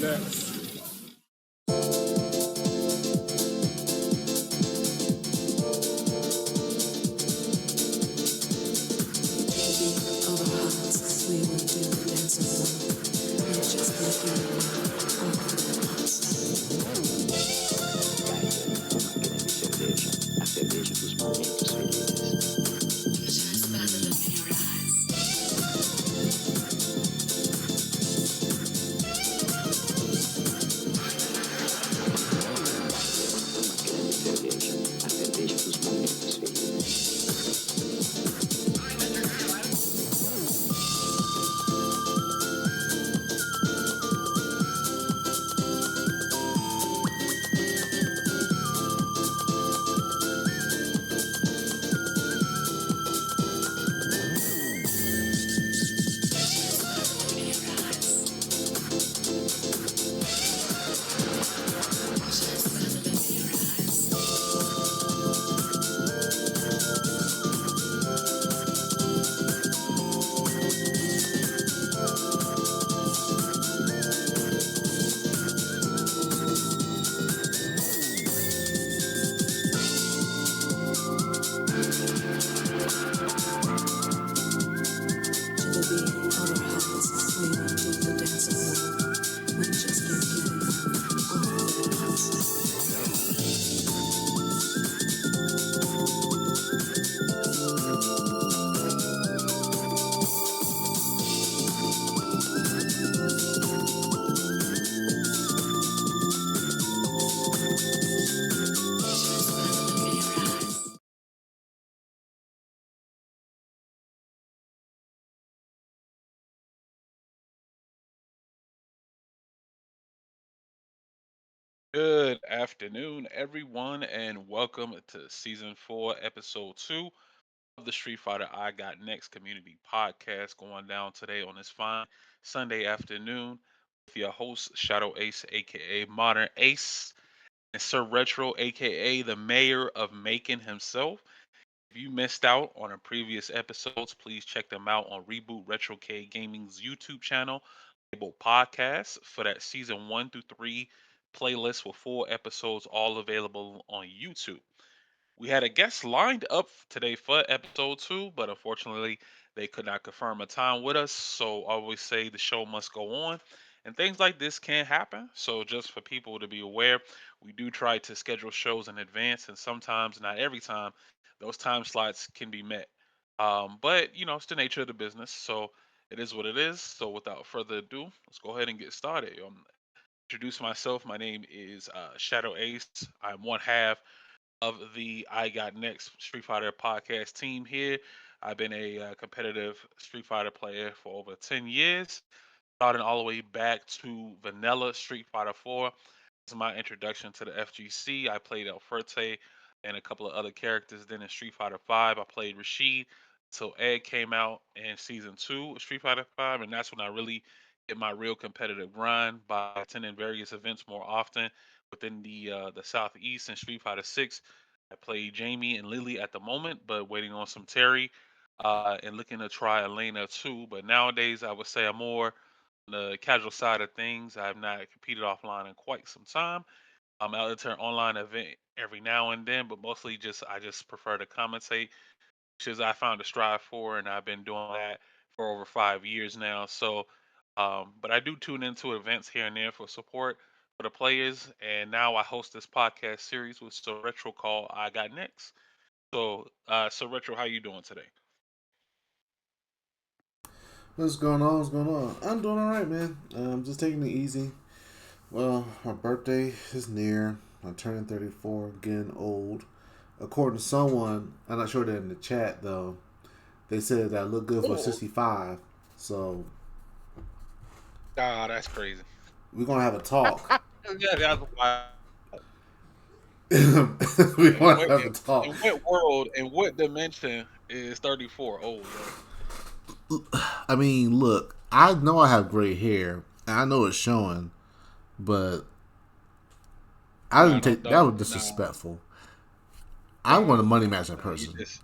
next. Good afternoon, everyone, and welcome to season 4, episode 2 of the Street Fighter I Got Next community podcast going down today on this fine Sunday afternoon with your host, Shadow Ace, aka Modern Ace, and Sir Retro, aka the mayor of Macon himself. If you missed out on our previous episodes, please check them out on Reboot Retrocade Gaming's YouTube channel, labeled Podcast, for that season 1 through 3 playlist with 4 episodes, all available on YouTube. We had a guest lined up today for episode 2, but unfortunately, they could not confirm a time with us. So I always say the show must go on, and things like this can happen. So just for people to be aware, we do try to schedule shows in advance, and sometimes, not every time, those time slots can be met. But it's the nature of the business, so it is what it is. So without further ado, let's go ahead and get started. Introduce myself. My name is Shadow Ace. I'm one half of the I Got Next Street Fighter podcast team here. I've been a competitive Street Fighter player for over 10 years, starting all the way back to Vanilla Street Fighter 4. This is my introduction to the FGC. I played El Fuerte and a couple of other characters. Then in Street Fighter 5, I played Rashid until Ed came out in season 2 of Street Fighter 5, and that's when I really hit my real competitive grind by attending various events more often within the Southeast. In Street Fighter 6, I play Jamie and Lily at the moment, but waiting on some Terry and looking to try Elena too. But nowadays, I would say I'm more on the casual side of things. I've not competed offline in quite some time. I'm out to an online event every now and then, but mostly just I just prefer to commentate, which is I found a strive for, and I've been doing that for over 5 years now. So, but I do tune into events here and there for support for the players, and now I host this podcast series with So Retro called I Got Next. So Retro, how you doing today? What's going on? What's going on? I'm doing all right, man. I'm just taking it easy. Well, my birthday is near. I'm turning 34, getting old. According to someone, I'm not sure they're in the chat though. They said that I look good for Oh, 65. So God, that's crazy. we're gonna have a talk. Yeah, that's wild. We're In gonna what have in, a talk. in what world, in what dimension is 34 old, yo? I mean, look, I know I have gray hair, and I know it's showing, but I Nah, didn't no, take that was nah, disrespectful. I'm going nah, to money nah, match that nah. You person. just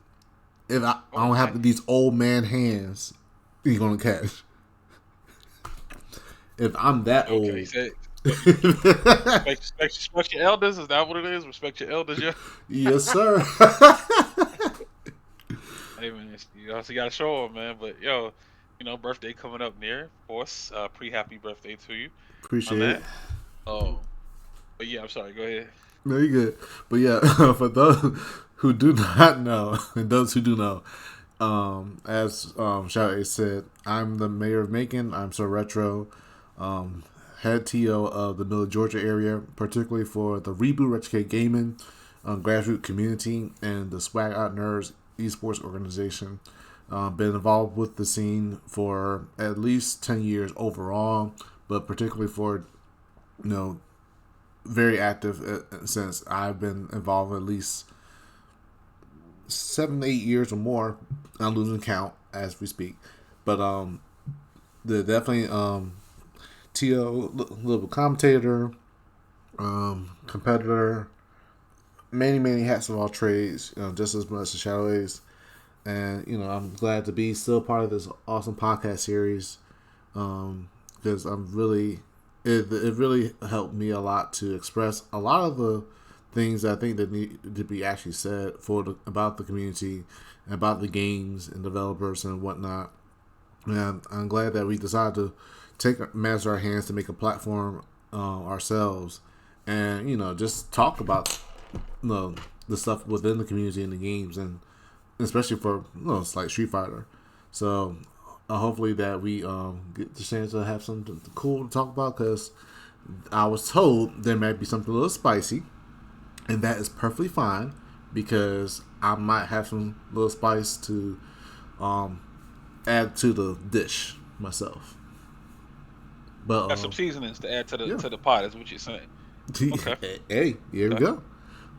If I don't okay. have these old man hands, you're gonna catch. If I'm that Okay, old, Respect your elders. Is that what it is? Respect your elders. Yeah. Yes, sir. Hey man, you also gotta show them, man. But yo, birthday coming up near, of course. Pre happy birthday to you on Appreciate it. that. Oh, but yeah, I'm sorry. Go ahead. Very good. But yeah, for those who do not know, and those who do know, as Shout said, I'm the mayor of Macon. I'm so retro. Um, Head TO of the Middle Georgia area, particularly for the Reboot Retrocade Gaming grassroots community and the Swag Out Nerds esports organization. Been involved with the scene for at least 10 years overall, but particularly for you know very active since I've been involved at least 7, 8 years or more. I'm losing count as we speak, but the definitely To little commentator, competitor, many hats of all trades. Just as much as Shadow Ace, and I'm glad to be still part of this awesome podcast series because I'm really it really helped me a lot to express a lot of the things I think that need to be actually said about the community, about the games and developers and whatnot. And I'm glad that we decided to take matters to our hands to make a platform ourselves, and just talk about you know, the stuff within the community and the games, and especially for it's like Street Fighter. So hopefully that we get the chance to have something cool to talk about because I was told there might be something a little spicy, and that is perfectly fine because I might have some little spice to um, add to the dish myself. But Got some seasonings to add to the yeah, pot. Is what you're saying? Okay. hey, here we Okay. go.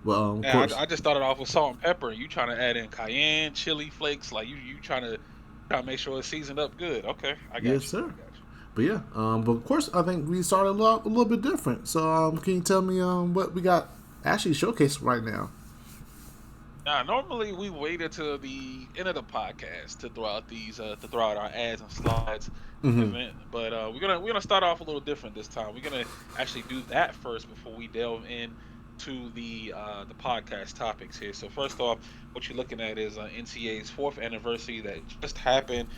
Well, of Yeah, course, I just started off with salt and pepper, and you trying to add in cayenne, chili flakes, like you trying to make sure it's seasoned up good. Okay, I yes, got you. sir. I got you. But yeah, but of course, I think we started a little bit different. So, can you tell me what we got actually showcased right now? Now, normally we wait until the end of the podcast to throw out our ads and slides Mm-hmm. event, but we're gonna start off a little different this time. We're gonna actually do that first before we delve in to the podcast topics here. So first off, what you're looking at is NCA's fourth anniversary that just happened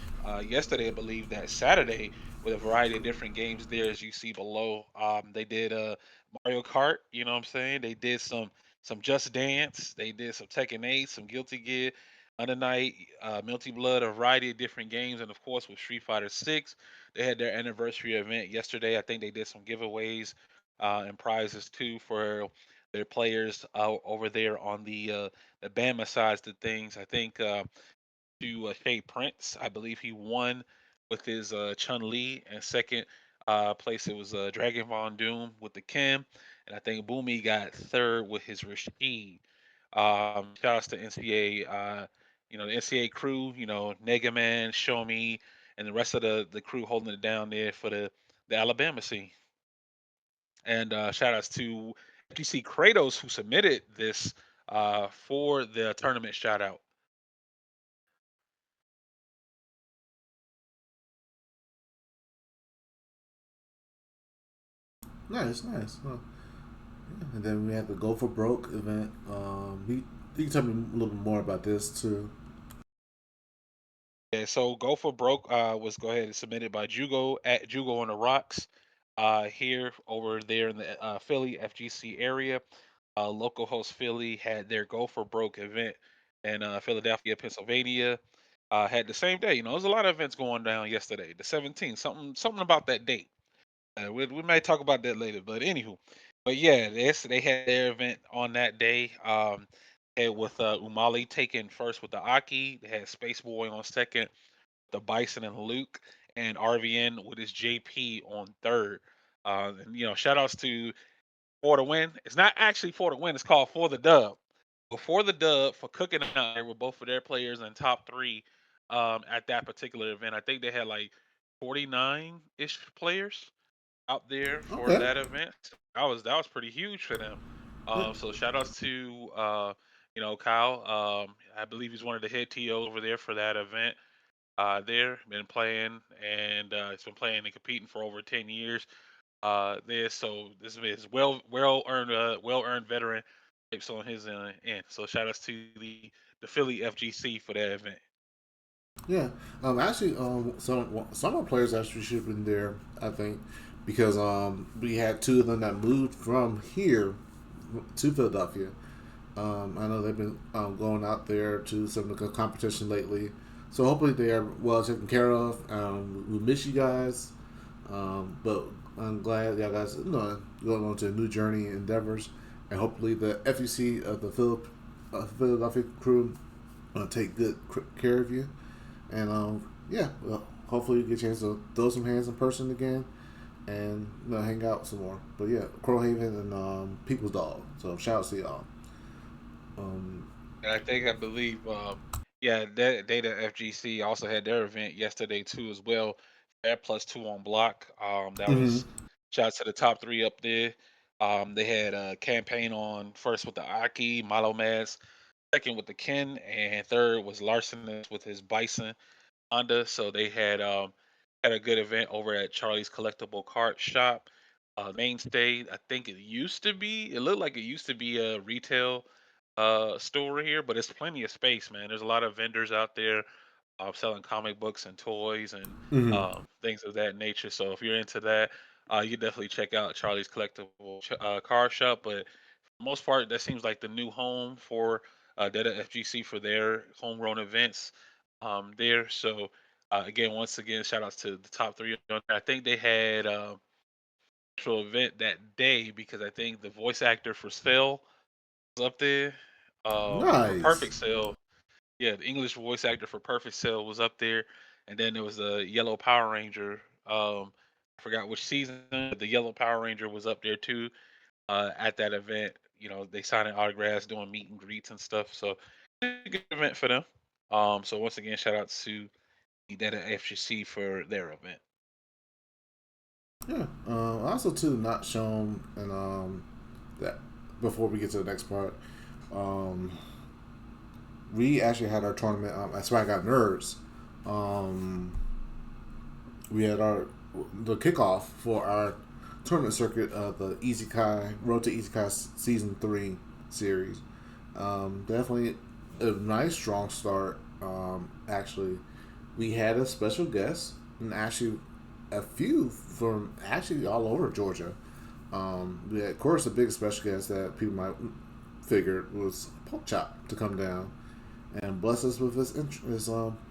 yesterday, I believe that Saturday, with a variety of different games there as you see below. They did Mario Kart, you know what I'm saying? They did some Just Dance. They did some Tekken 8, some Guilty Gear, Under Night, Multi Blood, a variety of different games, and of course with Street Fighter 6, they had their anniversary event yesterday. I think they did some giveaways and prizes too for their players over there on the Bama sides of things. I think to Shay Prince, I believe he won with his Chun Li, and second place it was Dragon Von Doom with the Kim, and I think Boomy got third with his Rashid. Shout outs to NCA, the NCA crew, Nega Man, Show Me, and the rest of the crew holding it down there for the Alabama scene. And shout outs to FTC Kratos who submitted this for the tournament shout out. Nice, nice. Yeah. And then we have the Go for Broke event. You can tell me a little bit more about this too. Yeah, so Go for Broke was go ahead and submitted by Jugo at Jugo on the Rocks here over there in the Philly FGC area. Local host Philly had their Go for Broke event in Philadelphia, Pennsylvania. Had the same day. There's a lot of events going down yesterday, the 17th. Something about that date. We may talk about that later, but anywho, but yeah, they had their event on that day. Had with Umali taking first with the Aki. They had Space Boy on second, the Bison and Luke, and RVN with his JP on third. And shout outs to For the Win. It's not actually For the Win, it's called For the Dub. Before the dub for cooking out there with both of their players and top three at that particular event. I think they had like 49-ish players out there for Okay. that event. So that was pretty huge for them. Yeah. So shout outs to Kyle. I believe he's one of the head TOs over there for that event. There been playing and he's been playing and competing for over 10 years. There, so this is well earned veteran tips on his end. So shout outs to the Philly FGC for that event. Yeah, actually, some of the players actually should have been there. I think because we had two of them that moved from here to Philadelphia. I know they've been going out there to some of the competition lately, so hopefully they are well taken care of. We miss you guys, but I'm glad y'all guys going on to new journey endeavors, and hopefully the FUC of the Philadelphia crew take good care of you. And yeah, well, hopefully you get a chance to throw some hands in person again and hang out some more. But yeah, Crowhaven and People's Dog. So shout out to y'all. Um, And I believe, yeah, that Data FGC also had their event yesterday too as well. That plus two on block. That mhm. was shout out to the top three up there. They had a campaign on first with the Aki, Malo Mads, second with the Ken, and third was Larson with his Bison Honda. So they had a good event over at Charlie's Collectible Cart Shop. Mainstay, I think it looked like it used to be a retail store here, but it's plenty of space, man. There's a lot of vendors out there selling comic books and toys and Mhm. things of that nature. So if you're into that, you definitely check out Charlie's Collectible Car Shop. But for the most part, that seems like the new home for Data FGC for their homegrown events there. So again, once again, shout outs to the top three. I think they had actual event that day because I think the voice actor for Cell was up there. For Nice. Perfect Cell, yeah, the English voice actor for Perfect Cell was up there, and then there was a Yellow Power Ranger. I forgot which season, but the Yellow Power Ranger was up there too. At that event, they signing autographs, doing meet and greets and stuff. So it's a good event for them. So once again, shout out to the Data FGC for their event. Yeah. Also too, not shown and that before we get to the next part. Um, we actually had our tournament. That's why I got nerds. Um, we had our the kickoff for our tournament circuit of the Easy Kai Road to Easy Kai Season 3 series. Definitely a nice strong start. Actually, we had a special guest and actually a few from actually all over Georgia. We had, of course, the biggest special guest that people might figure was Pork Chop to come down and bless us with his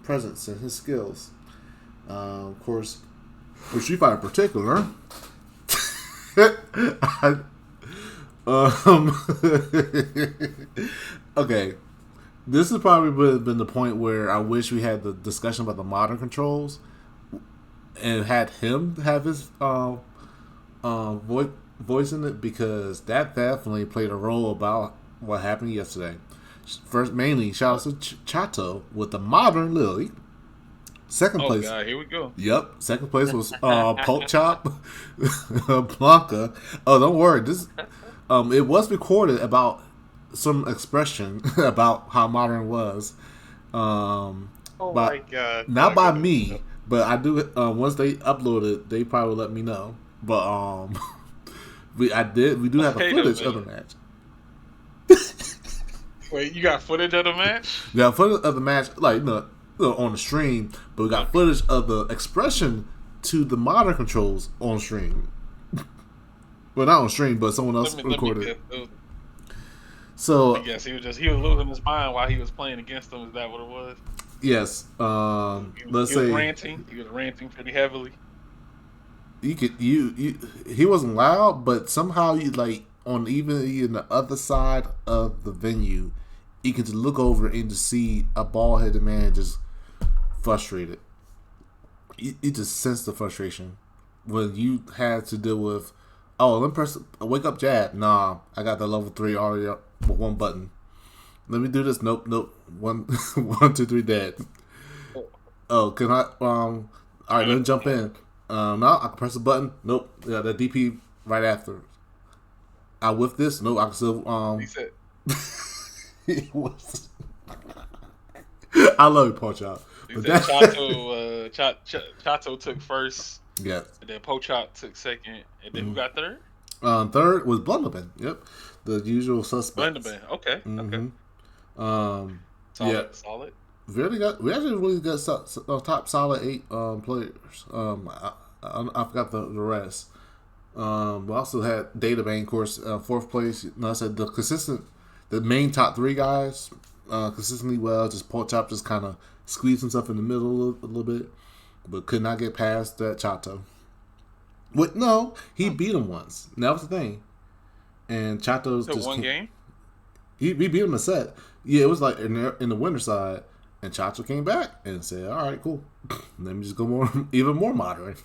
presence and his skills. Of course, for Street Fighter in particular, I, um, okay, this has probably would have been the point where I wish we had the discussion about the modern controls and had him have his voice in it because that definitely played a role about what happened yesterday. First, mainly, shout out to Chato with the modern Lily. Second Oh place, God, here we go. yep. Second place was Poke Chop, Blanca. Oh, don't worry. This it was recorded about some expression about how modern was, Oh my but God, not by Blanca. me. But I do. Once they upload it, they probably let me know. But we do have the Wait a footage of the minute. match. Wait, you got footage of the match? We got footage of the match, like on the stream, but we got Okay. footage of the expression to the modern controls on stream. Well, not on stream, but someone else Let me recorded it. guess. Let me So guess. He was losing his mind while he was playing against them. Is that what it was? yes, let's He was say ranting. He was ranting pretty heavily. you could you he wasn't loud, but somehow you like on even in the other side of the venue, you could just look over and just see a bald headed man just frustrated. You just sense the frustration when you had to deal with. Oh, let me press wake up jab. Nah, I got the level 3 already up with one button. Let me do this. Nope, nope. One, one, two, three, dead. Oh, Oh, can I? All right, let me jump in. No, I can press a button. Nope. Yeah, the DP right after. I whiff this. Nope, I can still. he said. It was- I love you, Paul Child. He But said that. Chato. Chato took first. Yeah. And then Pochop took second, and then who got third? Third was Blunderman. Yep, the usual suspects. Blenderman. Okay, okay, Yeah, solid, solid. we actually really got top solid eight players. I forgot the rest. We also had Databane, of course, fourth place. I said the main top three guys consistently well. Just Pork Chop just kind of squeezed himself in the middle a little bit, but could not get past that Chato. What? No, he Hmm. beat him once. And that was the thing. And Chato's Took just one can't. game. He beat him a set. Yeah, it was like in the winter side, and Chacho came back and said, "All right, cool. Let me just go more, even more modern."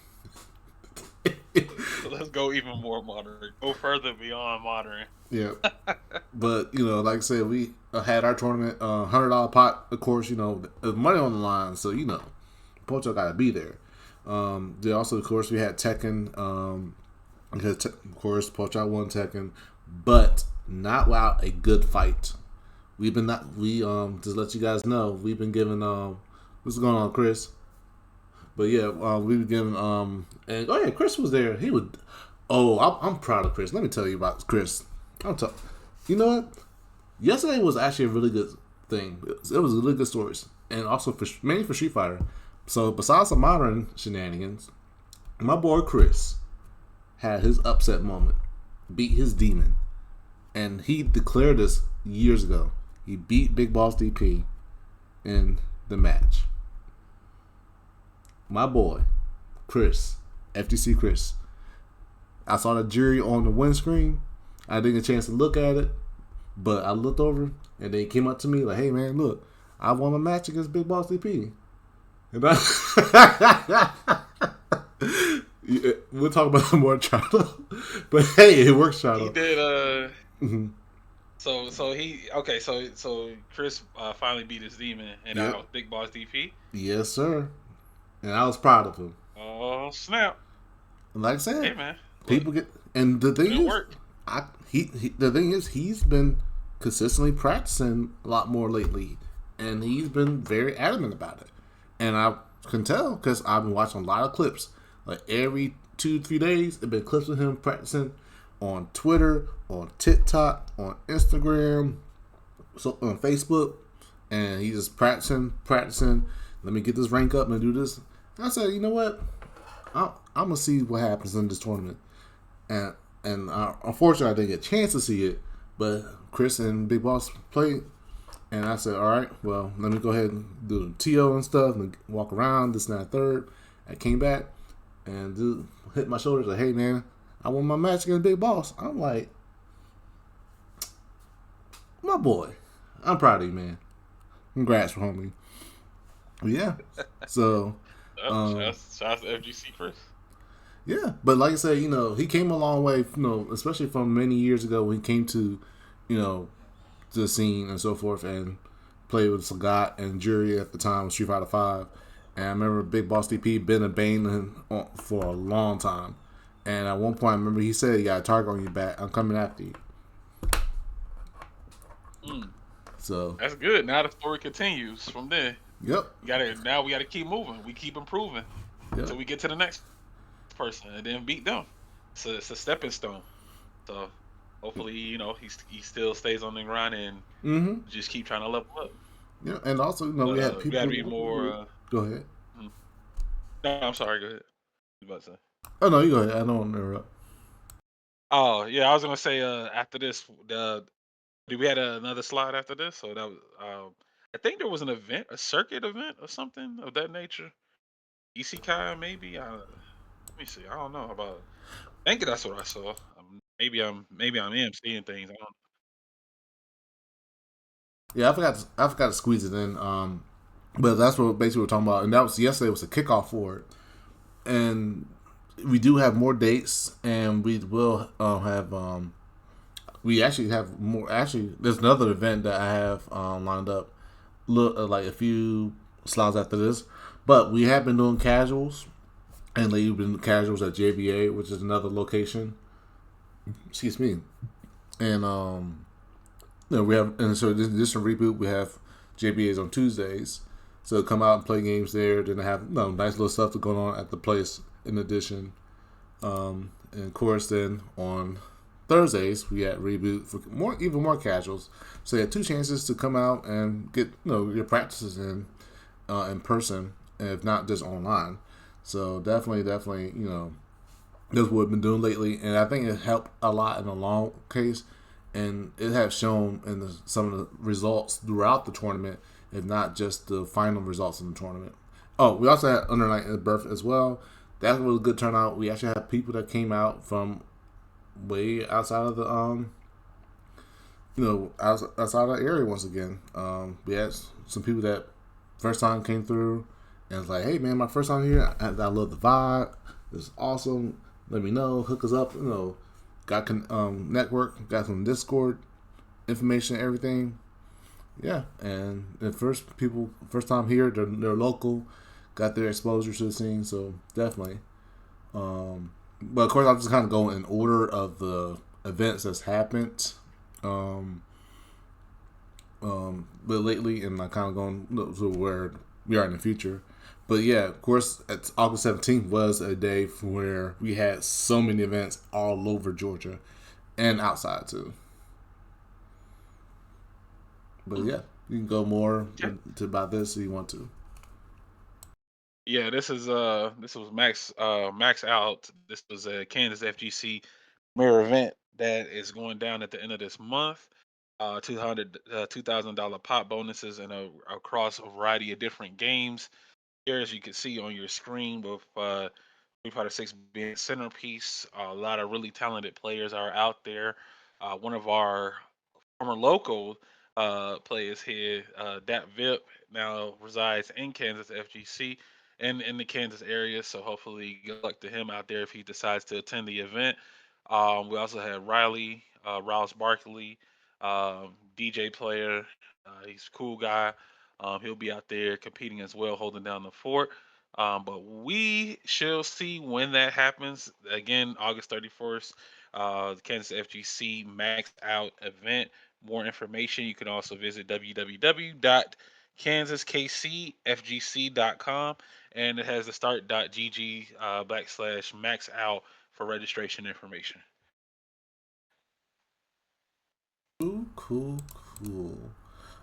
So let's go even more modern. Go further beyond modern. Yeah, but like I said, we had our tournament, $100 pot. Of course, there's money on the line, so Pocho got to be there. They also, of course, we had Tekken. Because of course, Pocho won Tekken, but not without a good fight. We've been not we just let you guys know we've been giving what's going on, Chris? But yeah, we've been giving and oh yeah, Chris was there. He would. Oh, I'm proud of Chris. Let me tell you about Chris. You know what? Yesterday was actually a really good thing. It was really good stories, and also mainly for Street Fighter. So besides the modern shenanigans, my boy Chris had his upset moment, beat his demon, and he declared this years ago. He beat Big Boss DP in the match. My boy, Chris, FTC Chris. I saw the jury on the windscreen. I didn't get a chance to look at it, but I looked over and they came up to me like, "Hey man, look, I won a match against Big Boss DP." And we'll talk about it more, Charlo. But hey, it works, He Charlo. did. Mm-hmm. So he okay. So Chris finally beat his demon, and that Yep. was Big Boss DP. Yes, sir. And I was proud of him. Oh snap! And like I Hey said, man, look, people get. And the thing good is, work. the thing is, he's been consistently practicing a lot more lately, and he's been very adamant about it. And I can tell because I've been watching a lot of clips. Like every 2-3 days, there been clips of him practicing on Twitter, on TikTok, on Instagram, so on Facebook, and he's just practicing. Let me get this rank up and do this. And I said, you know what? I'm gonna see what happens in this tournament. And unfortunately, I didn't get a chance to see it. But Chris and Big Boss played, and I said, all right, well, let me go ahead and do the TO and stuff, and walk around this and that third. I came back and hit my shoulders like, hey man, I won my match against Big Boss. I'm like, my boy, I'm proud of you, man. Congrats, homie. Yeah. So, Yep, um, shouts to FGC Chris. yeah. But like I said, he came a long way, especially from many years ago when he came you know, to the scene and so forth and played with Sagat and Jury at the time with Street Fighter 5. And I remember Big Boss DP been a bane for a long time. And at one point, I remember he said, "You got a target on your back. I'm coming after you." Mm, So, that's good. Now the story continues from there. yep, We gotta keep moving. We keep improving yep, until we get to the next person and then beat them. It's a stepping stone. So hopefully, he still stays on the grind and mm-hmm, just keep trying to level up. yeah. And also, we But had we gotta people. be more. Go ahead. Mm. No, I'm sorry. Go ahead. What you about to say? Oh no, you go ahead. I don't want to interrupt. Oh yeah, I was gonna say after this, we had another slide after this? So that was I think there was an event, a circuit event or something of that nature. Isekai maybe. Let me see. I don't know about. I think that's what I saw. Maybe I'm seeing things. I don't. Yeah, I forgot to squeeze it in. But that's what basically we're talking about, and that was yesterday was a kickoff for it, and we do have more dates, and we will have. We actually have more. Actually, there's another event that I have lined up, like a few slots after this, but we have been doing casuals, and we've been casuals at JBA, which is another location. Excuse me, and we have, and so this is a reboot. We have JBAs on Tuesdays, so come out and play games there. Then I have nice little stuff going on at the place in addition. And of course, then on Thursdays we had Reboot for even more casuals. So you had two chances to come out and get your practices in person, if not just online. So definitely, that's what we've been doing lately, and I think it helped a lot in the long case, and it has shown in some of the results throughout the tournament, if not just the final results in the tournament. Oh, we also had Under Night and Birth as well. That was a good turnout. We actually had people that came out from way outside of the outside of the area once again. We had some people that first time came through and was like, "Hey man, my first time here. I love the vibe. It's awesome. Let me know. Hook us up. Got network. Got some Discord information, everything. Yeah, and the first time here, they're local, got their exposure to the scene. So definitely. But of course, I'll just kind of go in order of the events that's happened. Um, but lately, and I kind of going to where we are in the future. But yeah, of course, August 17th was a day where we had so many events all over Georgia and outside too. But yeah, you can go more Yeah. about this if you want to. Yeah, this was Max Out. This was a Kansas FGC mirror event that is going down at the end of this month. 200 $2,000 pot bonuses and across a variety of different games. Here, as you can see on your screen, with Street Fighter 6 being the centerpiece, a lot of really talented players are out there. One of our former local players here, Dat Vip, now resides in Kansas FGC and in the Kansas area. So hopefully, good luck to him out there if he decides to attend the event. We also had Riley, Rouse Barkley, DJ player. He's a cool guy. He'll be out there competing as well, holding down the fort. But we shall see when that happens. Again, August 31st, the Kansas FGC Max Out event. More information, you can also visit www.kansaskcfgc.com, and it has the start.gg / max out for registration information. Cool.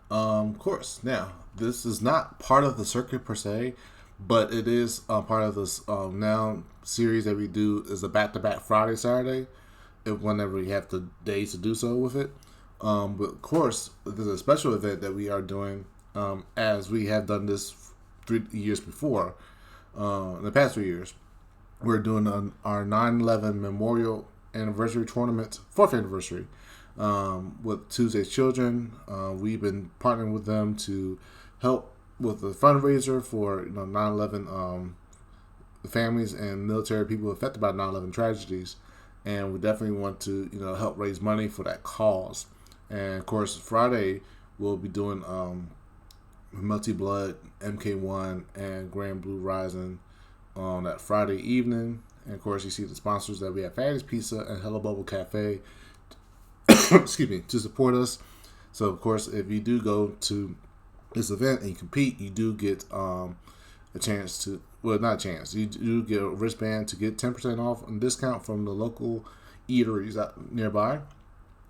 Of course. Now, this is not part of the circuit per se, but it is part of this now series that we do is a back-to-back Friday, Saturday, whenever we have the days to do so with it. But of course, there's a special event that we are doing as we have done this 3 years before. In the past 3 years, we're doing our 9/11 Memorial Anniversary Tournament, fourth anniversary, with Tuesday's Children. We've been partnering with them to help with the fundraiser for 9/11 families and military people affected by 9/11 tragedies, and we definitely want to help raise money for that cause. And of course, Friday we'll be doing Multi Blood, MK1, and Grand Blue Rising on that Friday evening. And of course, you see the sponsors that we have: Fatty's Pizza and Hello Bubble Cafe. Excuse me, to support us. So of course, if you do go to this event and you compete, you do get a chance to, well, not a chance, you do get a wristband to get 10% off and discount from the local eateries out nearby.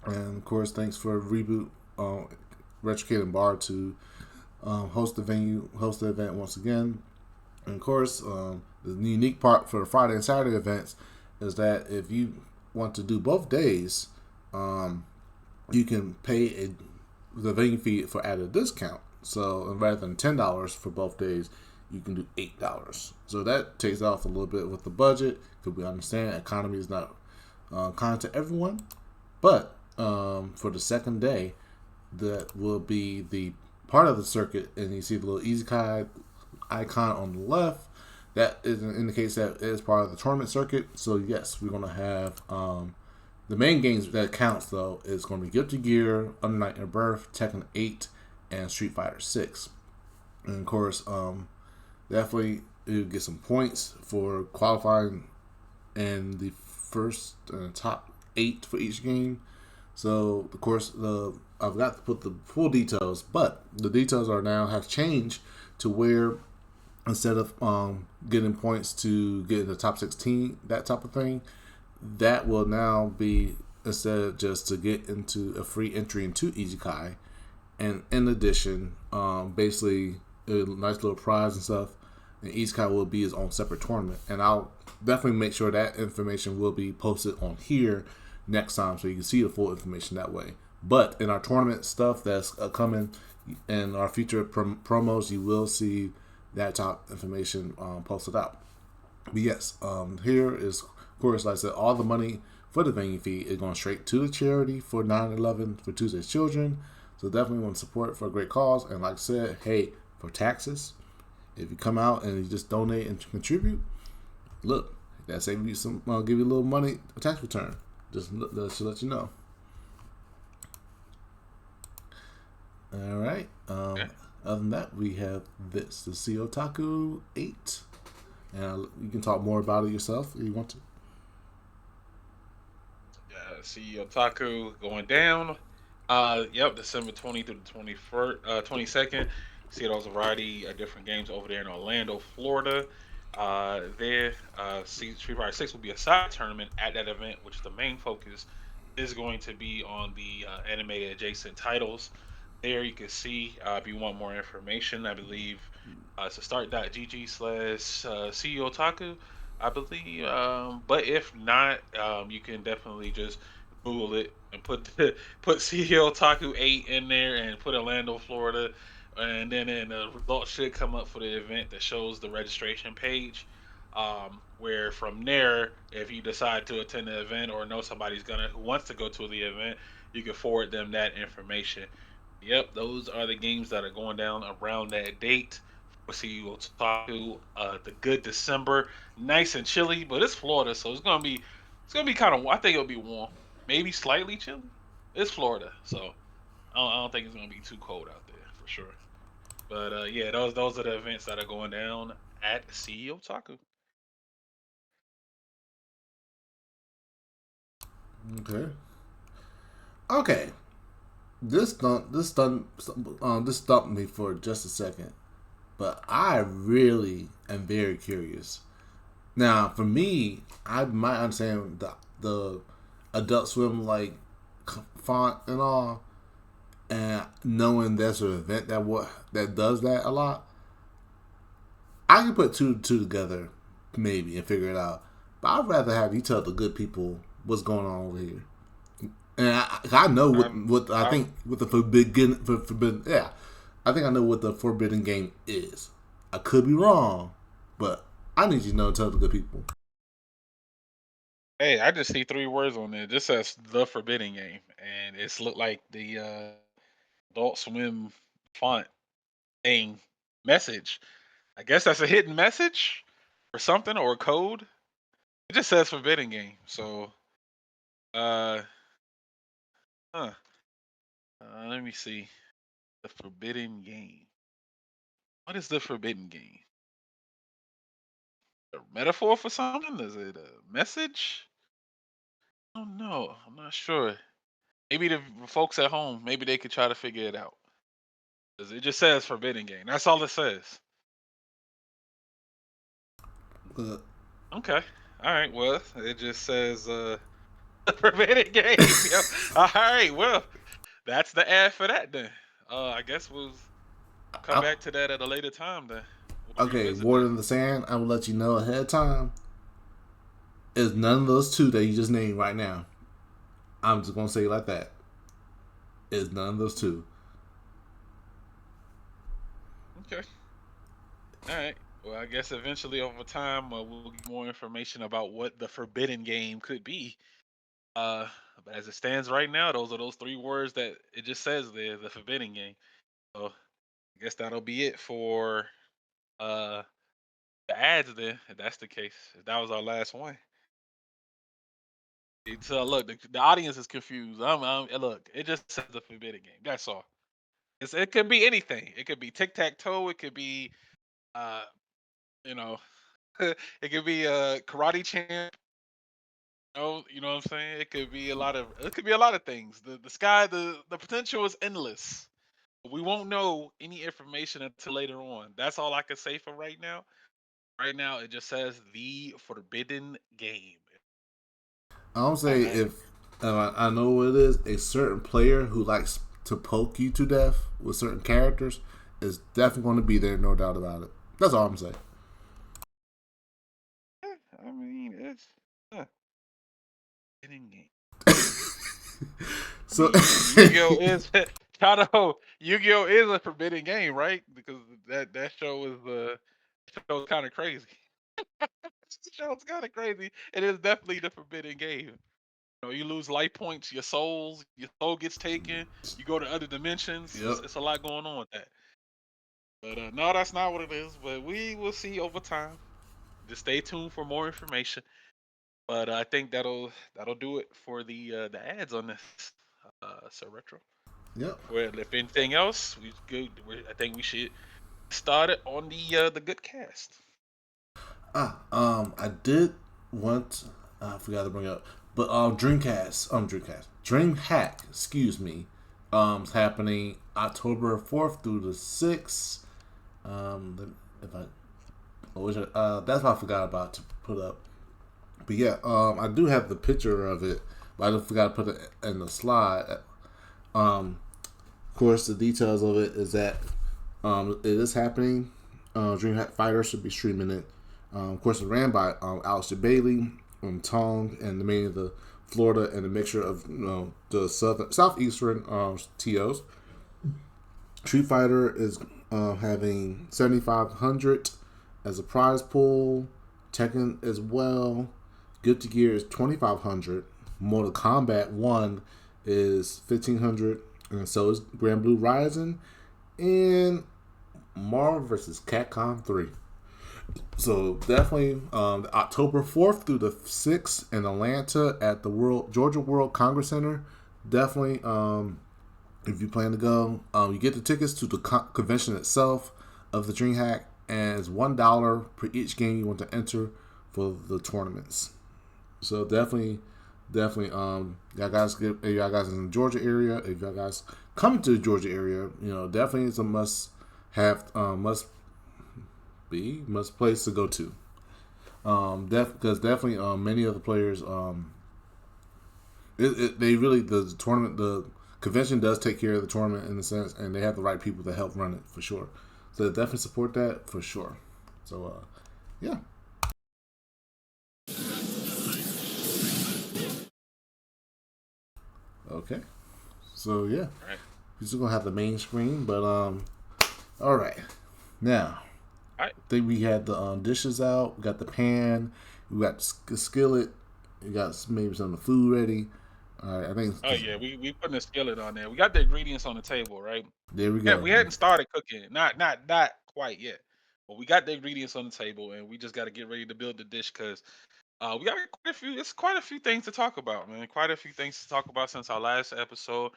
And of course, thanks for Reboot, Retrocade and Bar to host the event once again. And of course, the unique part for the Friday and Saturday events is that if you want to do both days, you can pay the venue fee for added discount. So rather than $10 for both days, you can do $8. So that takes off a little bit with the budget, because we understand economy is not kind to everyone. But for the second day, that will be the part of the circuit, and you see the little Easy Kai icon on the left. That indicates that it is part of the tournament circuit. So yes, we're going to have the main games that counts though is going to be Guilty Gear, Under Night and Birth, Tekken 8, and Street Fighter 6. And of course, definitely you get some points for qualifying in the first top 8 for each game. So of course, I've got to put the full details, but the details are now have changed to where instead of getting points to get in the top 16, that type of thing. That will now be instead of just to get into a free entry into Ichikai, and in addition, basically a nice little prize and stuff. And Ichikai will be his own separate tournament, and I'll definitely make sure that information will be posted on here next time, so you can see the full information that way. But in our tournament stuff that's coming in our future promos, you will see that top information posted out. But yes, here is, of course, like I said, all the money for the venue fee is going straight to the charity for 9/11 for Tuesday's Children. So definitely want to support for a great cause. And like I said, hey, for taxes, if you come out and you just donate and contribute, look, that save you some, give you a little money, a tax return. Just to let you know. All right. Okay. Other than that, we have this, the Sea Otaku 8. And you can talk more about it yourself if you want to. See Otaku going down. Yep, December 20th through the 21st, 22nd. See those variety of different games over there in Orlando, Florida. See Street Fighter 6 will be a side tournament at that event, which the main focus is going to be on the animated adjacent titles. There you can see if you want more information. I believe it's a start.gg/CEO Otaku, I believe. But if not, you can definitely just Google it and put CEO Otaku 8 in there and put Orlando, Florida, and then the results should come up for the event that shows the registration page. Where from there, if you decide to attend the event or know somebody's gonna who wants to go to the event, you can forward them that information. Yep, those are the games that are going down around that date. We'll see you Otaku, the good December, nice and chilly, but it's Florida, so it's gonna be kind of. I think it'll be warm, maybe slightly chilly. It's Florida, so I don't think it's gonna be too cold out there for sure. But yeah, those are the events that are going down at CEO Otaku. Okay. Okay. This stumped me for just a second, but I really am very curious. Now, for me, I might understand the Adult Swim like font and all, and knowing there's an event that does that a lot, I can put two together maybe and figure it out. But I'd rather have you tell the good people what's going on over here. And I know I'm what I I'm think what the forbidden, yeah, I think I know what the forbidden game is. I could be wrong, but I need you to know and tell the good people. Hey, I just see three words on there. It just says the Forbidden Game, and it's look like the Adult Swim font thing message. I guess that's a hidden message or something or a code. It just says Forbidden Game. So, uh, huh. Let me see. The Forbidden Game. What is the Forbidden Game? A metaphor for something? Is it a message? I don't know. I'm not sure. Maybe the folks at home, maybe they could try to figure it out. 'Cause it just says Forbidden Game. That's all it says. Uh, Okay. All right. Well, it just says Forbidden Game. Yep. All right. Well, that's the ad for that then. I guess we'll come I, back to that at a later time then. We'll okay, revisit Ward that. in the Sand. I will let you know ahead of time. Is none of those two that you just named right now. I'm just gonna say it like that. Is none of those two. Okay. All right. Well, I guess eventually over time we'll get more information about what the Forbidden Game could be. Uh, but as it stands right now, those are those three words that it just says there, the Forbidden Game. So I guess that'll be it for uh the ads then, if that's the case. If that was our last one. It's look, the audience is confused. Look, it just says the Forbidden Game. That's all. It could be anything. It could be tic tac toe. It could be uh, you know, it could be a karate champ. You know what I'm saying? It could be a lot of things. The sky, the potential is endless. We won't know any information until later on. That's all I can say for right now. Right now, it just says the Forbidden Game. I don't All say that. if I know what it is. A certain player who likes to poke you to death with certain characters is definitely going to be there, no doubt about it. That's all I'm saying. I mean, it's a Forbidden Game. I So mean, Yu-Gi-Oh is Shadow. Yu-Gi-Oh is a forbidden game, right? Because that show is show's kind of crazy. The show's kind of crazy. It is definitely the forbidden game. You lose life points, your soul gets taken. You go to other dimensions. yep, It's a lot going on with that. But no, that's not what it is. But we will see over time. Just stay tuned for more information. But I think that'll do it for the ads on this, Sir Retro. yep. Well, if anything else, we good. I think we should start it on the good cast. I did want. I forgot to bring up, but Dreamcast, DreamHack, excuse me, is happening October 4th through the 6th. If I, that's what I forgot about to put up. But yeah, I do have the picture of it, but I just forgot to put it in the slide. Of course, the details of it is that it is happening. DreamHack Fighter should be streaming it. Of course, it's ran by Alistair Bailey, Tong, and the main of the Florida and a mixture of the southeastern TOs. Street Fighter is having 7,500 as a prize pool. Tekken as well. Guilty Gear is 2,500. Mortal Kombat 1 is 1,500. And so is Grand Blue Rising. And Marvel vs. Capcom 3. So definitely October 4th through the 6th in Atlanta at the Georgia World Congress Center. Definitely, if you plan to go, you get the tickets to the convention itself of the DreamHack, and it's $1 per each game you want to enter for the tournaments. So definitely, y'all guys get if y'all guys in the Georgia area, if y'all guys come to the Georgia area, definitely it's a must place to go to. Because definitely many of the players they really the tournament the convention does take care of the tournament in a sense, and they have the right people to help run it for sure. So definitely support that for sure. So yeah, okay. So yeah, Right. we're still gonna have the main screen, but all right. Now All right. I think we had the dishes out. We got the pan. We got the skillet. We got maybe some of the food ready. All right, I think Oh yeah, we putting a skillet on there. We got the ingredients on the table, right? there we Yeah, go. we hadn't started cooking, not quite yet, but we got the ingredients on the table, and we just got to get ready to build the dish because we got quite a few. It's quite a few things to talk about, man. Quite a few things to talk about since our last episode.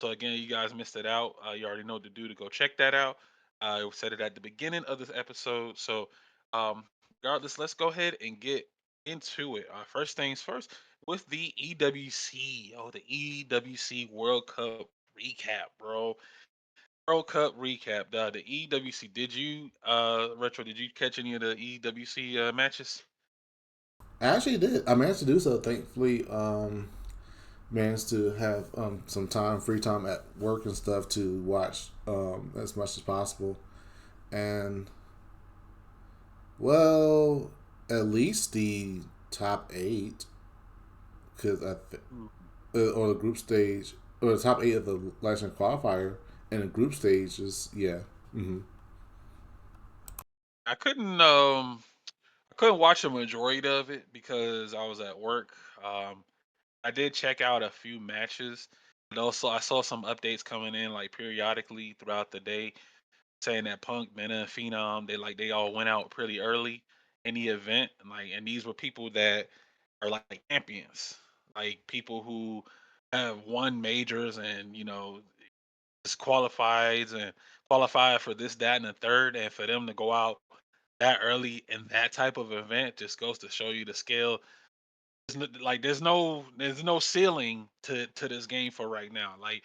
So again, you guys missed it out. You already know what to do to go check that out. I said it at the beginning of this episode. So regardless, let's go ahead and get into it. First things first, with the EWC. Oh, the EWC World Cup recap, bro. World Cup recap. The EWC. Did you retro? Did you catch any of the EWC matches? I actually did. I managed to do so. Thankfully, managed to have some time, free time at work and stuff to watch as much as possible. And well, at least the top eight, because or the group stage, or the top eight of the license qualifier, and the group stage is yeah. Mm-hmm. I couldn't I couldn't watch the majority of it because I was at work. I did check out a few matches, but also I saw some updates coming in like periodically throughout the day saying that Punk, Mena, and Phenom they all went out pretty early in the event, and these were people that are like champions, like people who have won majors and just qualified for this, that, and the third, and for them to go out that early in that type of event just goes to show you the scale. There's no ceiling to this game for right now. Like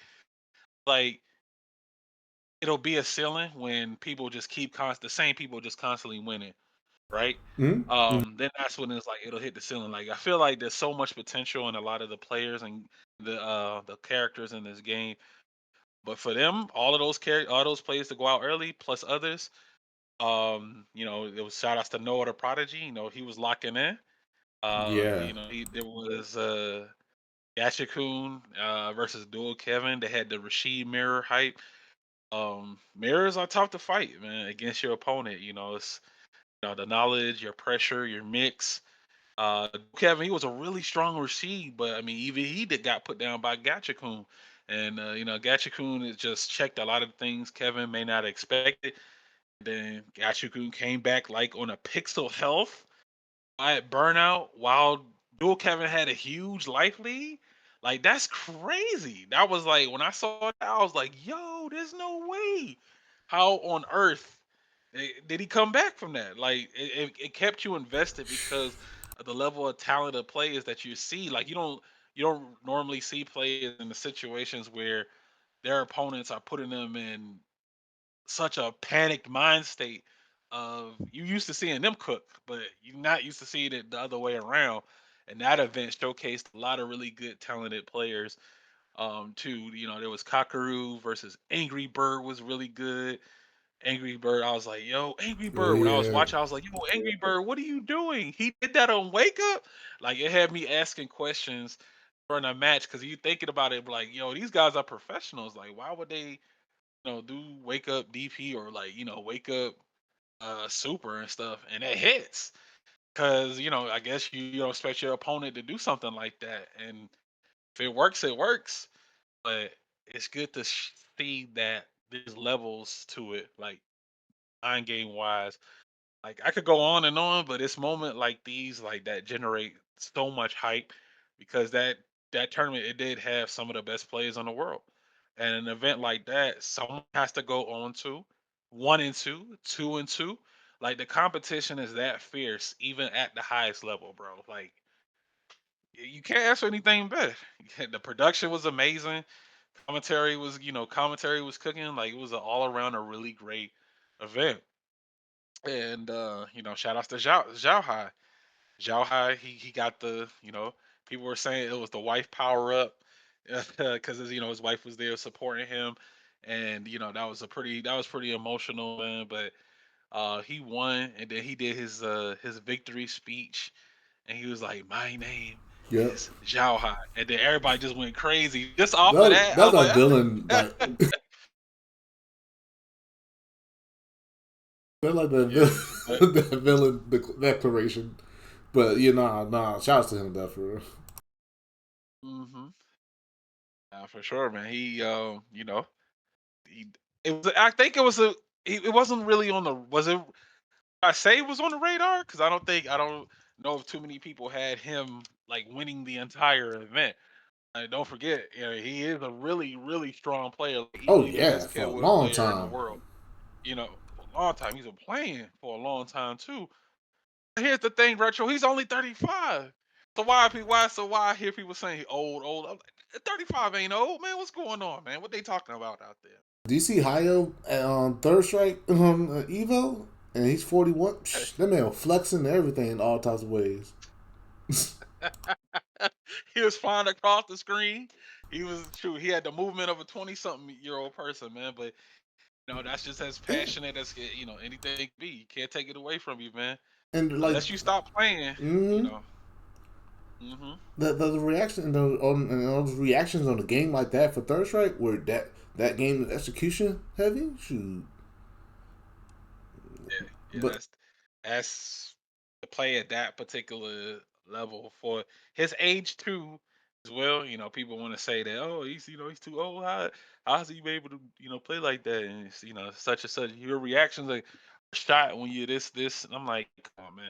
it'll be a ceiling when people just keep the same people just constantly winning, right? Mm-hmm. Then that's when it's like it'll hit the ceiling. Like I feel like there's so much potential in a lot of the players and the characters in this game. But for them, all those players to go out early, plus others, it was shout outs to Noah the Prodigy. He was locking in. Yeah. There was Yashikun versus Dual Kevin. They had the Rashid Mirror hype. Mirrors are tough to fight, man, against your opponent. It's the knowledge, your pressure, your mix. Kevin, he was a really strong Rashid, but I mean, even he did got put down by Gachikun. And Gachikun has just checked a lot of things Kevin may not expect it. Then Gachikun came back like on a pixel health at burnout while Dual Kevin had a huge life lead. Like that's crazy. That was like when I saw that, I was like, "Yo, there's no way. How on earth did he come back from that?" Like it kept you invested because of the level of talent of players that you see. Like you don't normally see players in the situations where their opponents are putting them in such a panicked mind state of you used to seeing them cook, but you're not used to seeing it the other way around. And that event showcased a lot of really good, talented players. Too, there was Kakaru versus Angry Bird was really good. Angry Bird, I was like, yo, Angry Oh Bird. When I was yeah. watching, I was like, yo, Angry Bird, what are you doing? He did that on Wake Up. Like it had me asking questions during a match because you thinking about it, like, yo, these guys are professionals. Like, why would they do wake up DP or like, wake up super and stuff and it hits. Cause, I guess you don't expect your opponent to do something like that. And if it works, it works. But it's good to see that there's levels to it, like mind game wise. Like I could go on and on, but it's moment like these, like that generate so much hype because that tournament it did have some of the best players in the world. And an event like that, someone has to go on to 1 and 2, 2 and 2. Like the competition is that fierce, even at the highest level, bro. Like you can't ask for anything better. The production was amazing. Commentary was cooking. Like it was an all around a really great event. And shout outs to Zhao Hai. Zhao Hai, he got people were saying it was the wife power up because his wife was there supporting him, and that was pretty emotional, man. But he won, and then he did his victory speech, and he was like, "My name Yep. is Zhao Hai," and then everybody just went crazy just off of that. I That's was a like, villain. Like they're like the yeah, but the villain declaration. But nah. Shouts to him though for real. hmm for sure, man. He it was I think it was it wasn't really on the was it I say it was on the radar because I don't know if too many people had him like winning the entire event. Don't forget, he is a really really strong player, like, Oh easily the yeah, best for a Killwood long player in the time. world. For a long time he's been playing for a long time too. Here's the thing, Retro, he's only 35. So why I hear people saying he old? I'm like, 35 ain't old, man. What's going on, man? What they talking about out Do you see Hayo at Third Strike Evo? And he's 41. there? That man was flexing and everything in all types of ways. He was flying across the screen. He was true. He had the movement of a 20-something-year-old person, man. But that's just as Yeah. passionate as anything can be. You can't take it away from you, man. And like, Unless you stop playing, you mm-hmm. know. hmm The reaction and those reactions on a game like that for Third Strike, where that game is execution heavy. Shoot, Yeah, but that's to play at that particular level for his age too as well. People want to say that he's too old. How's he able to play like that? And it's, such and such. Your reactions are shot when you this. And I'm like, come on, man.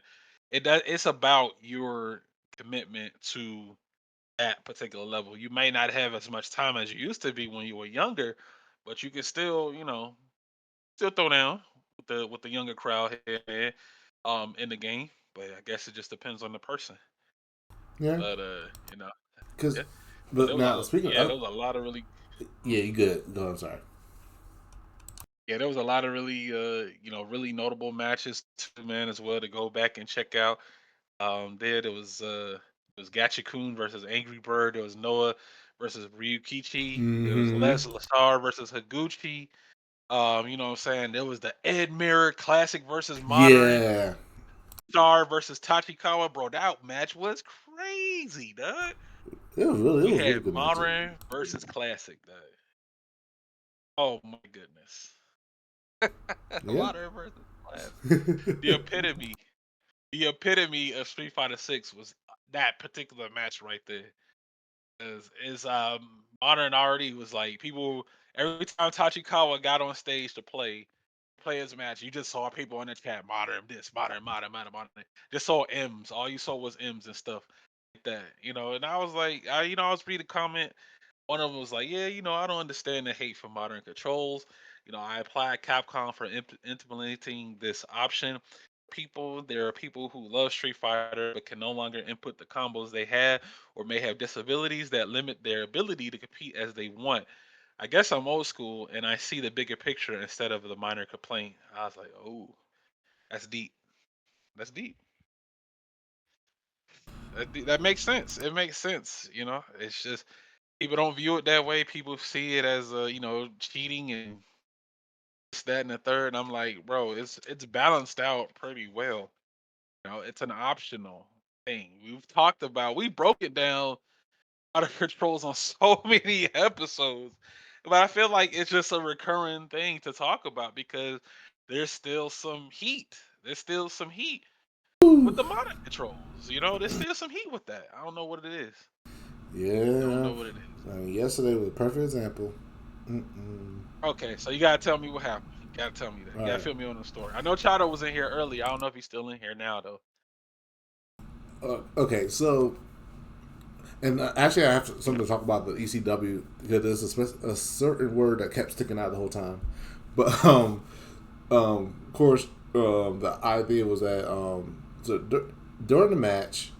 It's about your commitment to that particular level. You may not have as much time as you used to be when you were younger, but you can still still throw down with the younger crowd here in the game. But I guess it just depends on the person. yeah, But because yeah. But but now speaking there of was a lot of really yeah, you good. Go. I'm sorry. Yeah, there was a lot of really, really notable matches too, man, as well to go back and check out. There was Gachikun versus Angry Bird. There was Noah versus Ryukichi. There was Mm-hmm. Les Lasar versus Higuchi. You know what I'm saying? There was the Ed Mirror Classic versus Modern. Yeah. Star versus Tachikawa. Bro, that match was crazy, dog. It We was really had good matches. Modern versus Classic, dog. Oh my goodness. Yeah. Modern versus Classic. The epitome the epitome of Street Fighter 6 was that particular match right there. Is Modern already was like people every time Tachikawa got on stage to play his match, you just saw people in the chat modern this, modern. Just saw M's. All you saw was M's and stuff like that. And I was like, I was reading a comment. One of them was like, yeah, I don't understand the hate for modern controls. I applied Capcom for implementing this option. There are people who love Street Fighter but can no longer input the combos they had or may have disabilities that limit their ability to compete as they want. I guess I'm old school and I see the bigger picture instead of the minor complaint. I was like, oh, that's deep. That's deep. That makes sense. It makes sense. It's just people don't view it that way. People see it as cheating and this, that, and the third. And I'm like, bro, it's balanced out pretty well. It's an optional thing. We broke it down out of controls on so many episodes. But I feel like it's just a recurring thing to talk about because there's still some heat. There's still some heat with the modern controls. There's still some heat with that. I don't know what it is. Don't Yeah. know what it is. Yesterday was a perfect example. Mm-mm. Okay, so you gotta tell me what happened. You gotta tell me that. All You gotta right. fill me on the story. I know Chado was in here early. I don't know if he's still in here now though. Okay, so and actually, I have something to talk about the ECW because there's a certain word that kept sticking out the whole time. But of course, the idea was that during the match,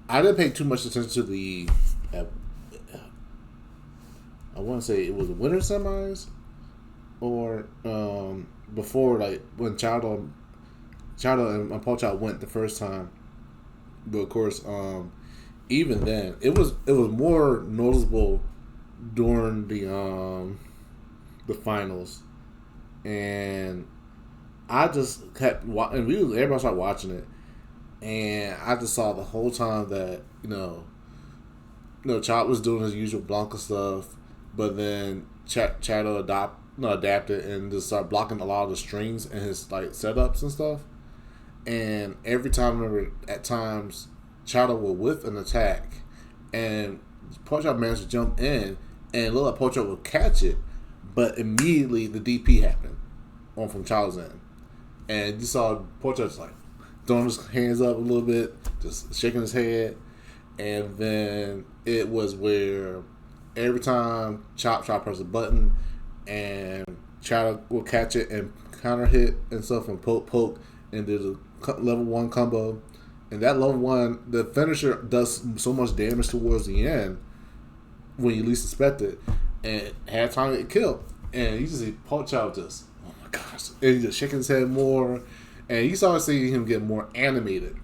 I didn't pay too much attention to the. Uh, I want to say it was the winter semis or before, like when Chado and Paul Child went the first time. But of course, even then, it was more noticeable during the finals, and I just kept watching. Everybody started watching it, and I just saw the whole time that Chad was doing his usual Blanca stuff, but then Chado adapted and just started blocking a lot of the strings and his like setups and stuff. And every time, I remember at times, Chado would whiff an attack, and Pochop managed to jump in, and it looked like Pochop would catch it, but immediately the DP happened on from Chado's end. And you saw Pochop just like throwing his hands up a little bit, just shaking his head, and then it was where every time Chop press a button, and Chado will catch it and counter hit and stuff and poke and do the level 1 combo. And that level 1, the finisher does so much damage towards the end when you least expect it. And had time to get killed. And you just see Paul Chow just, oh my gosh. And he just shaking his head more. And you started seeing him get more animated.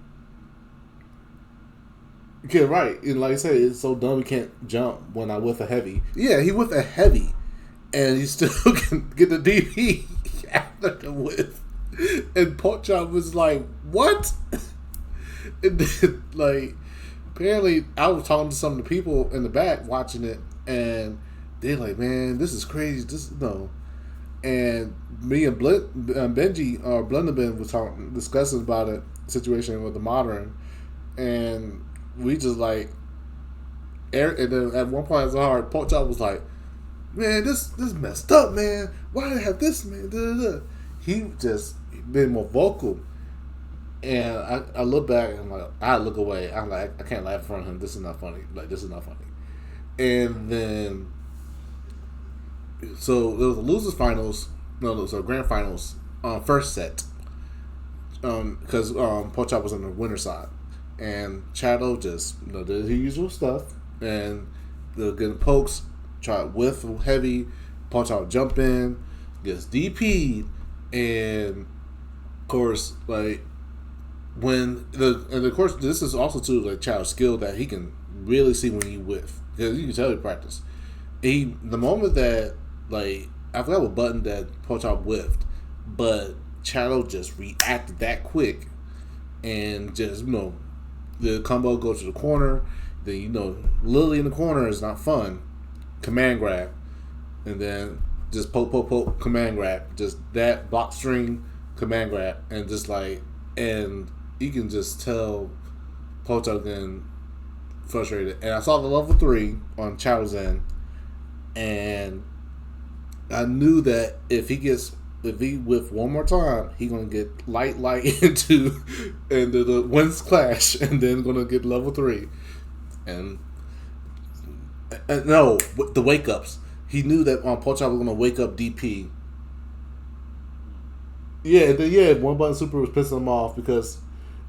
Yeah, right. And like I said, it's so dumb he can't jump when I whiff a heavy. Yeah, he whiffed a heavy. And he still can get the DP after the whiff. And Pork Chop was like, what? And then, like, apparently, I was talking to some of the people in the back watching it, and they're like, man, this is crazy. This no. And me and Benji, or Blunderben, was discussing about a situation with the modern, and we just like, and then at one point, Zahar, Pork Chop was like, man, this messed up, man. Why did I have this, man? Da, da, da. He just been more vocal. And I look back and I'm like, I look away. I'm like, I can't laugh in front of him. This is not funny. Like, this is not funny. And then, so there was the losers finals. No, there was a grand finals first set. Because Pochop was on the winner side. And Chado just did his usual stuff. And they're getting pokes, try with heavy. Pochop jump in. gets DP'd, and of course, like when the and of course this is also too like child skill that he can really see when he whiff because you can tell he practice. The moment that like I forgot what button that Pochop whiffed, but Shadow just reacted that quick and just the combo goes to the corner. Then Lily in the corner is not fun. Command grab, and then just poke poke poke command grab, just that block string command grab, and just like and you can just tell Pochop getting frustrated. And I saw the level 3 on Chow's end, and I knew that if he with one more time, he gonna get light into the winds clash, and then gonna get level 3. And, no, the wake ups. He knew that Pochop was gonna wake up DP. Yeah, and then one button super was pissing him off because,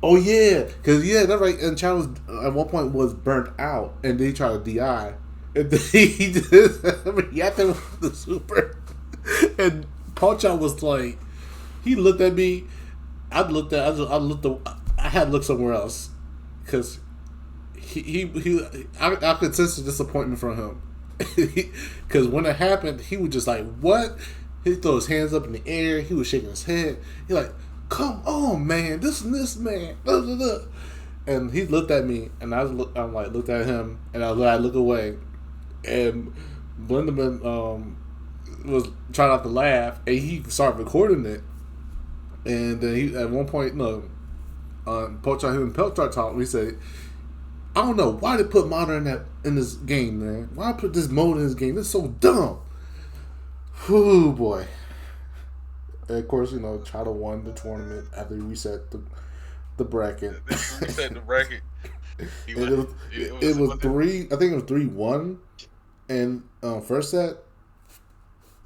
oh yeah, because that's right. And Challenge at one point was burnt out, and then he tried to DI, and then he just reacted with the super, and Pochop was like, he looked at me. I had to look somewhere else because I could sense the disappointment from him because when it happened, he was just like, "What?" He threw his hands up in the air. He was shaking his head. He like, "Come on, man! This man!" And he looked at me, and I'm like, looked at him, and I look away, and Blinderman was trying not to laugh, and he started recording it, and then he at one point, Pochop him and Pelchar talk. We said, I don't know why they put modern in this game, man. Why put this mode in this game? It's so dumb. Whew, boy. And of course, Chada won the tournament after he reset the bracket. Reset the bracket. He went, it was three. I think it was 3-1, and first set.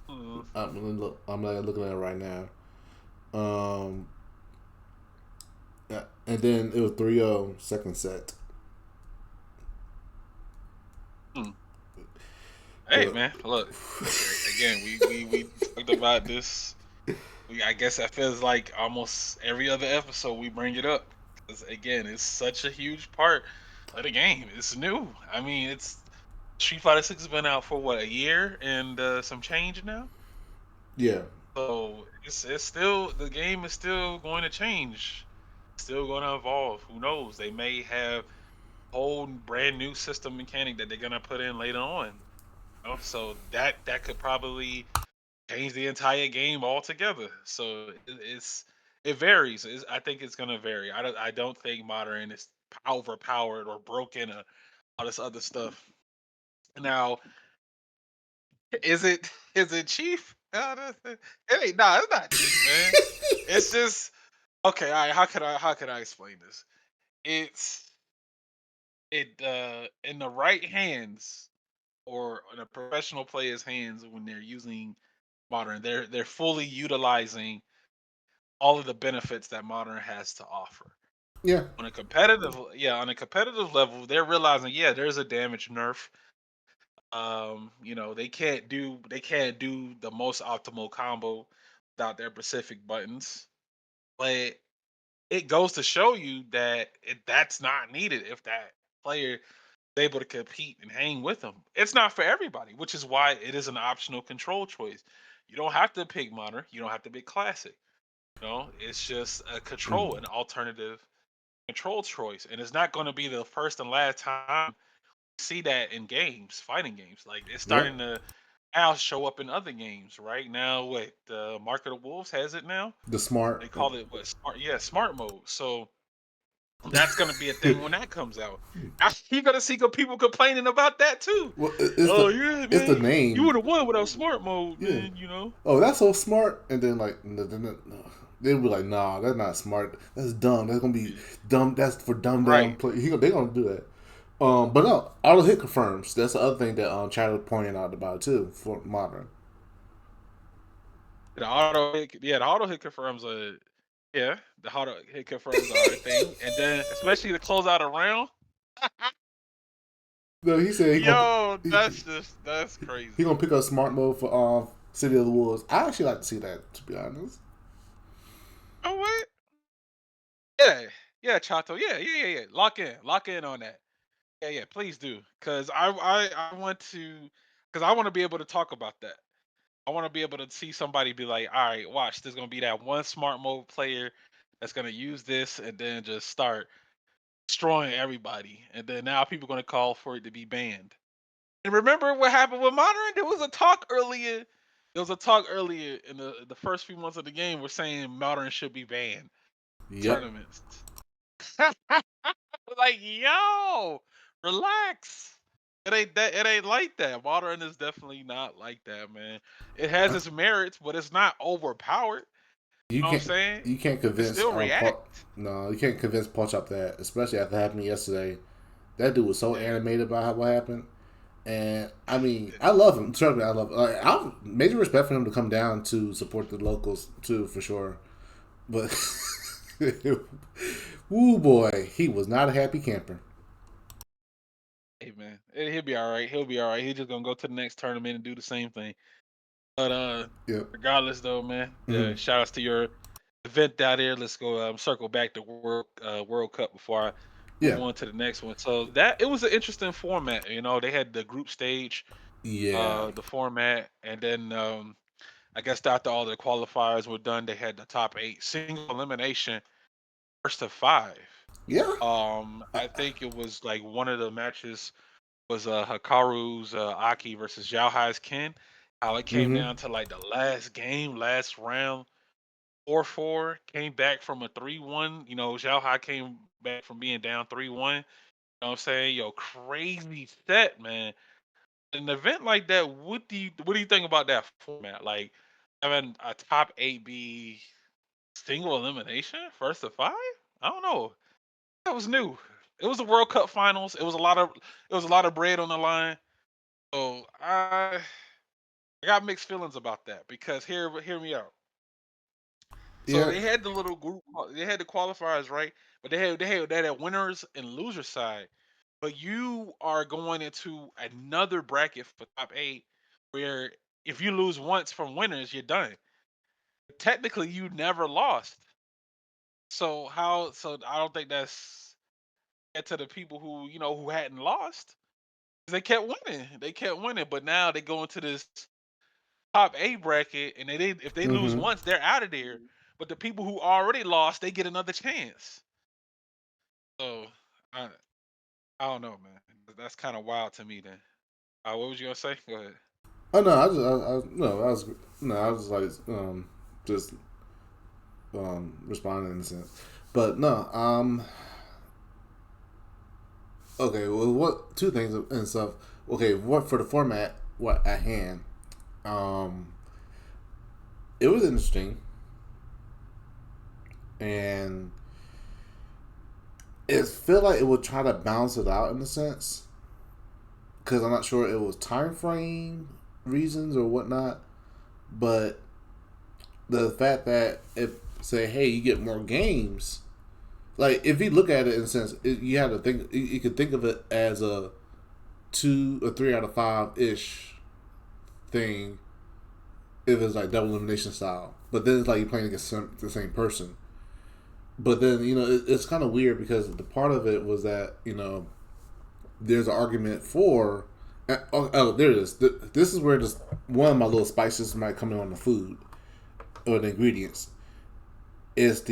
I'm not looking at it right now. Yeah, and then it was 3-0 second set. Hey man, look. Again, we talked about this. I guess that feels like almost every other episode we bring it up because again, it's such a huge part of the game. It's new. I mean, it's Street Fighter 6 has been out for what, a year and some change now. Yeah. So it's still, the game is still going to change, still going to evolve. Who knows? They may have a whole brand new system mechanic that they're gonna put in later on. So that could probably change the entire game altogether. So it varies. I think it's gonna vary. I don't think modern is overpowered or broken or all this other stuff. Now, is it cheap? It ain't. Nah, it's not cheap, man. It's just okay. All right, how could I explain this? It's in the right hands or in a professional player's hands when they're using modern, they're fully utilizing all of the benefits that modern has to offer. Yeah. On a competitive level, they're realizing, yeah, there's a damage nerf. They can't do the most optimal combo without their specific buttons. But it goes to show you that that's not needed if that player is able to compete and hang with them. It's not for everybody, which is why it is an optional control choice. You don't have to pick modern. You don't have to pick classic. It's just an alternative control choice, and it's not going to be the first and last time you see that in games, fighting games. Like it's Yep. starting to now show up in other games right now. What the Market of Wolves has it now? The smart. They call it what, smart? Yeah, smart mode. So that's going to be a thing when that comes out. You're going to see people complaining about that too. Well, Oh yeah, it's the man, you name. would have won without smart mode, Yeah. man. Oh, that's so smart. And then like they'll be like, nah, that's not smart. That's dumb. That's gonna be dumb. That's for dumb down Right. play. They gonna do that. But no, auto hit confirms. That's the other thing that Chad was pointing out about too for modern. The auto hit confirms are a thing, and then especially to close out a round. No, he said Yo, that's crazy. he gonna pick up smart mode for City of the Wolves. I actually like to see that, to be honest. Oh what? Yeah, yeah, Chato. Yeah, yeah, yeah, yeah. Lock in on that. Yeah, yeah. Please do, cause I want to, cause I want to be able to talk about that. I want to be able to see somebody be like, all right, watch, there's gonna be that one smart mode player that's gonna use this and then just start destroying everybody, and then now people gonna call for it to be banned. And remember what happened with Modern? There was a talk earlier. There was a talk earlier in the first few months of the game. We're saying Modern should be banned Yep. tournaments. Like, yo, relax. It ain't that. It ain't like that. Modern is definitely not like that, man. It has its merits, but it's not overpowered. You You know what I'm can't saying? you can't It convince still react. no, you can't convince Paul Chop that, especially after happening yesterday. That dude was so Yeah, animated about what happened. And I mean, I love him. Trust me, I love. Like, I major respect for him to come down to support the locals too, for sure. But, woo boy, he was not a happy camper. hey man, he'll be all right. He'll be all right. He's just gonna go to the next tournament and do the same thing. But Yep. regardless though, man, Mm-hmm. shout outs to your event out there. Let's go circle back to World Cup before I Yeah. move on to the next one. So that it was an interesting format. You know, they had the group stage, Yeah. the format, and then I guess after all the qualifiers were done, they had the top eight single elimination, first to five. Yeah. I think it was like one of the matches was Hikaru's Aki versus Xiaohai's Ken. How it came Mm-hmm. down to like the last game, last round, 4-4, came back from a 3-1. You know, Xiaohai came back from being down 3-1. You know what I'm saying? Yo, crazy set, man. An event like that, what do you think about that format? Like having a top eight be single elimination, first to five? I don't know. That was new. It was the World Cup finals. It was a lot of bread on the line. So I got mixed feelings about that because hear me out. So Yeah. they had the little group, they had the qualifiers, right? But they had winners and losers side. But you are going into another bracket for top eight, where if you lose once from winners, you're done. Technically, you never lost. So how? So I don't think that's fair to the people who who hadn't lost. They kept winning. They kept winning, but now they go into this top eight bracket, and if they lose Mm-hmm. once, they're out of there. But the people who already lost, they get another chance. So I I don't know, man. That's kind of wild to me. Then, what was you gonna say? Go ahead. Oh no, no, I was no, I was like just responding in a sense, but no, okay, well, what two things and stuff. Okay, what for the format? What at hand? Um, it was interesting, and it felt like it would try to balance it out in a sense, because I'm not sure it was time frame reasons or whatnot, but the fact that if say, hey, you get more games, like if you look at it in a sense, you have to think. You could think of it as a 2 or 3 out of 5 ish thing if it's like double elimination style. But then it's like you're playing against the same person. But then it's kind of weird because the part of it was that there's an argument for. There it is. This is where just one of my little spices might come in on the food or the ingredients. Is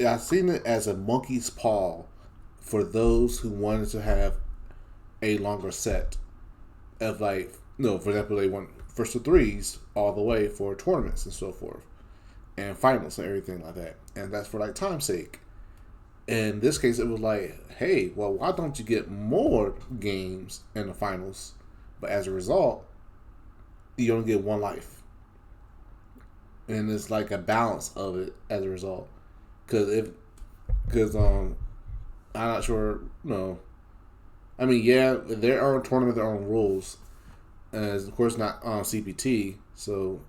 I've seen it as a monkey's paw for those who wanted to have a longer set of like no, for example, they want first to threes all the way for tournaments and so forth, and finals and everything like that, and that's for like time's sake. In this case, it was like, hey, well, why don't you get more games in the finals? But as a result, you only get one life, and it's like a balance of it as a result. Because I'm not sure. No, I mean, yeah, there are tournament their own rules, as of course not on CPT. So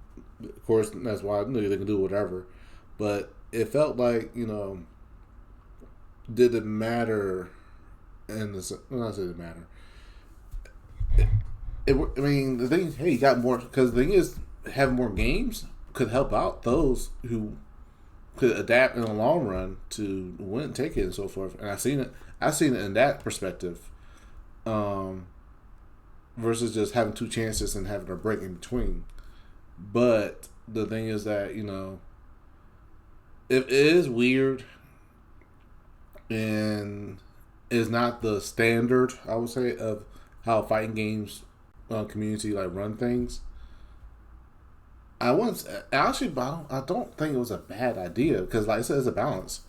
of course that's why they can do whatever. But it felt like did it matter? And this, well, not say it matter. I mean, the thing, hey, you got more because the thing is, having more games could help out those who could adapt in the long run to win, take it, and so forth. And I've seen it in that perspective, um, versus just having two chances and having a break in between. But the thing is that it is weird and is not the standard, I would say, of how fighting games community like run things. I once actually, but I don't think it was a bad idea because, like I said, it's a balance.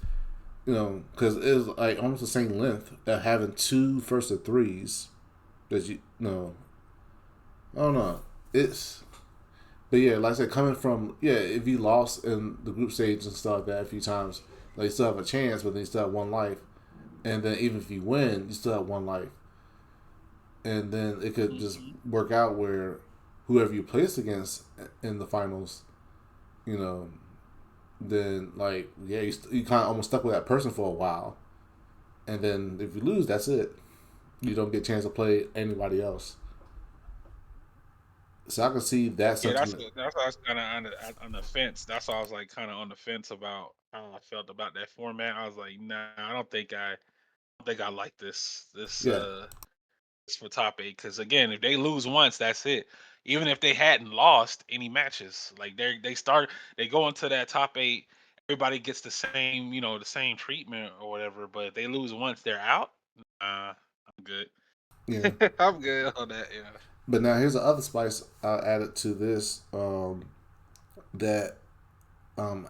Because it's like almost the same length of having two first of threes that I don't know. It's But yeah, like I said, coming from if you lost in the group stage and stuff like that a few times, like you still have a chance, but then you still have one life. And then even if you win, you still have one life. And then it could just Hmm. work out where whoever you place against in the finals, you know, then like you kind of almost stuck with that person for a while. And then if you lose, that's it. You don't get a chance to play anybody else. So I can see that Yeah, sentiment. that's why I was kind of on the fence. That's why I was like kind of on the fence about how I felt about that format. I was like, nah, I don't think I like Yeah, this for top eight. Because again, if they lose once, that's it. Even if they hadn't lost any matches, like they go into that top eight, everybody gets the same, the same treatment or whatever. But if they lose once, they're out. I'm good. yeah. I'm good on that. Yeah. But now here's the other spice I added to this. That um,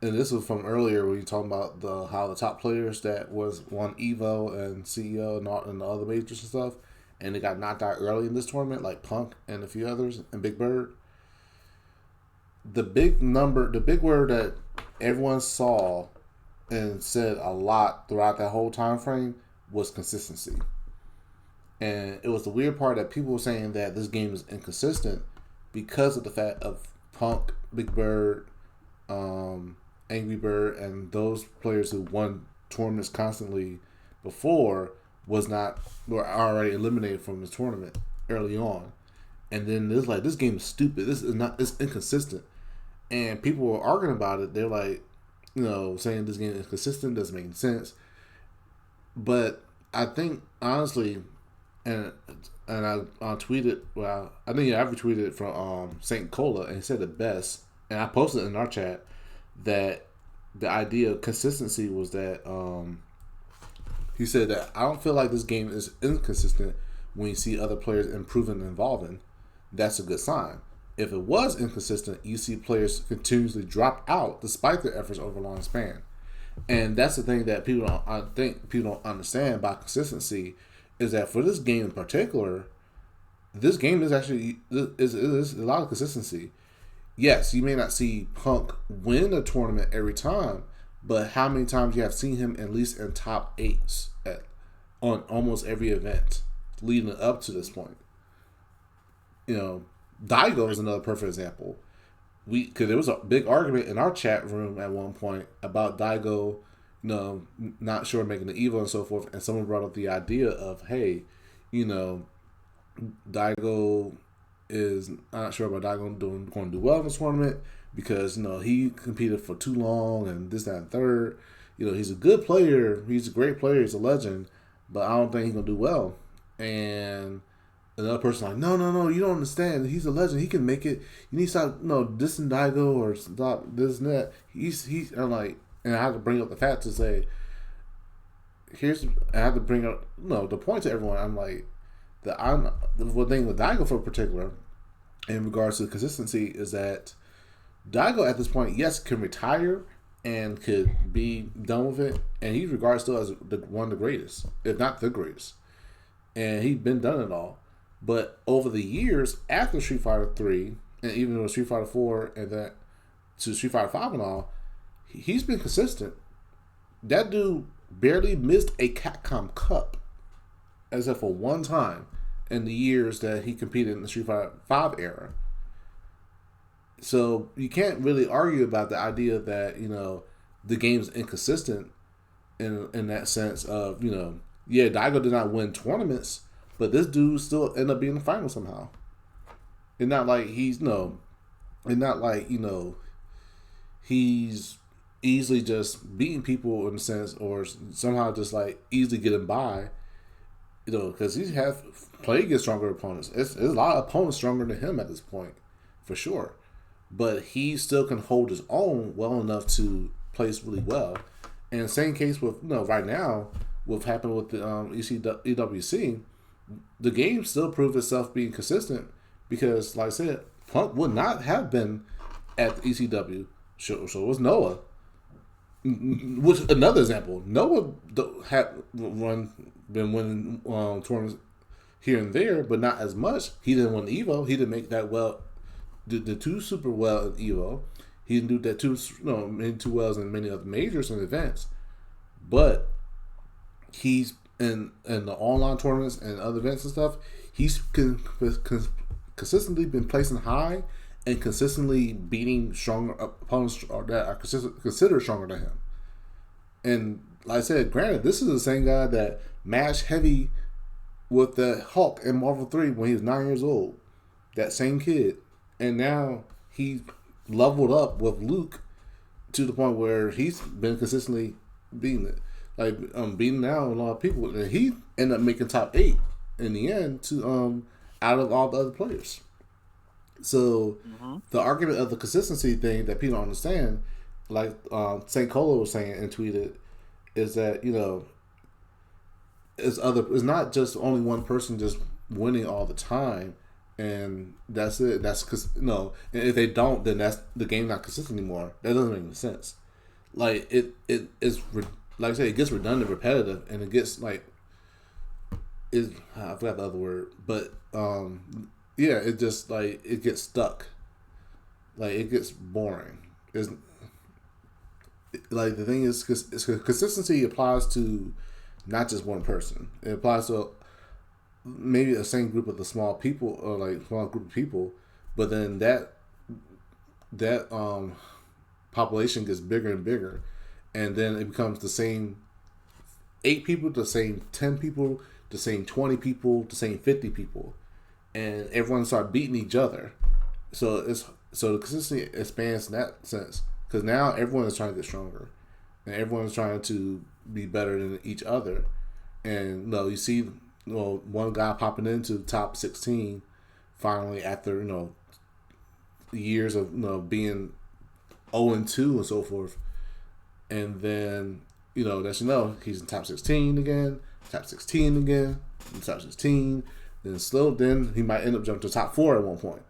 and this was from earlier when you talking about the how the top players that was won Evo and CEO and the other majors and stuff, and they got knocked out early in this tournament, like Punk and a few others, and Big Bird. The big word that everyone saw and said a lot throughout that whole time frame was consistency. And it was the weird part that people were saying that this game is inconsistent because of the fact of Punk, Big Bird, Angry Bird, and those players who won tournaments constantly before were already eliminated from the tournament early on. And then it's like this game is stupid. This is not. It's inconsistent. And people were arguing about it. They're like, saying this game is consistent doesn't make sense. But I think honestly, and I tweeted. Well, I think I retweeted it from Saint Cola, and he said it best. And I posted in our chat that the idea of consistency was that he said that I don't feel like this game is inconsistent when you see other players improving and evolving. That's a good sign. If it was inconsistent, you see players continuously drop out despite their efforts over a long span. And that's the thing that I think people don't understand about consistency is that for this game in particular, this game is actually is a lot of consistency. Yes, you may not see Punk win a tournament every time, but how many times you have seen him at least in top eights on almost every event leading up to this point? You know, Daigo is another perfect example. Because there was a big argument in our chat room at one point about Daigo, not sure making the Evo and so forth, and someone brought up the idea of, hey, you know, Daigo is not sure about Daigo going to do well in this tournament because he competed for too long and this that and third. He's a good player. He's a great player. He's a legend, but I don't think he's gonna do well. And another person like, no, no, no, you don't understand. He's a legend. He can make it. You need to stop, dissing Daigo or stop this and that. I'm like, and I have to bring up the fact to say, I have to bring up, the point to everyone. I'm like, the one thing with Daigo for particular, in regards to consistency, is that Daigo at this point, yes, can retire and could be done with it, and he's regarded still as one of the greatest, if not the greatest. And he's been done it all. But over the years, after Street Fighter 3, and even with Street Fighter 4, and then to Street Fighter 5 and all, he's been consistent. That dude barely missed a Capcom Cup, except for one time in the years that he competed in the Street Fighter 5 era. So you can't really argue about the idea that, the game's inconsistent in that sense of, Daigo did not win tournaments, but this dude still ended up being in the final somehow. And not like he's no, and not like he's easily just beating people in a sense, or somehow just like easily getting by. Because he has played against stronger opponents. It's a lot of opponents stronger than him at this point, for sure. But he still can hold his own well enough to place really well. And same case with right now, what happened with the EWC, the game still proved itself being consistent because, like I said, Punk would not have been at the ECW. So it was Noah. Which another example, Noah had been winning tournaments here and there, but not as much. He didn't win Evo. He didn't make that well. Did too super well in Evo. He didn't do that too many too wells in many other majors and events. But he's in the online tournaments and other events and stuff. He's consistently been placing high and consistently beating stronger opponents that are considered stronger than him. And like I said, granted, this is the same guy that matched heavy with the Hulk in Marvel 3 when he was 9 years old. That same kid. And now he leveled up with Luke to the point where he's been consistently beating it. Like beating now a lot of people. And he ended up making top 8 in the end to out of all the other players. So Hmm. the argument of the consistency thing that people don't understand, like St. Colo was saying and tweeted, is that it's not just only one person just winning all the time, and that's it. That's because and if they don't, then that's the game not consistent anymore. That doesn't make any sense. Like it is like I said, it gets redundant, repetitive, and it gets like is I forgot the other word, but yeah, it just like it gets stuck. Like it gets boring. It's like the thing is, consistency applies to not just one person. It applies to maybe the same group of the small people or like small group of people, but then that population gets bigger and bigger, and then it becomes the same 8 people, the same 10 people, the same 20 people, the same 50 people, and everyone start beating each other. So the consistency expands in that sense because now everyone is trying to get stronger, and everyone's trying to be better than each other. And you see, one guy popping into the top 16 finally after years of being 0-2 and so forth, and then he's in top 16 again, top 16 again, top 16. Then he might end up jumping to top 4 at one point,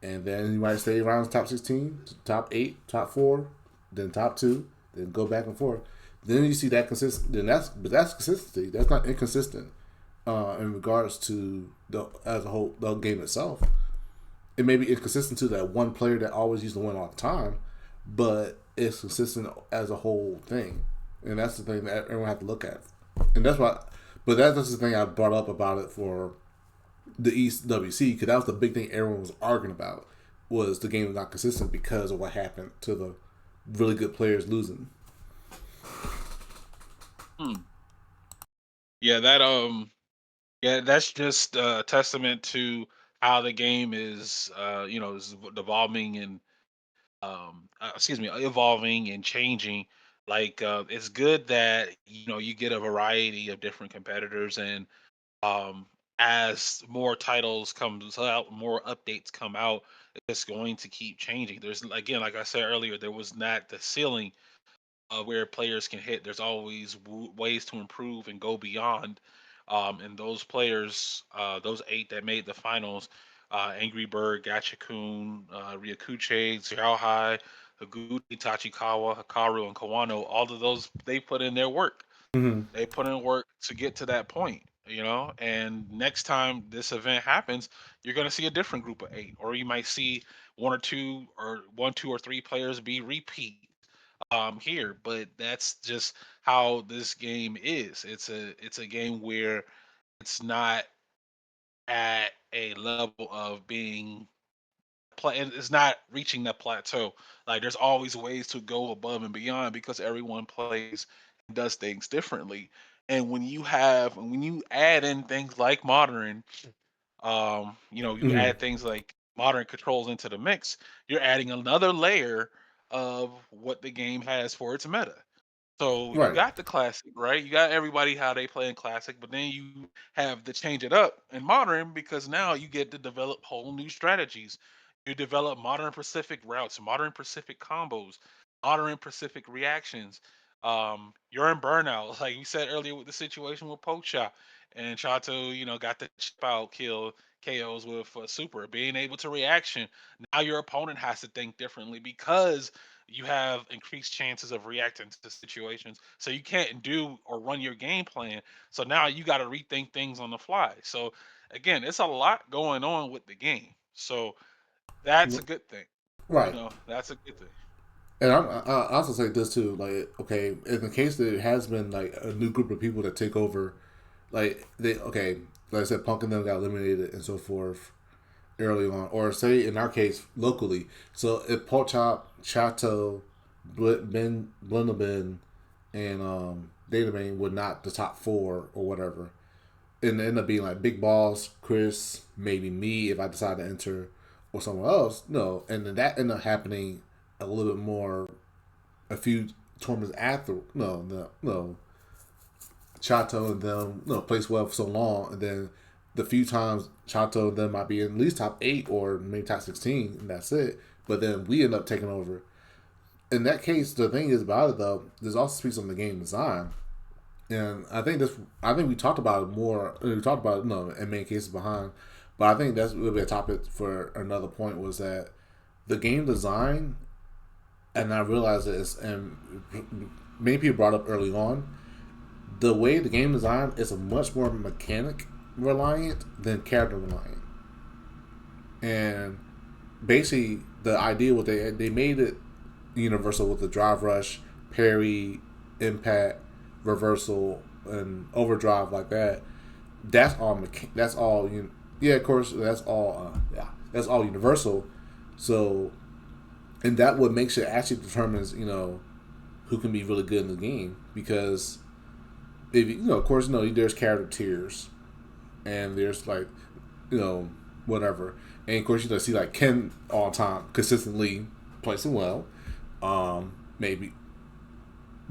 and then he might stay around top 16, top 8, top 4, then top 2, then go back and forth. Then you see that consistent. That's consistency. That's not inconsistent in regards to the as a whole the game itself. It may be inconsistent to that one player that always used to win all the time, but it's consistent as a whole thing, and that's the thing that everyone has to look at. And that's why. But that's the thing I brought up about it for the East WC because that was the big thing everyone was arguing about was the game was not consistent because of what happened to the really good players losing. Hmm. Yeah, that yeah, that's just a testament to how the game is is evolving and excuse me, evolving and changing. Like it's good that you get a variety of different competitors and um as more titles comes out, more updates come out, it's going to keep changing. There's again, like I said earlier, there was not the ceiling where players can hit. There's always ways to improve and go beyond. And those players, those 8 that made the finals, Angry Bird, Gachikun, Ryakuche, Xiaohai, Higuchi, Tachikawa, Hikaru, and Kawano, all of those, they put in their work. Mm-hmm. They put in work to get to that point, and next time this event happens, you're going to see a different group of 8, or you might see one, two, or three players be repeat here, but that's just how this game is. It's a game where it's not at a level of being and it's not reaching that plateau. Like there's always ways to go above and beyond because everyone plays and does things differently. And when you add in things like modern, You Hmm. add things like modern controls into the mix, you're adding another layer of what the game has for its meta. So you Right. got the classic, right? You got everybody how they play in classic, but then you have to change it up in modern because now you get to develop whole new strategies. You develop modern Pacific routes, modern Pacific combos, modern Pacific reactions. You're in burnout, like we said earlier with the situation with Pocha and Chato, got the chip out kill KOs with super being able to reaction. Now your opponent has to think differently because you have increased chances of reacting to situations. So you can't do or run your game plan. So now you got to rethink things on the fly. So again, it's a lot going on with the game. So that's a good thing. Right. That's a good thing. And I also say this too, like, okay, in the case that it has been like a new group of people that take over, like they, okay, like I said, Punk and them got eliminated and so forth early on, or say in our case locally. So if Pork Chop, Chateau, Ben Blendabin, and Databane were not the top four or whatever, and it ended up being like Big Boss, Chris, maybe me if I decide to enter, or someone else. No, and then that ended up happening a little bit more a few tournaments after. No. Chato and them placed well for so long, and then the few times Chato and them might be in at least top 8 or maybe top 16, and that's it. But then we end up taking over. In that case, the thing is about it though, there's also speaks on the game design, and I think we talked about it more. We talked about in many cases behind, but I think that's really a topic for another point was that the game design, and I realized this, and many people brought up early on, the way the game design is a much more mechanic reliant than character reliant. And basically, the idea was they made it universal with the drive rush, parry, impact, reversal, and overdrive like that. That's all. That's all. Yeah, of course. That's all. Yeah, that's all universal. So, and that what makes it actually determines who can be really good in the game because if of course, there's character tiers and there's like, you know, whatever. And of course, see like Ken all time consistently placing well. Maybe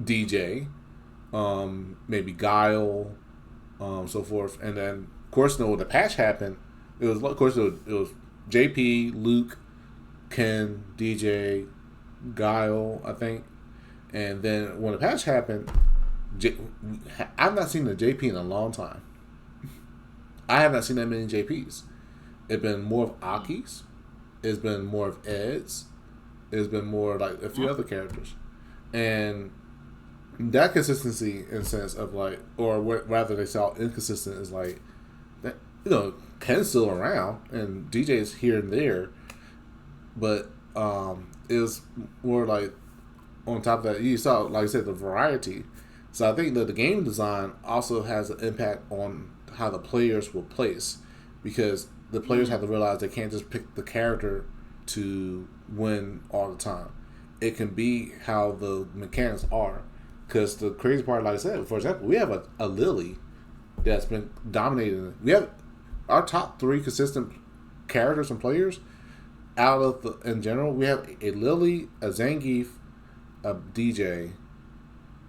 DJ, maybe Guile, so forth. And then of course, when the patch happened, it was of course it was JP, Luke, Ken, DJ, Guile, I think. And then when the patch happened, J- I've not seen a JP in a long time. I have not seen that many JPs. It's been more of Mm, Aki's. It's been more of Ed's. It's been more like a few mm, other characters, and that consistency in sense of like, or rather, they saw inconsistent is like that. Ken's still around and DJ's here and there, but it was more like on top of that you saw, like I said, the variety. So I think that the game design also has an impact on how the players will place because the players have mm, to realize they can't just pick the character to win all the time. It can be how the mechanics are. Because the crazy part, like I said, for example, we have a Lily that's been dominating. We have our top three consistent characters and players out of in general. We have a Lily, a Zangief, a DJ,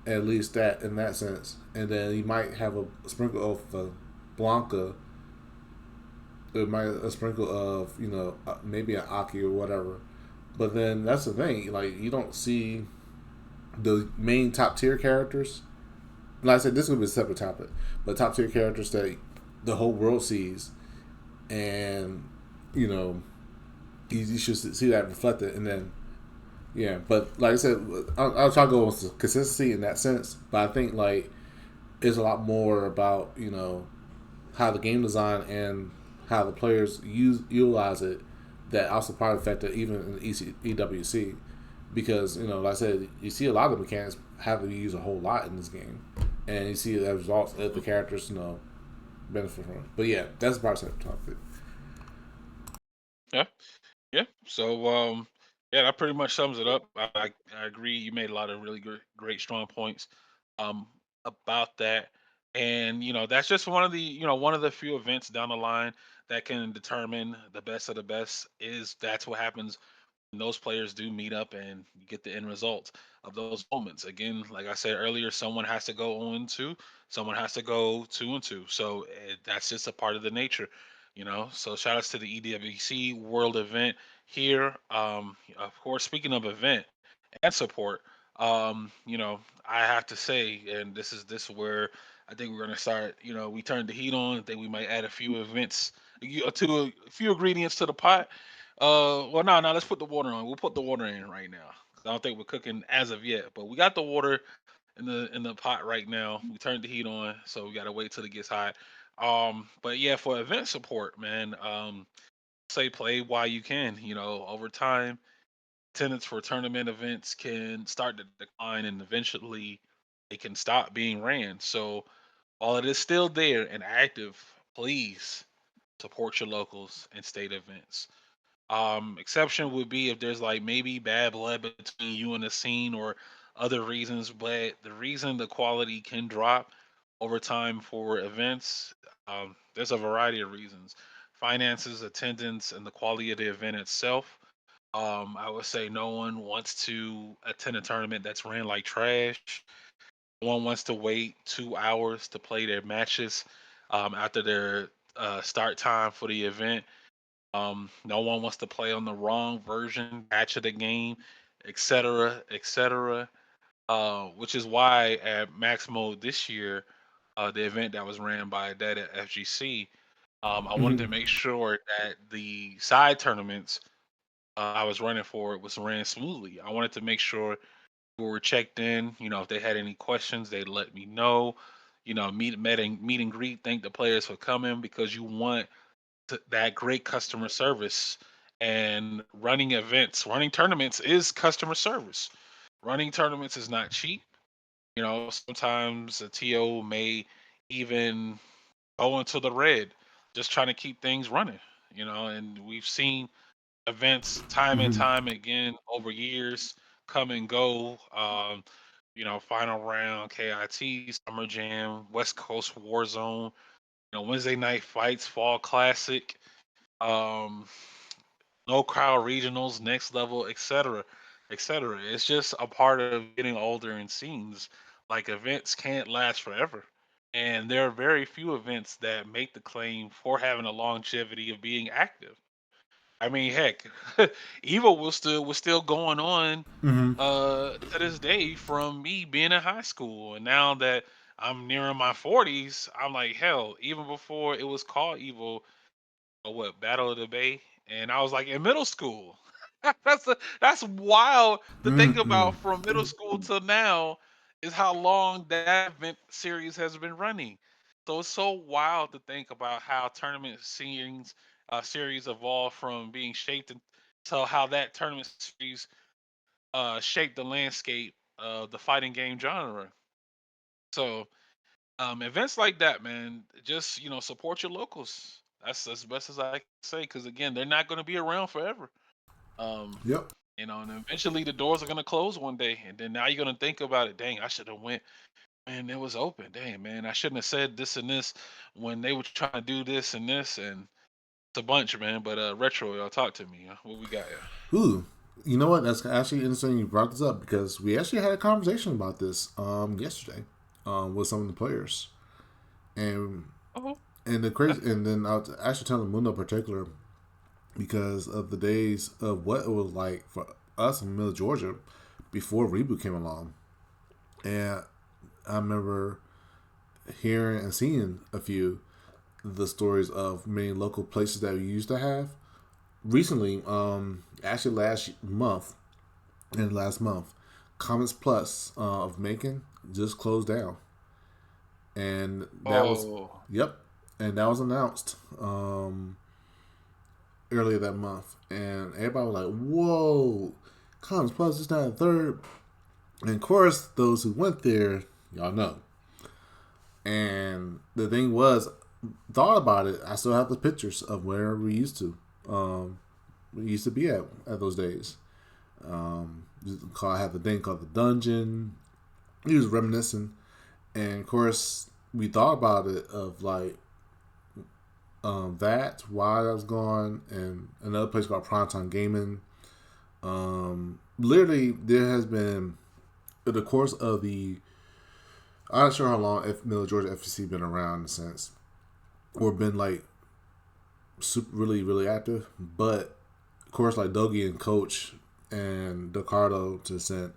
at least that in that sense, and then you might have a sprinkle of Blanca. It might a sprinkle of maybe an Aki or whatever. But then that's the thing, like you don't see the main top tier characters. Like I said, this is gonna be a separate topic, but top tier characters that the whole world sees, and you know you should see that reflected, and then yeah. But like I said, I'll try to go with consistency in that sense. But I think like it's a lot more about how the game design and how the players utilize it that also probably affected even in the EWC because like I said, you see a lot of the mechanics have to be used a whole lot in this game, and you see the results that the mm. characters benefit from. But yeah, that's probably the topic. Yeah, yeah. So yeah, that pretty much sums it up. I agree. You made a lot of really great strong points um about that. And that's just one of the few events down the line that can determine the best of the best is that's what happens when those players do meet up and you get the end result of those moments. Again, like I said earlier, someone has to go 0 and 2, someone has to go 2 and 2. So that's just a part of the nature, you know. So shout outs to the EWC World event here. Of course, speaking of event and support, you know, I have to say, and this is where I think we're gonna start. You know, we turned the heat on. I think we might add a few events, to a few ingredients to the pot. Well, no, no, let's put the water on. We'll put the water in right now. 'Cause I don't think we're cooking as of yet, but we got the water in the pot right now. We turned the heat on, so we gotta wait till it gets hot. But yeah, for event support, man, say play while you can. You know, over time, attendance for tournament events can start to decline, and eventually, they can stop being ran. So while it is still there and active, please support your locals and state events. Exception would be if there's like maybe bad blood between you and the scene or other reasons, but the reason the quality can drop over time for events, there's a variety of reasons. Finances, attendance, and the quality of the event itself. I would say no one wants to attend a tournament that's ran like trash. No one wants to wait 2 hours to play their matches after their start time for the event. No one wants to play on the wrong version, patch of the game, etc., etc. Which is why at Maximo this year, the event that was ran by Dad at FGC, I wanted to Mhm. make sure that the side tournaments I was running for it was ran smoothly. I wanted to make sure people were checked in. You know, if they had any questions, they'd let me know. You know, meet and greet, thank the players for coming because you want that great customer service. And running events, running tournaments is customer service. Running tournaments is not cheap. You know, sometimes a TO may even go into the red just trying to keep things running, you know, and we've seen events time and Mhm. time again over years come and go. You know, final round, KIT, Summer Jam, West Coast War Zone, you know, Wednesday night fights, Fall Classic, um, no crowd regionals, next level, etc., etc. It's just a part of getting older and scenes. Like events can't last forever. And there are very few events that make the claim for having a longevity of being active. I mean, heck, Evo was still going on Mhm. to this day from me being in high school. And now that I'm nearing my 40s, I'm like, hell, even before it was called Evo, what Battle of the Bay, and I was like in middle school. That's wild to think Mhm. about. From middle school till now is how long that event series has been running. So it's so wild to think about how tournament series evolved from being shaped to how that tournament series shaped the landscape of the fighting game genre. So events like that, man, just support your locals. That's as best as I can say, because again, they're not going to be around forever. Um, Yep. and eventually the doors are going to close one day, and then now you're going to think about it. Dang, I should have went. Man, it was open. Dang, man, I shouldn't have said this and this when they were trying to do this and this, and it's a bunch, man. But retro, y'all talk to me. What we got here? Ooh, you know what? That's actually interesting you brought this up because we actually had a conversation about this yesterday with some of the players, and Oh, the that's crazy, and then I was actually telling Mundo in particular because of the days of what it was like for us in Middle Georgia before Reboot came along, and I remember hearing and seeing a few of the stories of many local places that we used to have recently. Actually, last month, Comets Plus of Macon just closed down, and that was oh, yep, and that was announced earlier that month, and everybody was like, "Whoa, Comets Plus is not a third." And of course, those who went there, y'all know. And the thing was, thought about it. I still have the pictures of where we used to be at those days. I have the thing called the dungeon. He was reminiscing, and of course, we thought about it of like That while I was gone, and another place called Primetime Gaming. Literally, there has been in the course of the. I'm not sure how long Middle Georgia FCC been around in a sense, or been like super, really really active, but of course like Dogie and Coach and Ricardo to Cent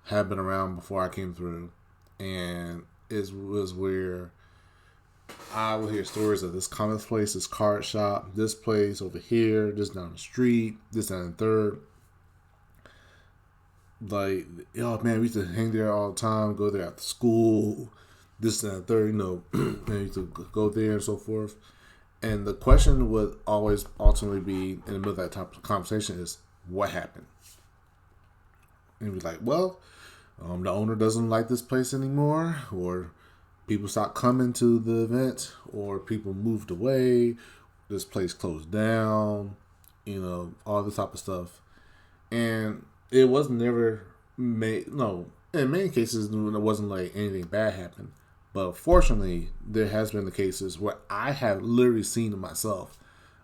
have been around before I came through, and it was where I would hear stories of this comics place, this card shop, this place over here, this down the street, this down the third. Like, oh man, we used to hang there all the time, go there after school, this and the third, and we used to go there and so forth. And the question would always ultimately be in the middle of that type of conversation is, what happened? And be like, well, the owner doesn't like this place anymore, or people stopped coming to the event, or people moved away, this place closed down, all this type of stuff. And it was never made, no, in many cases, it wasn't like anything bad happened. But fortunately, there has been the cases where I have literally seen it myself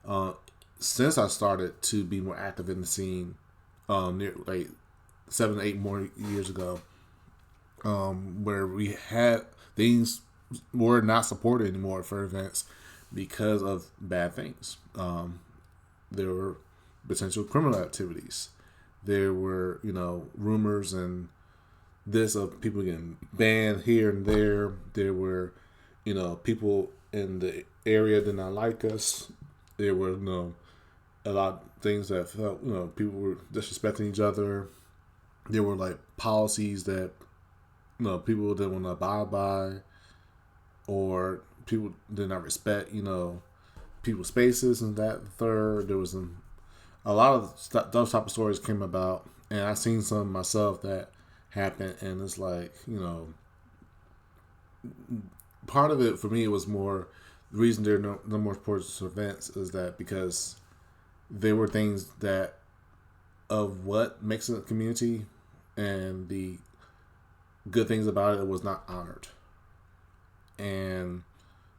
uh, since I started to be more active in the scene, near like 7 to 8 more years ago, where we had things were not supported anymore for events because of bad things. There were potential criminal activities. There were, rumors and this of people getting banned here and there. There were, people in the area did not like us. There were, a lot of things that felt, people were disrespecting each other. There were like policies that, people didn't want to abide by, or people did not respect, people's spaces and that. Third, there was a lot of those type of stories came about, and I seen some myself that happened, and it's like, part of it for me was more the reason there are no more sports events is that because there were things that of what makes a community and the good things about it was not honored. And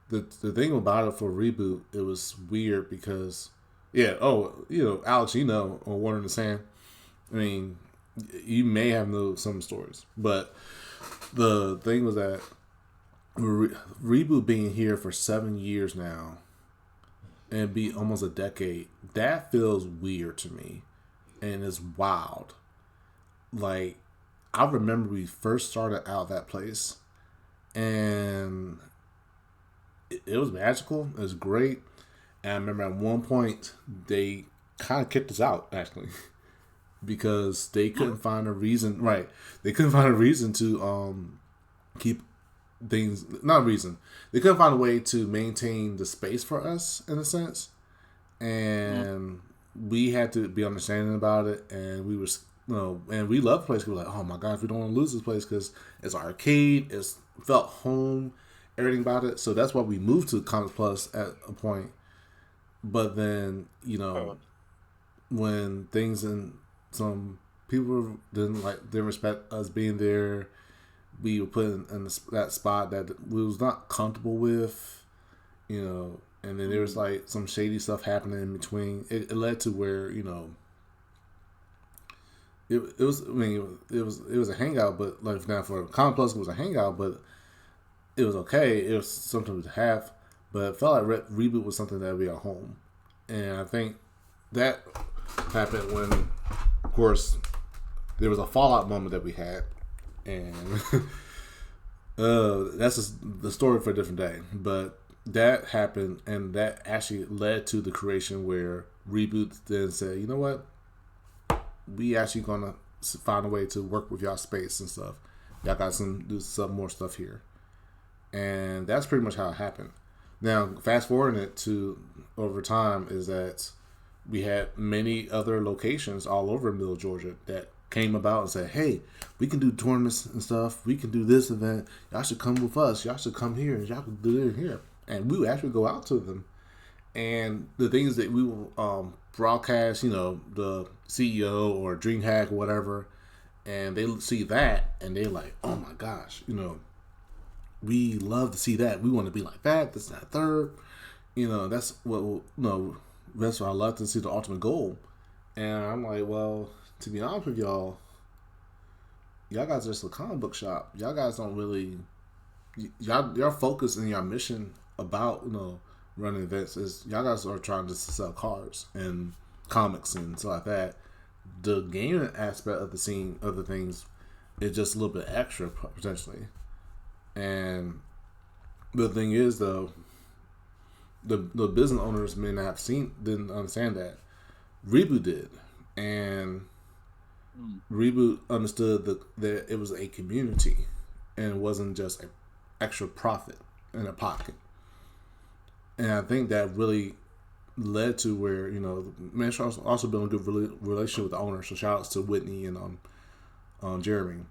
the thing about it for Reboot, it was weird because yeah, Alex, on Warner and the Sand. I mean, you may have known some stories, but the thing was that Reboot being here for 7 years now and be almost a decade, that feels weird to me, and it's wild. Like, I remember we first started out that place, and it was magical. It was great. And I remember at one point they kind of kicked us out actually because they couldn't find a reason. Right, they couldn't find a reason to keep things. Not a reason. They couldn't find a way to maintain the space for us in a sense, and we had to be understanding about it. And we were, and we loved the place. We were like, oh my gosh, we don't want to lose this place because it's an arcade. It's felt home, everything about it. So that's why we moved to Comics Plus at a point. But then, when things and some people didn't respect us being there, we were put in that spot that we was not comfortable with, and then there was like some shady stuff happening in between. It led to where, it was, I mean, it was a hangout, but like now for Comic Plus it was a hangout, but it was okay. It was something to have. But it felt like Reboot was something that would be at home. And I think that happened when, of course, there was a fallout moment that we had. And that's just the story for a different day. But that happened, and that actually led to the creation where Reboot then said, you know what? We actually going to find a way to work with y'all space and stuff. Y'all got do some more stuff here. And that's pretty much how it happened. Now, fast forwarding it to over time is that we had many other locations all over Middle Georgia that came about and said, hey, we can do tournaments and stuff. We can do this event. Y'all should come with us. Y'all should come here and y'all can do it here. And we would actually go out to them. And the things that we will broadcast, the CEO or DreamHack or whatever, and they see that and they're like, oh my gosh, we love to see that. We want to be like that. This, that, third. that's what that's what I love to see the ultimate goal. And I'm like, well, to be honest with y'all guys are just a comic book shop. Y'all guys don't really y'all focus and your mission about running events is y'all guys are trying to sell cards and comics and stuff like that. The gaming aspect of the scene of the things is just a little bit extra potentially. And the thing is though, the business owners may not have didn't understand that. Reboot did, and Mm. Reboot understood that it was a community and it wasn't just an extra profit in a pocket. And I think that really led to where Manchester also built a good relationship with the owner. So shout outs to Whitney and Jeremy.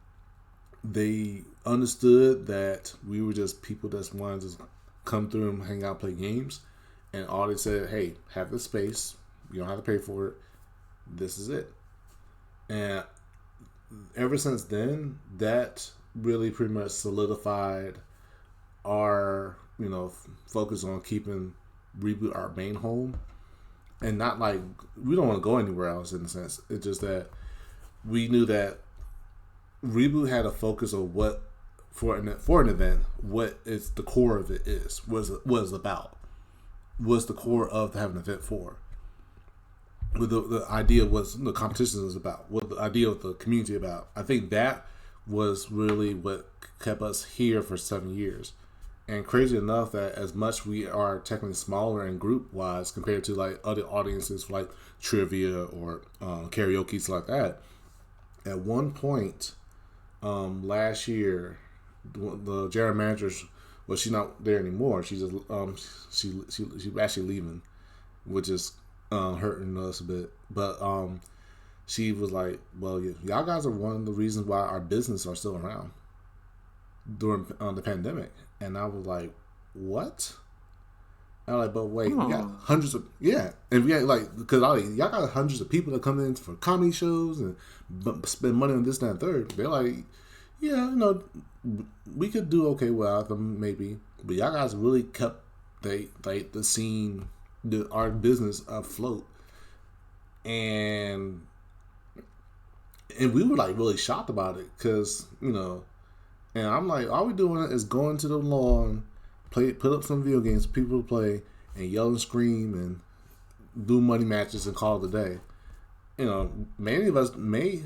They understood that we were just people that wanted to come through and hang out, play games, and all they said, "Hey, have the space. You don't have to pay for it. This is it." And ever since then, that really pretty much solidified our focus on keeping Reboot our main home, and not like we don't want to go anywhere else in a sense. It's just that we knew that Reboot had a focus on what for an event, what is the core of it is, was about, was the core of having an event for. What the idea was the competition was about, what the idea of the community about. I think that was really what kept us here for 7 years. And crazy enough that as much we are technically smaller in group wise compared to like other audiences like trivia or karaoke stuff like that, at one point last year, the general managers, well, she's not there anymore. She's just she's actually leaving, which is hurting us a bit. But she was like, "Well, y'all guys are one of the reasons why our business are still around during the pandemic." And I was like, "What?" And I'm like, "But wait, we got Oh. hundreds of and we got like because y'all got hundreds of people that come in for comedy shows and spend money on this, that, and third." They're like, "Yeah, we could do okay without them, maybe, but y'all guys really kept the scene, our business afloat." And we were like really shocked about it because and I'm like, all we doing is going to the lawn, put up some video games for people to play, and yell and scream and do money matches and call it a day. Many of us may,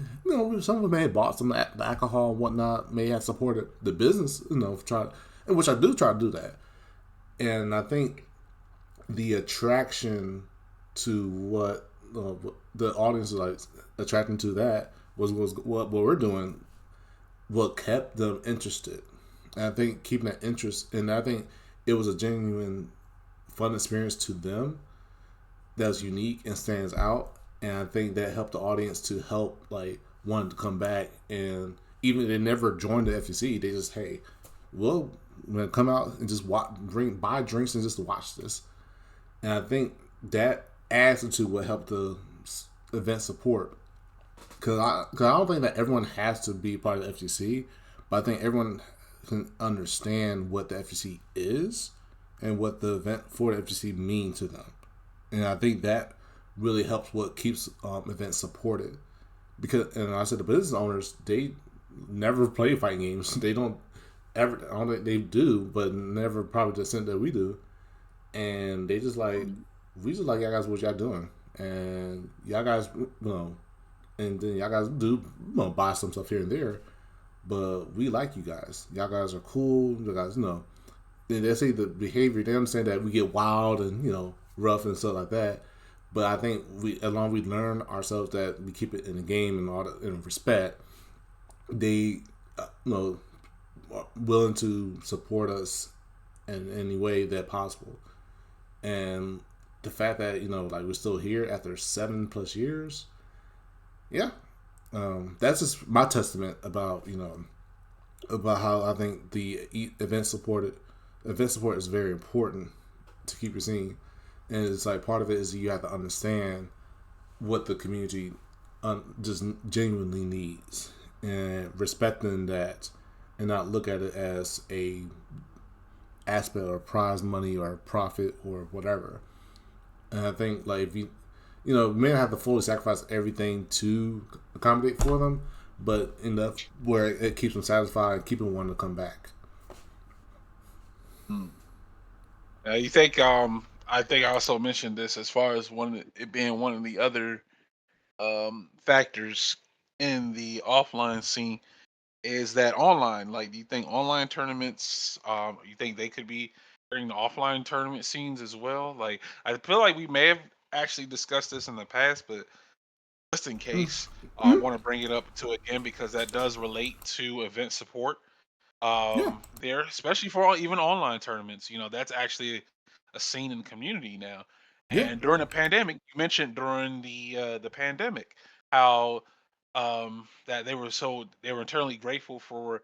some of us may have bought some alcohol and whatnot, may have supported the business, try, and which I do try to do that. And I think the attraction to what the audience is like attracting to that was what we're doing, what kept them interested. And I think keeping that interest, and I think it was a genuine fun experience to them that's unique and stands out. And I think that helped the audience to help like wanted to come back. And even if they never joined the FEC, they just, hey, we'll come out and just buy drinks and just watch this. And I think that adds to what helped the event support. Cause I don't think that everyone has to be part of the FGC, but I think everyone can understand what the FGC is and what the event for the FGC means to them. And I think that really helps what keeps events supported. Because, and I said the business owners, they never play fighting games. They don't ever. I don't think they do, but never probably to the extent that we do. And they just like, we just like y'all guys what y'all doing, and y'all guys and then y'all guys do buy some stuff here and there, but we like you guys. Y'all guys are cool. You guys they say the behavior. They understand that we get wild and rough and stuff like that. But I think as long as we learn ourselves that we keep it in the game and all that in respect, they are willing to support us in any way that possible. And the fact that like we're still here after 7+ years, yeah, that's just my testament about about how I think the event support is very important to keep your scene. And it's like part of it is you have to understand what the community just genuinely needs and respecting that, and not look at it as aspect or prize money or profit or whatever. And I think like if you may not have to fully sacrifice everything to accommodate for them, but enough where it keeps them satisfied and keep them wanting to come back. Hmm. You think I think I also mentioned this as far as it being one of the other factors in the offline scene is that online. Like, do you think online tournaments? You think they could be during the offline tournament scenes as well? Like, I feel like we may have actually discussed this in the past, but just in case, I Mm-hmm. want to bring it up to again because that does relate to event support. Yeah. There, especially for even online tournaments, that's actually a scene in the community now. Yeah. And during the pandemic, you mentioned during the pandemic how that they were internally grateful for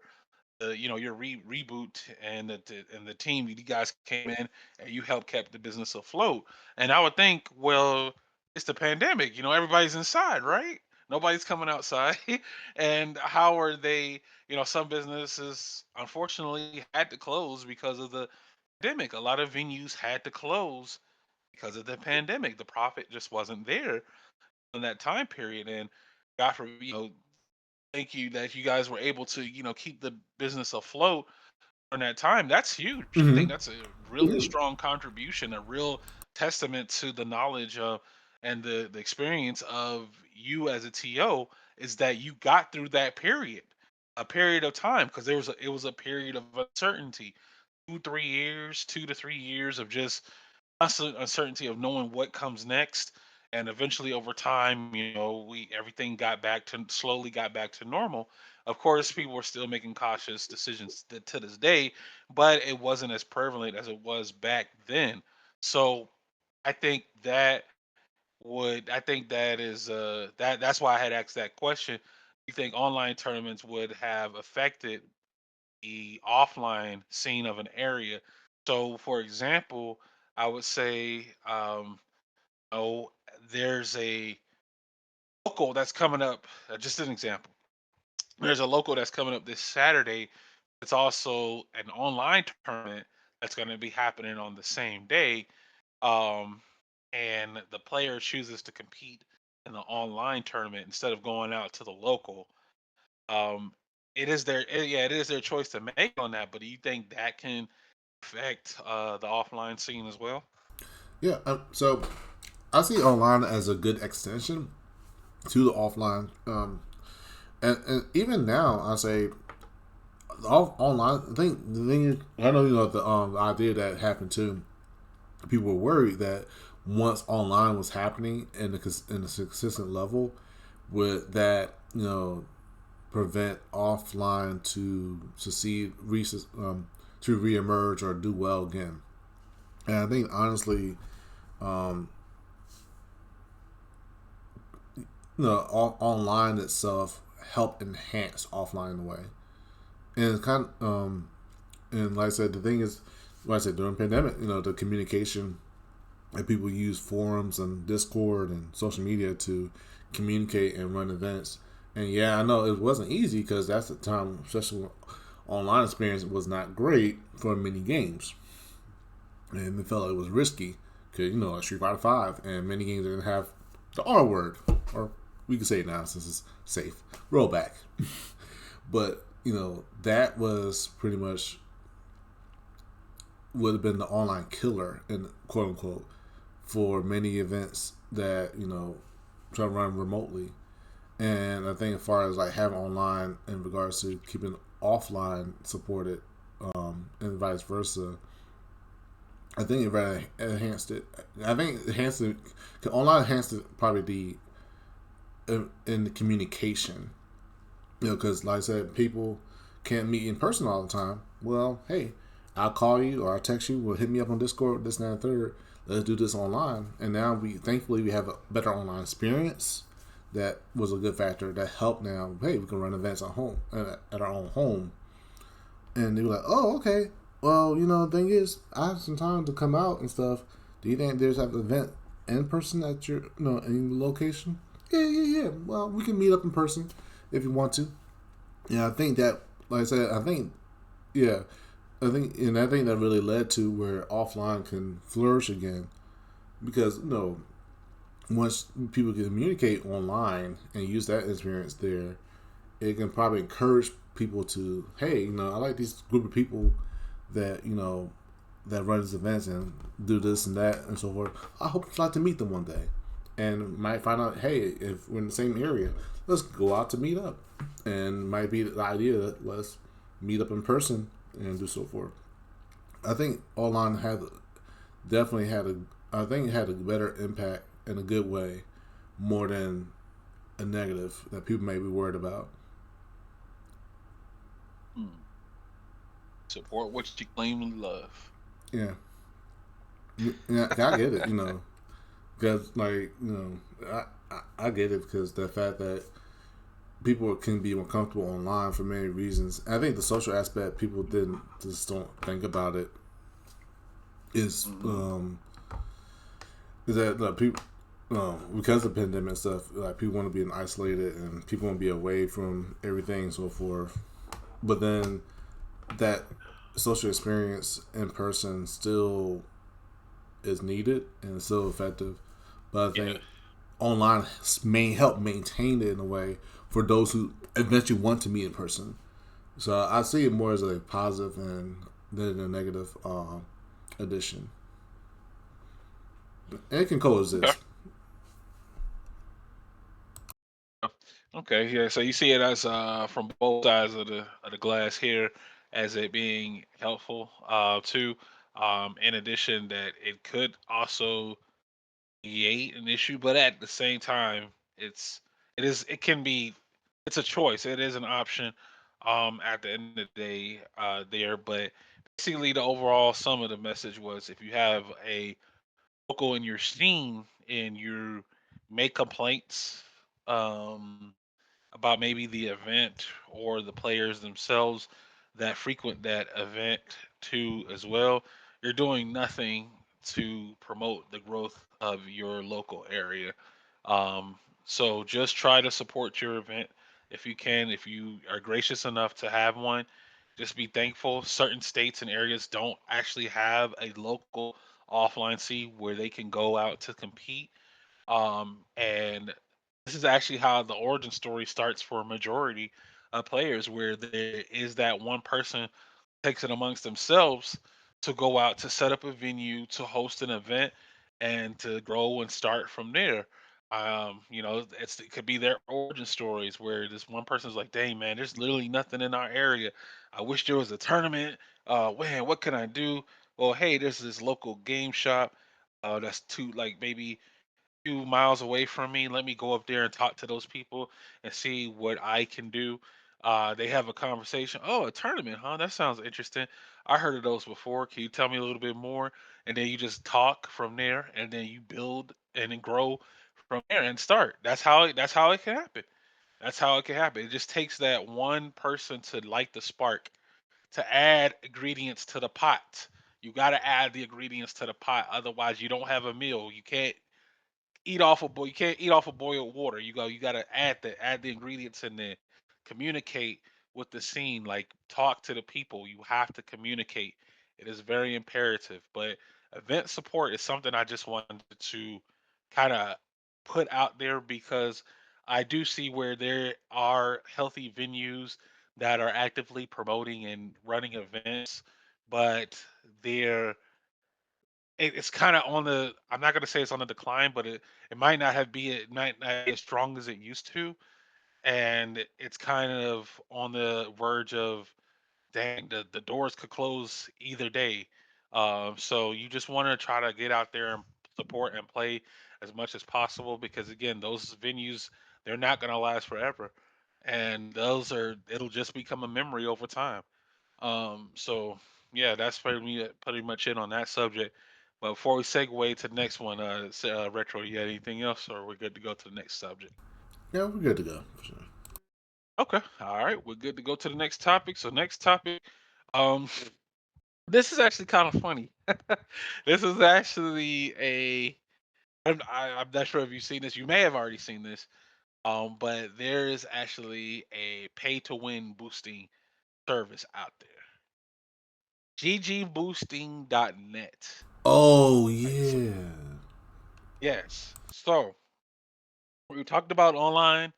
your reboot and the team. You guys came in and you helped kept the business afloat. And I would think, well, it's the pandemic. Everybody's inside, right? Nobody's coming outside. And how are they? Some businesses unfortunately had to close because of the pandemic. A lot of venues had to close because of the pandemic. The profit just wasn't there in that time period. And God forbid, thank you that you guys were able to, keep the business afloat during that time. That's huge. I Mm-hmm. think that's a really strong contribution, a real testament to the knowledge of and the experience of you as a TO is that you got through that period, a period of time, because it was a period of uncertainty, 2 3 years, 2 to 3 years of just constant uncertainty of knowing what comes next. And eventually over time, we everything slowly got back to normal. Of course, people were still making cautious decisions to this day, but it wasn't as prevalent as it was back then. So I think that is that's why I had asked that question. Do you think online tournaments would have affected the offline scene of an area? So for example, I would say oh, there's a local that's coming up. Just an example. There's a local that's coming up this Saturday. It's also an online tournament that's going to be happening on the same day. Um, and the player chooses to compete in the online tournament instead of going out to the local. Um, it is their choice to make on that. But do you think that can affect the offline scene as well? Yeah. So I see online as a good extension to the offline. And even now, I say online. I think the thing is, I know the idea that happened too. People were worried that once online was happening in a consistent level, would that prevent offline to succeed, to reemerge or do well again. And I think honestly, um, online itself help enhance offline in a way. And it's and like I said, the thing is, like I said, during the pandemic, the communication and people use forums and Discord and social media to communicate and run events. And yeah, I know it wasn't easy because that's the time, especially online experience was not great for many games, and it felt like it was risky because like Street Fighter Five and many games didn't have the R word, or we can say it now since it's safe. Rollback, but that was pretty much would have been the online killer in quote unquote for many events that try to run remotely. And I think as far as like having online in regards to keeping offline supported, and vice versa, I think it really enhanced it. I think it enhanced it. Online enhanced it probably in the communication. Because like I said, people can't meet in person all the time. Well, hey, I'll call you or I'll text you. Or hit me up on Discord. This and that and third. Let's do this online. And now thankfully we have a better online experience. That was a good factor that helped. Now, hey, we can run events at home at our own home. And they were like, oh, okay. Well, the thing is, I have some time to come out and stuff. Do you think there's an event in person at your any location? Yeah, yeah, yeah. Well, we can meet up in person if you want to. Yeah, I think that, like I said, I think, yeah, I think that really led to where offline can flourish again because once people can communicate online and use that experience there, it can probably encourage people to, hey, I like these group of people that that run these events and do this and that and so forth. I hope I'd like to meet them one day, and might find out, hey, if we're in the same area, let's go out to meet up, and might be the idea that let's meet up in person and do so forth. I think online had definitely had a I think it had a better impact in a good way more than a negative that people may be worried about. Hmm. Support what you claim to love. Yeah, yeah, I get it. Because I get it because the fact that people can be uncomfortable online for many reasons. I think the social aspect people didn't just don't think about it is Hmm. is that people because of the pandemic and stuff, like people want to be isolated and people want to be away from everything and so forth. But then that social experience in person still is needed and it's still effective. But I Yeah. think online may help maintain it in a way for those who eventually want to meet in person. So I see it more as a positive than a negative addition. And it can Okay. coexist. Okay. Yeah. So you see it as from both sides of the glass here, as it being helpful too. In addition, that it could also create an issue, but at the same time, it's it can be it's a choice. It is an option. At the end of the day, there. But basically, the overall sum of the message was if you have a local in your scene and you make complaints um, about maybe the event or the players themselves that frequent that event too as well, you're doing nothing to promote the growth of your local area. Um, so just try to support your event if you can. If you are gracious enough to have one, just be thankful. Certain states and areas don't actually have a local offline scene where they can go out to compete. And this is actually how the origin story starts for a majority of players, where there is that one person takes it amongst themselves to go out to set up a venue, to host an event, and to grow and start from there. It could be their origin stories where this one person's like, "Dang man, there's literally nothing in our area. I wish there was a tournament. Man, what can I do? Well, hey, there's this local game shop. That's too like maybe few miles away from me. Let me go up there and talk to those people and see what I can do." They have a conversation. Oh, a tournament, huh? That sounds interesting. I heard of those before. Can you tell me a little bit more? And then you just talk from there, and then you build and then grow from there and start. That's how it can happen. That's how it can happen. It just takes that one person to light the spark to add ingredients to the pot. You got to add the ingredients to the pot. Otherwise, you don't have a meal. You can't eat off of boiled water. You gotta add the ingredients in there. Communicate with the scene, like talk to the people. You have to communicate. It is very imperative. But event support is something I just wanted to kind of put out there because I do see where there are healthy venues that are actively promoting and running events, but they're it's kind of on the I'm not going to say it's on the decline, but it might not have be it might not be as strong as it used to, and it's kind of on the verge of dang the doors could close either day. So you just want to try to get out there and support and play as much as possible because again, those venues they're not going to last forever, and those are it'll just become a memory over time. So yeah, that's pretty much it on that subject. But before we segue to the next one, retro, you got anything else, or we're good to go to the next subject? Yeah, we're good to go. For sure. Okay, all right, we're good to go to the next topic. So next topic, um, this is actually kind of funny. This is actually I'm not sure if you've seen this. You may have already seen this. But there is actually a pay to win boosting service out there. ggboosting.net. Oh Right. So, yeah. yes. So we talked about online,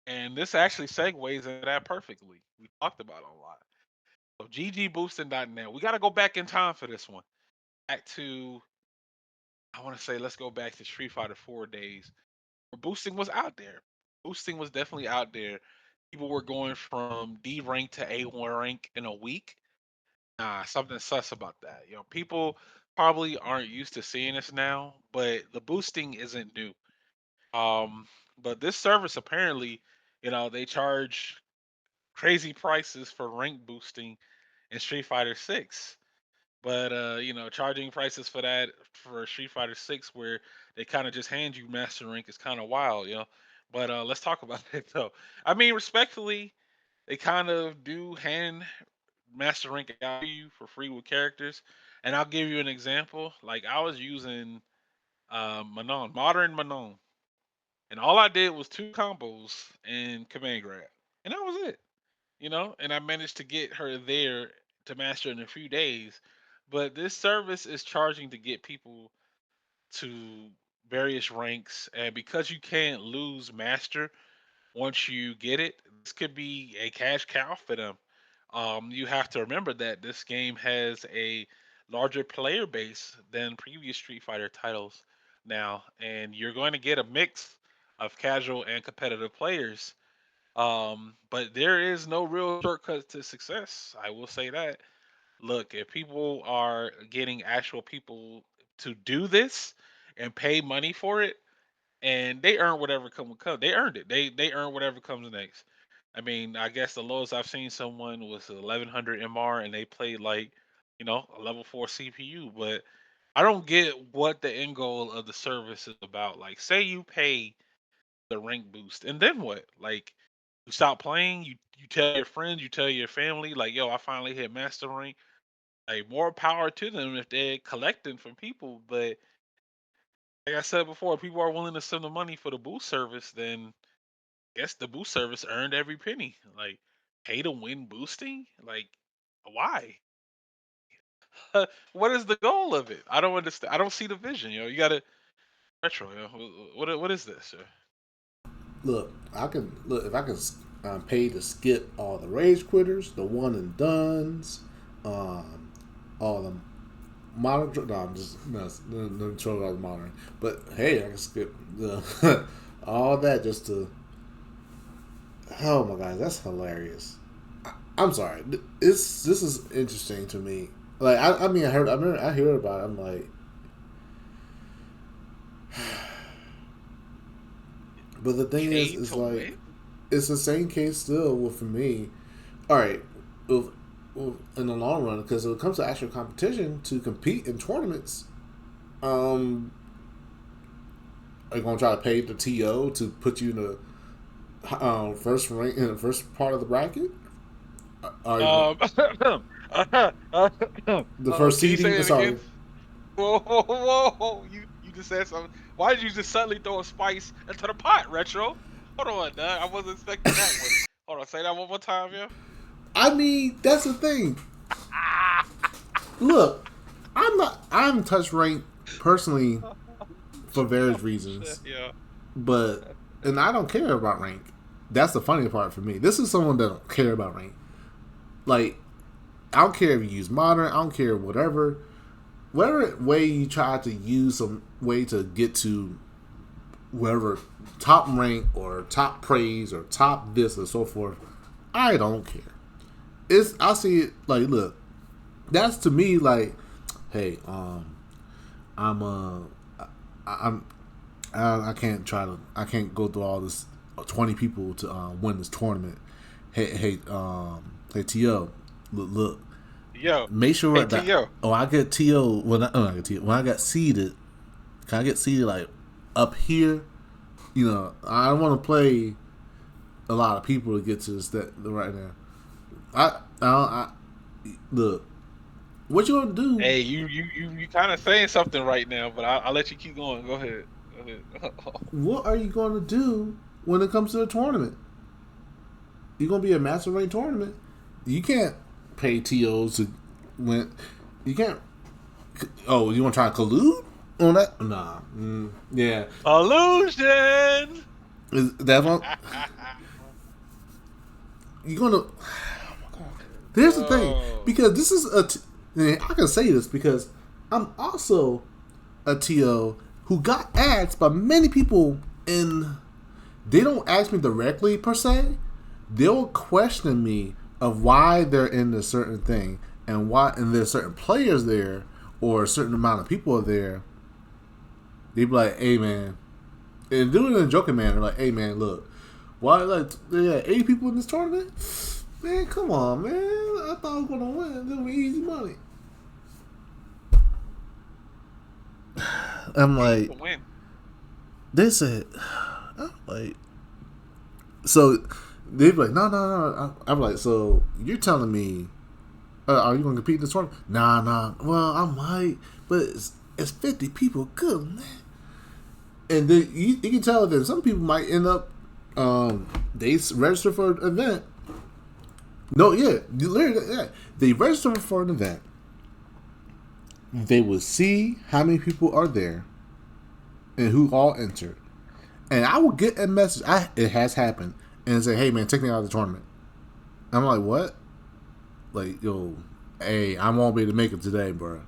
and this actually segues into that perfectly. We talked about online. So ggboosting.net. We got to go back in time for this one. Back to, I want to say, let's go back to Street Fighter 4 days where boosting was out there. Boosting was definitely out there. People were going from D rank to A1 rank in a week. Nah, something sus about that. People probably aren't used to seeing this now, but the boosting isn't new. Um, but this service apparently, they charge crazy prices for rank boosting in Street Fighter 6. But charging prices for that for Street Fighter 6 where they kind of just hand you master rank is kind of wild. But let's talk about it though. I mean, respectfully, they kind of do hand master rank out to you for free with characters. And I'll give you an example. Like I was using Manon, modern Manon, and all I did was two combos and command grab, and that was it. And I managed to get her there to master in a few days. But this service is charging to get people to various ranks, and because you can't lose master once you get it, this could be a cash cow for them. You have to remember that this game has a larger player base than previous Street Fighter titles now, and you're going to get a mix of casual and competitive players. But there is no real shortcut to success. I will say that. Look, if people are getting actual people to do this and pay money for it, and they earn whatever come, they earned it. They earn whatever comes next. I mean, I guess the lowest I've seen someone was 1100 MR, and they played like a level 4 CPU. But I don't get what the end goal of the service is about. Like, say you pay the rank boost, and then what? Like, you stop playing. You tell your friends, you tell your family, like, yo, I finally hit master rank. Like, more power to them if they're collecting from people. But like I said before, if people are willing to send the money for the boost service, then I guess the boost service earned every penny. Like, pay to win boosting? Like, why? What is the goal of it? I don't understand. I don't see the vision. You got to retro. What is this? Look, I can look if I can pay to skip all the rage quitters, the one and duns, um, all the modern. No, I'm just no trouble about the modern. But hey, I can skip the all that just to. Oh my god, that's hilarious. I'm sorry. This is interesting to me. Like I mean, I heard about it. I'm like, but the thing Pay is to like, win? it's the same case still with for me. All right, in the long run, because when it comes to actual competition to compete in tournaments, um, are you gonna try to pay the TO to put you in the first rank in the first part of the bracket? Are you going Um, the first can you seeding? say it again? Sorry, Whoa, whoa, whoa! You just said something. Why did you just suddenly throw a spice into the pot, Retro? Hold on, Doug. I wasn't expecting that one. Hold on, say that one more time, yeah. I mean that's the thing. Look, I'm touch rank personally for various Oh shit, reasons, yeah. but and I don't care about rank. That's the funny part for me. This is someone that don't care about rank. Like I don't care if you use modern. I don't care whatever way you try to use some way to get to whatever top rank or top praise or top this or so forth. I don't care. I see it like look. That's to me like, hey, I'm I'm I can't go through all this 20 people to win this tournament. Hey, To, look, Yo, make sure hey that T.O. I get To when I got seeded. Can I get seeded like up here? I don't want to play a lot of people to get to this that right now. I look. What you want to do? Hey, you kind of saying something right now, but I'll let you keep going. Go ahead. Go ahead. What are you going to do when it comes to the tournament? You're going to be a master rank tournament. You can't pay TOs to when you can't. Oh, you want to try to collude on that? Nah. Yeah. Illusion. Is that one? You're gonna. Here's the thing, Oh, because this is I can say this because I'm also a TO who got asked by many people, and they don't ask me directly per se. They'll question me of why they're in a certain thing and why, and there's certain players there or a certain amount of people are there. They be like, "Hey man," and do it in a joking manner, like, "Hey man, look, why like they got 80 people in this tournament? Man, come on, man. I thought I was gonna win. This was easy money." I'm hey, you like, can win. they said, I'm like, so they be like, no, no, no. I'm like, so you're telling me, are you gonna compete in this tournament? Nah, nah. Well, I might, but it's 50 people. Good man. And then you can tell that some people might end up, they register for an event. No, yeah, literally, yeah. They register for an event. They will see how many people are there and who all entered. And I will get a message. It has happened, and say, "Hey man, take me out of the tournament." I'm like, "What?" Like, yo, hey, I won't be able to make it today, bro.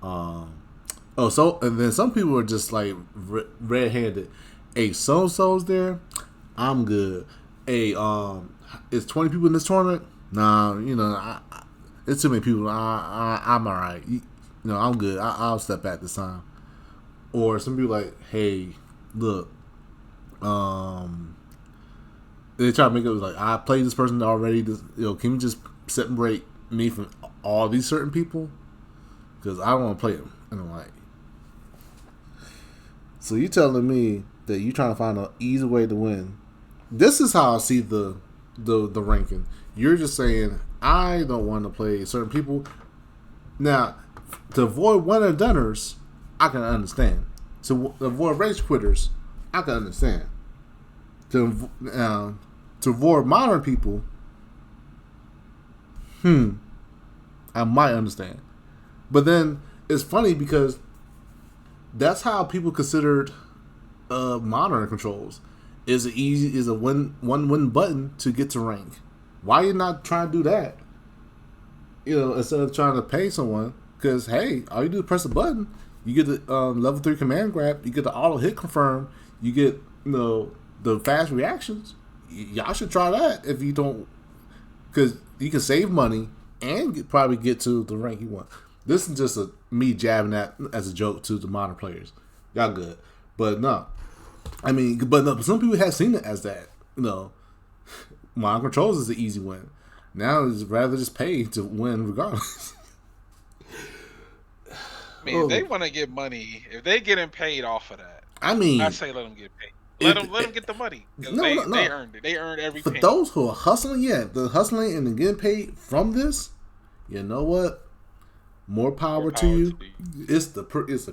Um, oh, so and then some people are just like red-handed. Hey, so so's there. I'm good. Hey, is 20 people in this tournament? Nah, it's too many people. I'm all right. I'm good. I'll step back this time. Or some people like, hey, look, um, they try to make it like I played this person already. Can you just separate me from all these certain people? Because I don't want to play them. And I'm like, so you telling me that you trying to find an easy way to win? This is how I see the ranking. You're just saying I don't want to play certain people. Now, to avoid one and doneers, I can understand. To avoid race quitters, I can understand. To avoid modern people, I might understand. But then it's funny because that's how people considered modern controls. Is a one win button to get to rank. Why you not trying to do that? Instead of trying to pay someone, because hey, all you do is press a button. You get the level 3 command grab. You get the auto hit confirm. You get the fast reactions. Y'all should try that if you don't, because you can save money and probably get to the rank you want. This is just me jabbing that as a joke to the modern players. Y'all good, but no. I mean, but no, some people have seen it as that. Modern controls is the easy win. Now it's rather just pay to win regardless. I mean, if they Oh, want to get money, if they getting paid off of that, I I mean, say let them get paid. if Let them get the money because no, no, they no. earned it. They earned every For penny. those who are hustling, yeah, the hustling and the getting paid from this, you know what? More More power to power to you. you. It's the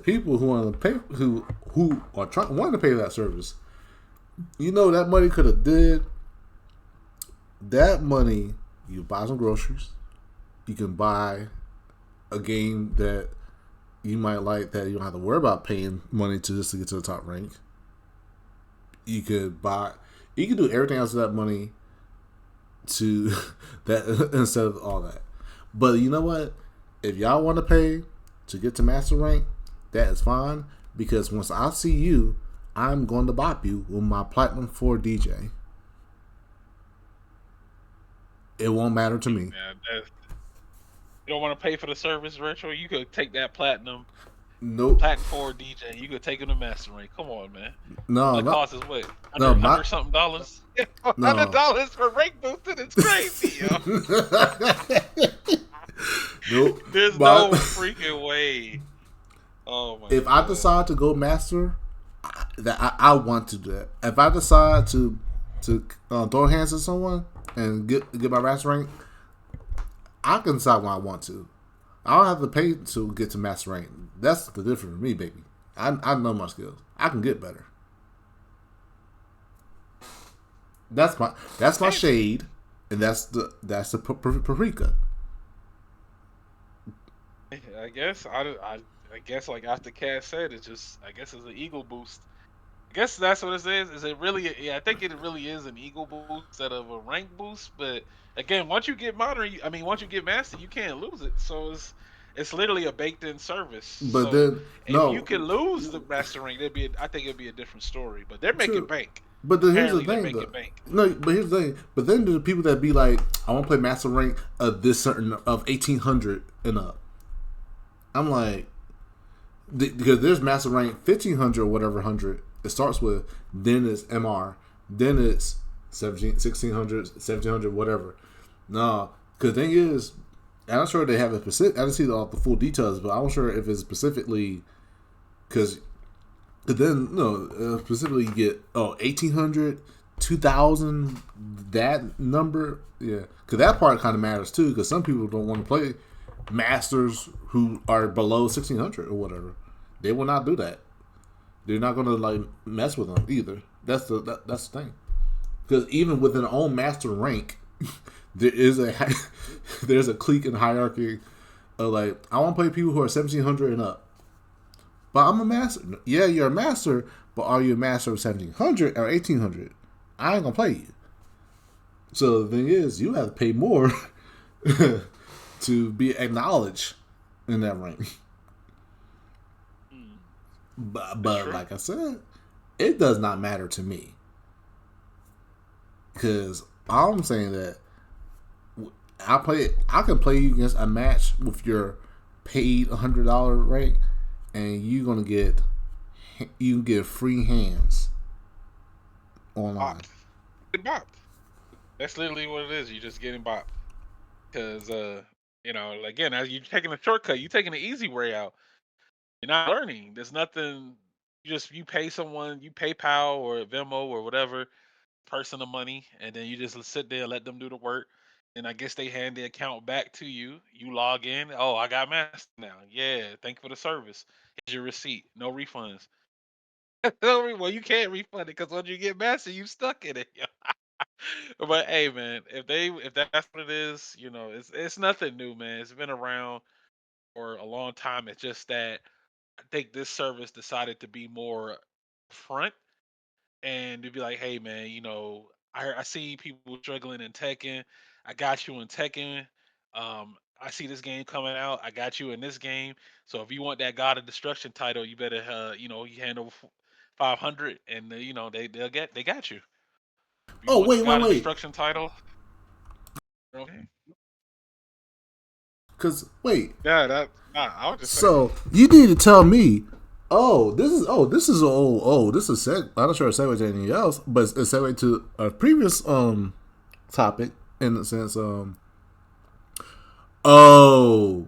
people who want to pay who are trying want to pay for that service. That money could have did that money. You buy some groceries. You can buy a game that you might like that you don't have to worry about paying money to just to get to the top rank. You could buy. You can do everything else with that money to that instead of all that. But you know what? If y'all want to pay to get to master rank, that is fine. Because once I see you, I'm going to bop you with my Platinum 4 DJ. It won't matter to me. Yeah, you don't want to pay for the service, retro. You could take that Nope. platinum forward DJ. You could take him to master rank. Come on, man. No, All it no, costs is what no, my hundred something dollars. hundred no. dollars for rank boosted. It's crazy, yo. Nope. There's My, no freaking way. Oh my if I god. decide to go master, I want to do that. If I decide to throw hands at someone and get my master rank, I can decide when I want to. I don't have to pay to get to master rank. That's the difference for me, baby. I know my skills. I can get better. That's my Hey, shade, and that's the paprika. I guess I guess like after Cass said, it's just I guess it's an ego boost. I guess that's what it is. Is it really? Yeah, I think it really is an ego boost instead of a rank boost. But again, once you get modern, I mean, once you get master, you can't lose it. So it's literally a baked in service. But So then if you no, can lose the master rank, I think it'd be a different story. But they're making true. bank. But then here's the Apparently, they're thing, making though. bank. No, but here's the thing. But then there's the people that be like, I want to play master rank of this certain of 1800 and up. I'm like, because there's master rank 1500 or whatever hundred it starts with. Then it's MR. Then it's 1600, 1700, whatever. No, because the thing is, I'm not sure they have a specific. I didn't see all the full details, but I'm not sure if it's specifically because then no specifically you get 1800, 2000, that number, yeah, because that part kind of matters too, because some people don't want to play masters who are below 1600 or whatever. They will not do that. They're not going to like mess with them either. That's the thing, because even within their own master rank there is a there's a clique and hierarchy of like, I want to play people who are 1700 and up. But I'm a master. Yeah, you're a master, but are you a master of 1700 or 1800? I ain't gonna play you. So the thing is, you have to pay more to be acknowledged in that rank. Mm, that's But true. like I said, it does not matter to me, because I'm saying that I can play you against a match with your paid $100 rank, and you can get free hands online. Bopped. Get bopped. That's literally what it is. You're just getting bopped because again, as you're taking a shortcut, you're taking the easy way out. You're not learning. There's nothing. You pay someone, you PayPal or Venmo or whatever person the money, and then you just sit there and let them do the work. And I guess they hand the account back to you. You log in. Oh, I got master now. Yeah, thank you for the service. Here's your receipt. No refunds. Well, you can't refund it because once you get master, you stuck in it. But hey, man, if that's what it is, it's nothing new, man. It's been around for a long time. It's just that I think this service decided to be more front and to be like, hey man, I see people struggling in Tekken. I got you in Tekken. I see this game coming out. I got you in this game. So if you want that God of Destruction title, you better you hand over 500, and they got you. If you Oh, want the wait, wait, God of wait. Destruction title, okay. Because wait, Yeah, that nah, I was just saying. so you need to tell me. This is I'm not sure a segue to anything else, but it's a segue to a previous topic in the sense oh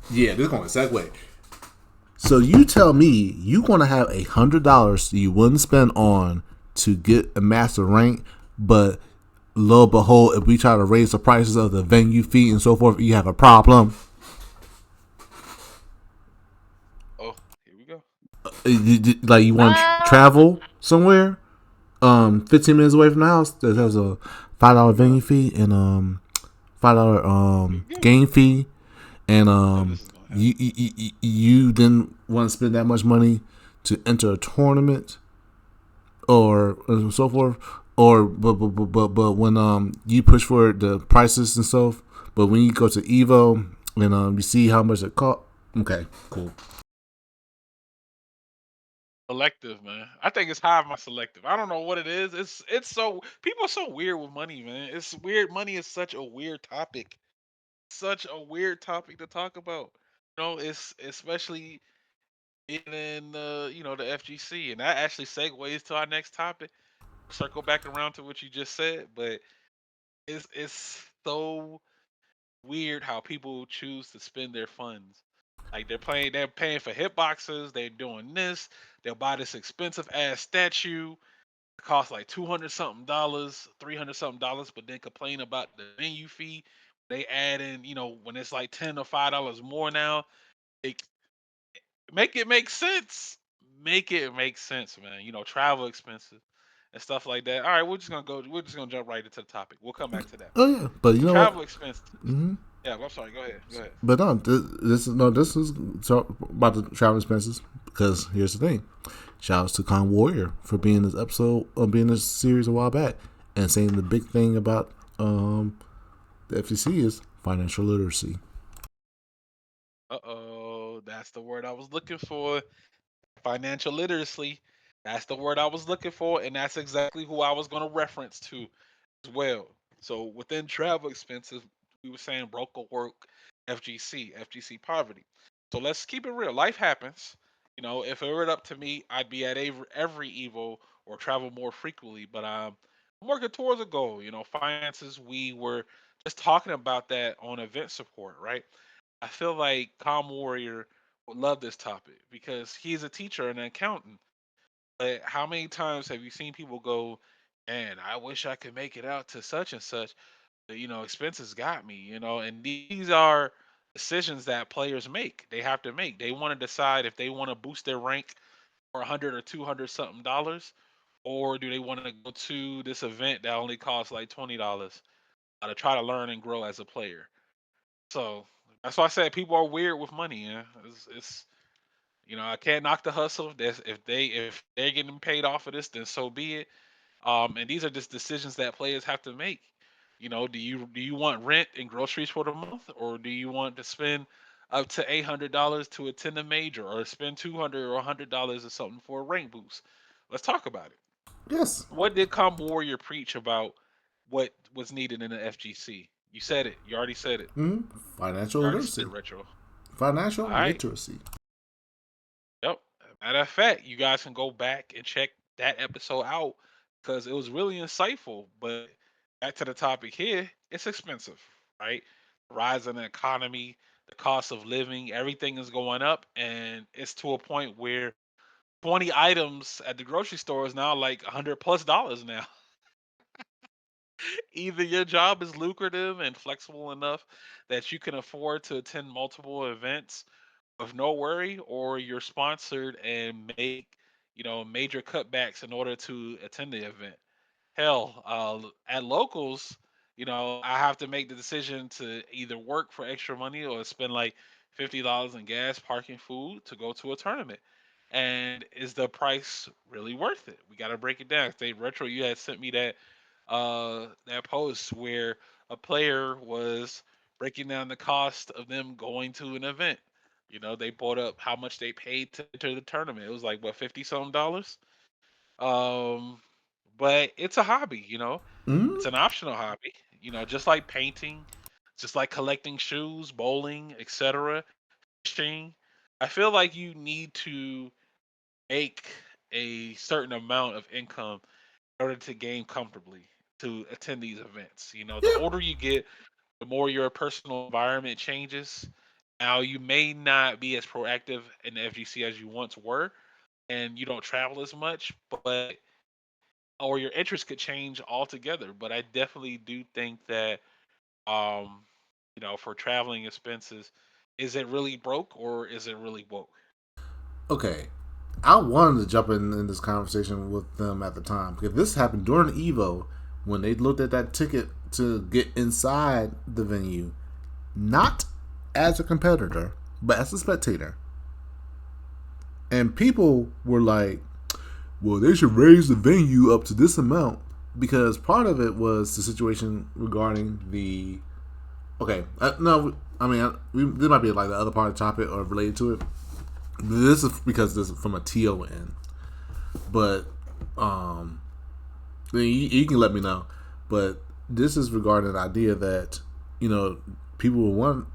yeah, this is going to segue. So you tell me you gonna have $100 you wouldn't spend on to get a master rank, but lo and behold, if we try to raise the prices of the venue fee and so forth, you have a problem. Oh, here we go. Like you want to Ah, travel somewhere, 15 minutes away from the house. There's a $5 venue fee and $5 here we go. game fee, and I know this is gonna happen. you then want to spend that much money to enter a tournament or so forth, or but when you push for the prices and stuff, but when you go to Evo and you see how much it cost, okay, cool. Selective, man. I think it's high my selective. I don't know what it is. It's so people are so weird with money, man. It's weird. Money is such a weird topic. Such a weird topic to talk about. It's especially in the FGC, and that actually segues to our next topic. Circle back around to what you just said, but it's so weird how people choose to spend their funds. Like they're paying for hitboxes, they're doing this, they'll buy this expensive ass statue, it costs like 200 something dollars, 300 something dollars, but then complain about the menu fee. They add in, when it's like $10 or $5 more now, they make it make sense. Make it make sense, man. Travel expenses and stuff like that. All right, we're just gonna jump right into the topic. We'll come back to that. Oh yeah, but you know what? Travel expenses. Mm-hmm. Yeah, well, I'm sorry. Go ahead. Go ahead. But no, this is about the travel expenses because here's the thing. Shout outs to Con Warrior for being this episode, being this series a while back, and saying the big thing about the FCC is financial literacy. Uh-oh, that's the word I was looking for. Financial literacy. That's the word I was looking for, and that's exactly who I was going to reference to as well. So within travel expenses, we were saying broker work, FGC poverty. So let's keep it real. Life happens. If it were up to me, I'd be at every Evo or travel more frequently. But I'm working towards a goal. Finances. We were just talking about that on event support, right? I feel like Calm Warrior would love this topic because he's a teacher and an accountant. But how many times have you seen people go, "Man, I wish I could make it out to such and such, but expenses got me," and these are decisions that players make. They have to make. They want to decide if they want to boost their rank for 100 or 200 something dollars, or do they want to go to this event that only costs like $20 to try to learn and grow as a player. So that's why I said people are weird with money. Yeah, it's I can't knock the hustle. If they're getting paid off of this, then so be it. And these are just decisions that players have to make. Do you want rent and groceries for the month, or do you want to spend up to $800 to attend a major, or spend $200 or something for a rank boost? Let's talk about it. Yes, What did Combo Warrior preach about what was needed in the FGC? You said it. You already said it. financial You already said it, literacy. Retro. Financial All right. literacy. Yep. Matter of fact, you guys can go back and check that episode out because it was really insightful. But back to the topic here, it's expensive, right? Rise in the economy, the cost of living, everything is going up, and it's to a point where 20 items at the grocery store is now like $100+ now. Either your job is lucrative and flexible enough that you can afford to attend multiple events with no worry, or you're sponsored and make major cutbacks in order to attend the event. Hell, at locals, I have to make the decision to either work for extra money or spend like $50 in gas, parking, food to go to a tournament. And is the price really worth it? We got to break it down. Say, Retro, you had sent me that post where a player was breaking down the cost of them going to an event. They brought up how much they paid to enter the tournament. It was like what, 50 something dollars. Um, but it's a hobby. It's Mm-hmm. an optional hobby. Just like painting, just like collecting shoes, bowling, etc. Fishing. I feel like you need to make a certain amount of income in order to game comfortably to attend these events. The Yeah. older you get, the more your personal environment changes. Now, you may not be as proactive in the FGC as you once were, and you don't travel as much, but or your interests could change altogether. But I definitely do think that, um, for traveling expenses, is it really broke or is it really woke? Okay. I wanted to jump in this conversation with them at the time because this happened during Evo when they looked at that ticket to get inside the venue, not as a competitor, but as a spectator. And people were like, well, they should raise the venue up to this amount because part of it was the situation regarding the. Okay, no, I mean, this might be like the other part of the topic or related to it. This is because this is from a TON, but um, you can let me know. But this is regarding the idea that people were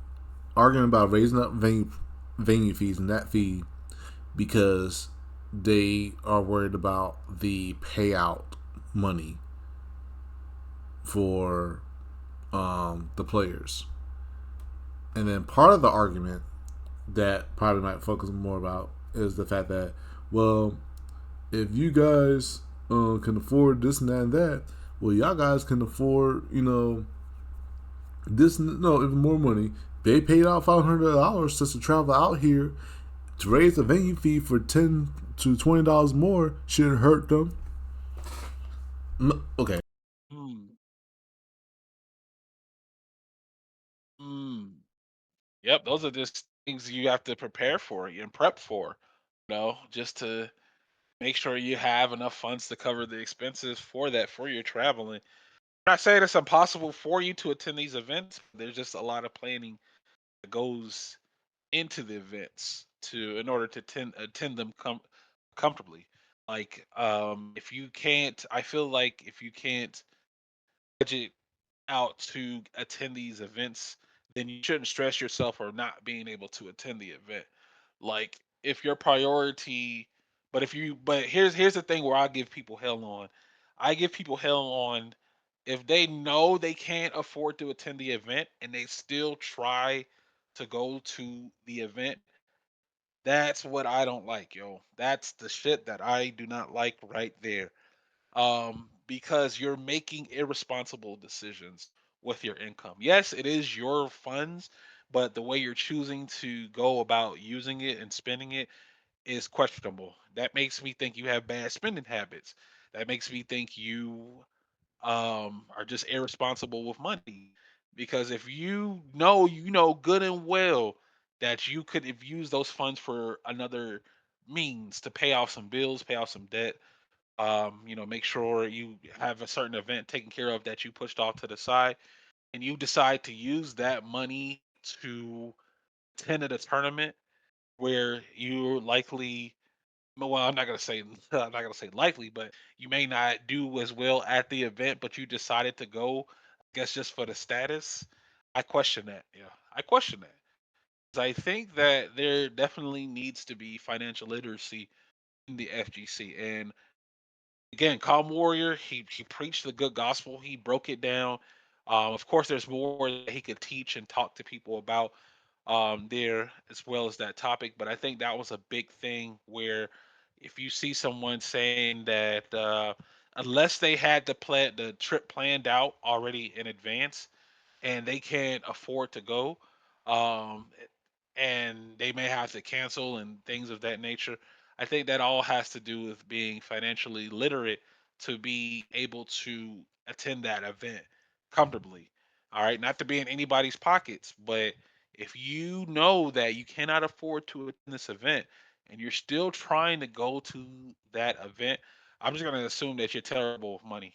arguing about raising up venue fees and that fee because they are worried about the payout money for the players. And then part of the argument that probably might focus more about is the fact that, well, if you guys can afford this and that and that, well, y'all guys can afford, this, no, even more money. They paid out $500 just to travel out here to raise the venue fee for $10 to $20 more. Shouldn't hurt them. Okay. Hmm. Yep, those are just things you have to prepare for and prep for, just to make sure you have enough funds to cover the expenses for that for your traveling. I'm not saying it's impossible for you to attend these events. There's just a lot of planning that goes into the events to in order to attend them comfortably. Like if you can't, I feel like if you can't budget out to attend these events, then you shouldn't stress yourself for not being able to attend the event. Like if your priority, but here's the thing where I give people hell on. I give people hell on if they know they can't afford to attend the event and they still try to go to the event. That's what I don't like, yo. That's the shit that I do not like right there. Because you're making irresponsible decisions with your income. Yes, it is your funds, but the way you're choosing to go about using it and spending it is questionable. That makes me think you have bad spending habits. That makes me think you are just irresponsible with money. Because if you know good and well that you could have used those funds for another means to pay off some bills, pay off some debt, make sure you have a certain event taken care of that you pushed off to the side, and you decide to use that money to attend a tournament where you're likely, well, I'm not gonna say I'm not gonna say likely, but you may not do as well at the event, but you decided to go, I guess just for the status. I question that. Yeah, I question that. 'Cause I think that there definitely needs to be financial literacy in the FGC, and again, Calm Warrior, he preached the good gospel. He broke it down. Of course, there's more that he could teach and talk to people about there as well as that topic. But I think that was a big thing where if you see someone saying that unless they had the trip planned out already in advance, and they can't afford to go, um, and they may have to cancel and things of that nature. I think that all has to do with being financially literate to be able to attend that event comfortably. All right, not to be in anybody's pockets, but if you know that you cannot afford to attend this event and you're still trying to go to that event, I'm just going to assume that you're terrible with money.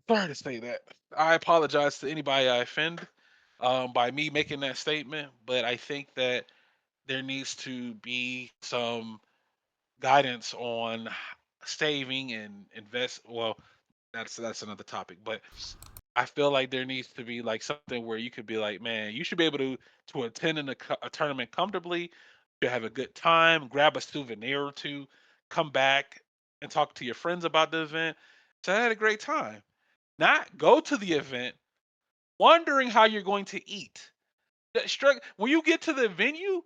Sorry to say that. I apologize to anybody I offend by me making that statement, but I think that there needs to be some guidance on saving and invest. Well, that's another topic, but I feel like there needs to be like something where you could be like, man, you should be able to attend a tournament comfortably, to have a good time, grab a souvenir or two, come back and talk to your friends about the event. So I had a great time. Not go to the event wondering how you're going to eat. When you get to the venue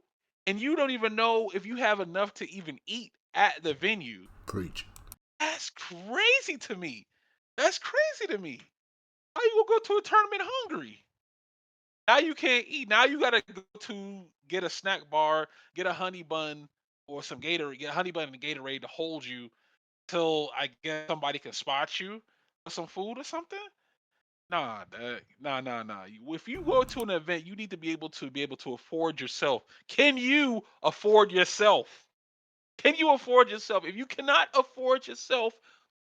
and you don't even know if you have enough to even eat at the venue, Preach. that's crazy to me. That's crazy to me. How you gonna go to a tournament hungry? Now you can't eat. Now you gotta go to get a snack bar, get a honey bun or some Gatorade, get a honey bun and a Gatorade to hold you till I guess somebody can spot you for some food or something. Nah, nah. If you go to an event, you need to be able to afford yourself. Can you afford yourself? Can you afford yourself? If you cannot afford yourself,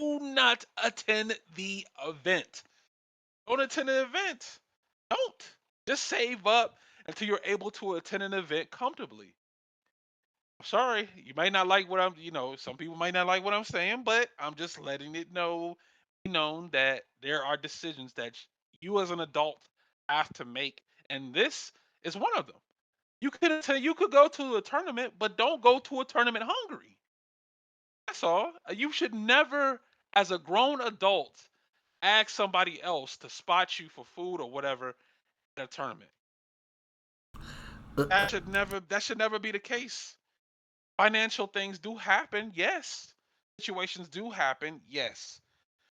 do not attend the event. Don't attend an event. Don't. Just save up until you're able to attend an event comfortably. I'm sorry, you might not like what some people might not like what I'm saying, but I'm just letting it be known that there are decisions that you as an adult have to make, and this is one of them. You could go to a tournament, but don't go to a tournament hungry. That's all. You should never, as a grown adult, ask somebody else to spot you for food or whatever at a tournament. Uh, That should never be the case. Financial things do happen, yes. Situations do happen, yes.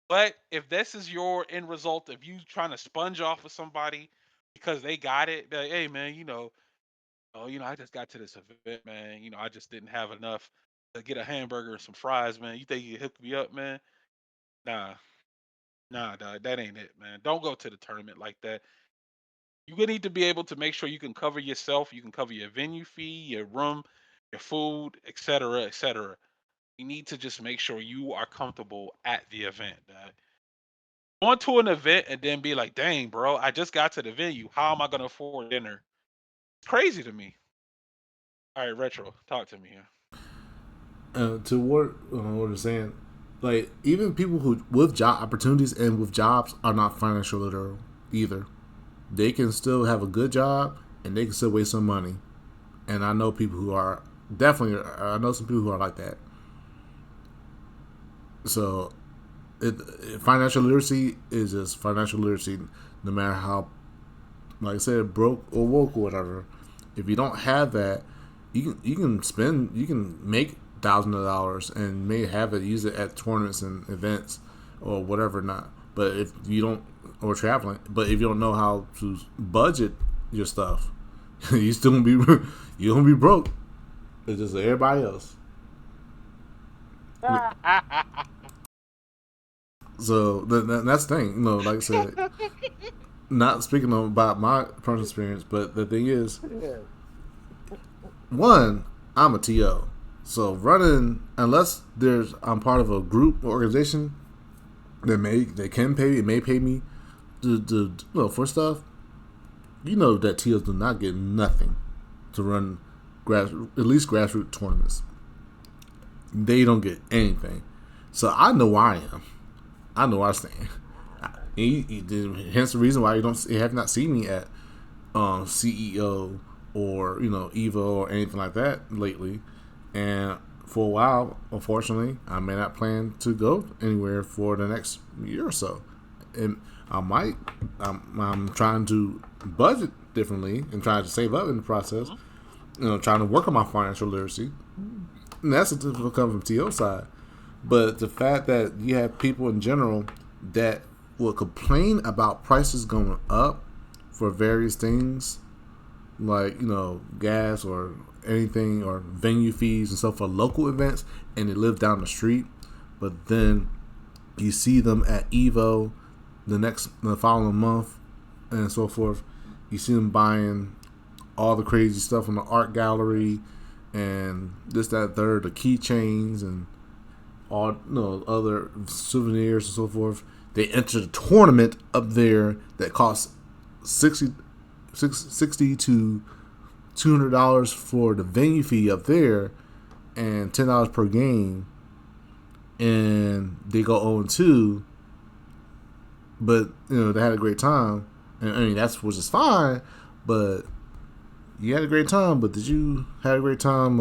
But if this is your end result of you trying to sponge off of somebody because they got it, be like, hey man, I just got to this event, man. I just didn't have enough to get a hamburger and some fries, man. You think you can hook me up, man? Nah, nah, dog, that ain't it, man. Don't go to the tournament like that. You need to be able to make sure you can cover yourself, you can cover your venue fee, your room, your food, etc., etc. You need to just make sure you are comfortable at the event. Going to an event and then be like, "Dang, bro, I just got to the venue. How am I gonna afford dinner?" It's crazy to me. All right, retro, talk to me here. To what I'm saying, like even people who with job opportunities and with jobs are not financial literal either. They can still have a good job and they can still waste some money. And I know people who are definitely. I know some people who are like that. So, financial literacy is just financial literacy, no matter how, like I said, broke or woke or whatever. If you don't have that, you can make thousands of dollars and may have it use it at tournaments and events or whatever not. But if you don't or traveling, but if you don't know how to budget your stuff, you still gonna be you gonna be broke. It's just like everybody else. So that's the thing, like I said, not speaking about my personal experience, but the thing is, Yeah. one, I'm a TO, so running unless there's I'm part of a group or organization that they can pay me, it may pay me for stuff. You know that TOs do not get nothing to run at least grassroots tournaments. They don't get anything. So I know where I am. I know where I stand. Hence the reason why you have not seen me at CEO or Evo or anything like that lately. And for a while, unfortunately, I may not plan to go anywhere for the next year or so. And I might. I'm trying to budget differently and trying to save up in the process. Mhm. Trying to work on my financial literacy. And that's a difficult coming from TO side. But the fact that you have people in general that will complain about prices going up for various things, like gas or anything or venue fees and stuff for local events, and they live down the street, but then you see them at Evo the following month and so forth. You see them buying all the crazy stuff from the art gallery and this, that, third, the keychains and all other souvenirs and so forth. They enter the tournament up there that costs 60 to $200 for the venue fee up there, and $10 per game, and they go 0-2. But they had a great time, and I mean that's which is fine. But you had a great time. But did you have a great time?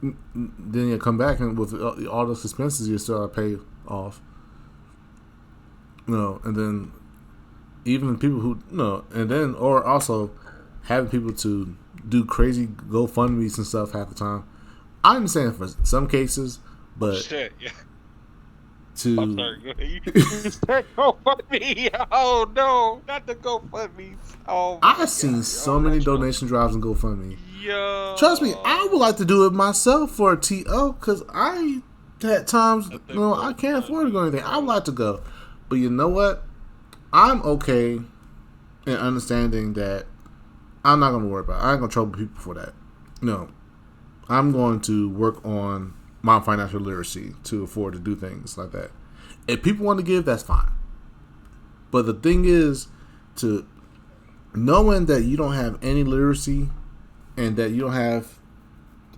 Then you come back and with all those expenses you still pay off. And then even people who and then or also having people to do crazy GoFundMe's and stuff half the time. I understand for some cases, Oh but shit! Yeah. I'm to sorry. Go ahead. You said GoFundMe. Oh no, not the GoFundMes. Oh my I've god. seen Oh, so many retro. donation drives and GoFundMe. Trust me, I would Yo. like to do it myself for a TO because I had times Not the I can't afford to go GoFundMes, anything. I would bro. like to go, but you know what? I'm okay in understanding that I'm not gonna worry about it. I ain't gonna trouble people for that. No, I'm going to work on my financial literacy to afford to do things like that. If people want to give, that's fine. But the thing is, to knowing that you don't have any literacy and that you don't have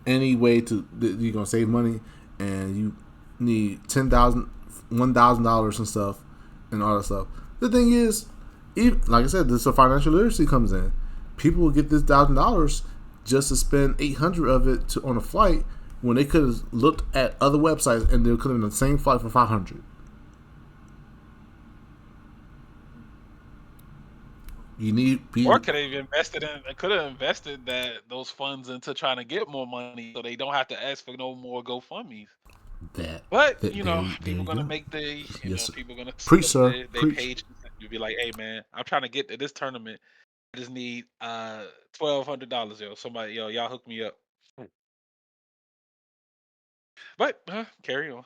any way to that you're gonna save money and you need $1,000 and stuff and all that stuff. The thing is, even, like I said, this is where financial literacy comes in. People will get this $1,000 just to spend 800 of it on a flight when they could have looked at other websites and they could have done the same flight for 500. You need Or be could have invested those funds into trying to get more money so they don't have to ask for no more GoFundMes. that, But there people you gonna go. make Yes, sir. people gonna set Preach, up sir. their Preach. pages and you'll be like, hey man, I'm trying to get to this tournament. I just need $1,200, yo. Somebody, yo, y'all hook me up. But carry on.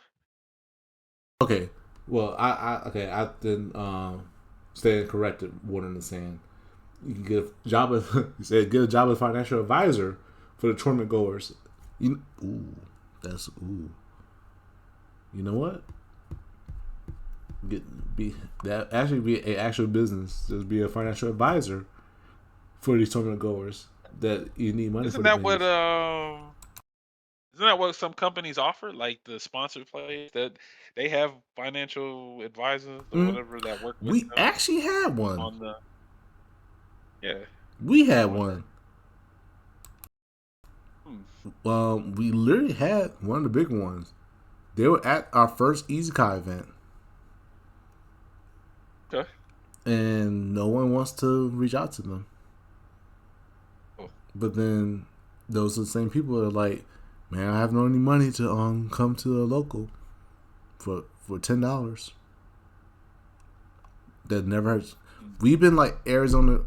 Okay. Well, I okay. I then stand corrected. Water in the sand. You can get a job as you said get a job as financial advisor for the tournament goers. Ooh, that's ooh. You know what? Be that actually be a actual business. Just be a financial advisor for these tournament goers that you need money for Isn't the that what venues. isn't that what some companies offer? Like the sponsored players that they have financial advisors or Mm. whatever that work with We them actually had one. on the yeah. We I had wonder. one. Hmm. We literally had one of the big ones. They were at our first EasyCon event, Okay. and no one wants to reach out to them. Oh, But then those are the same people that are like, man, I have no any money to come to a local for $10. That never hurts. mm, We've been like Arizona.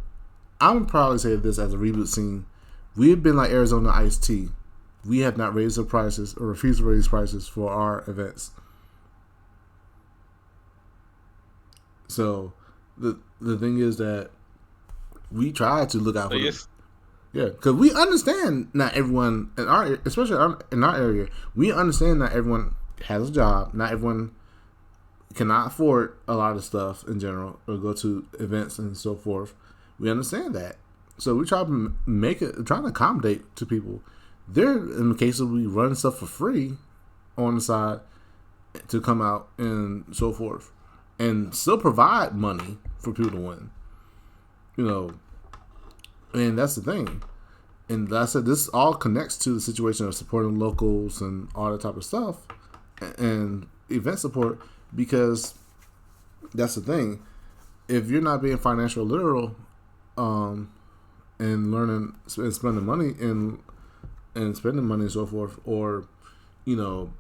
I'm probably say this as a reboot scene. We've been like Arizona Ice Tea. We have not raised the prices or refused to raise prices for our events. So the thing is that we try to look out so for the yes, yeah, because we understand not everyone in our, especially in our area, we understand not everyone has a job. Not everyone cannot afford a lot of stuff in general or go to events and so forth. We understand that, so we try to make it, trying to accommodate to people. There, in the case of we run stuff for free on the side to come out and so forth, and still provide money for people to win. You know, and that's the thing. And like I said, this all connects to the situation of supporting locals and all that type of stuff and event support because that's the thing. If you're not being financial literal um, and learning and spending money and spending money and so forth, or you know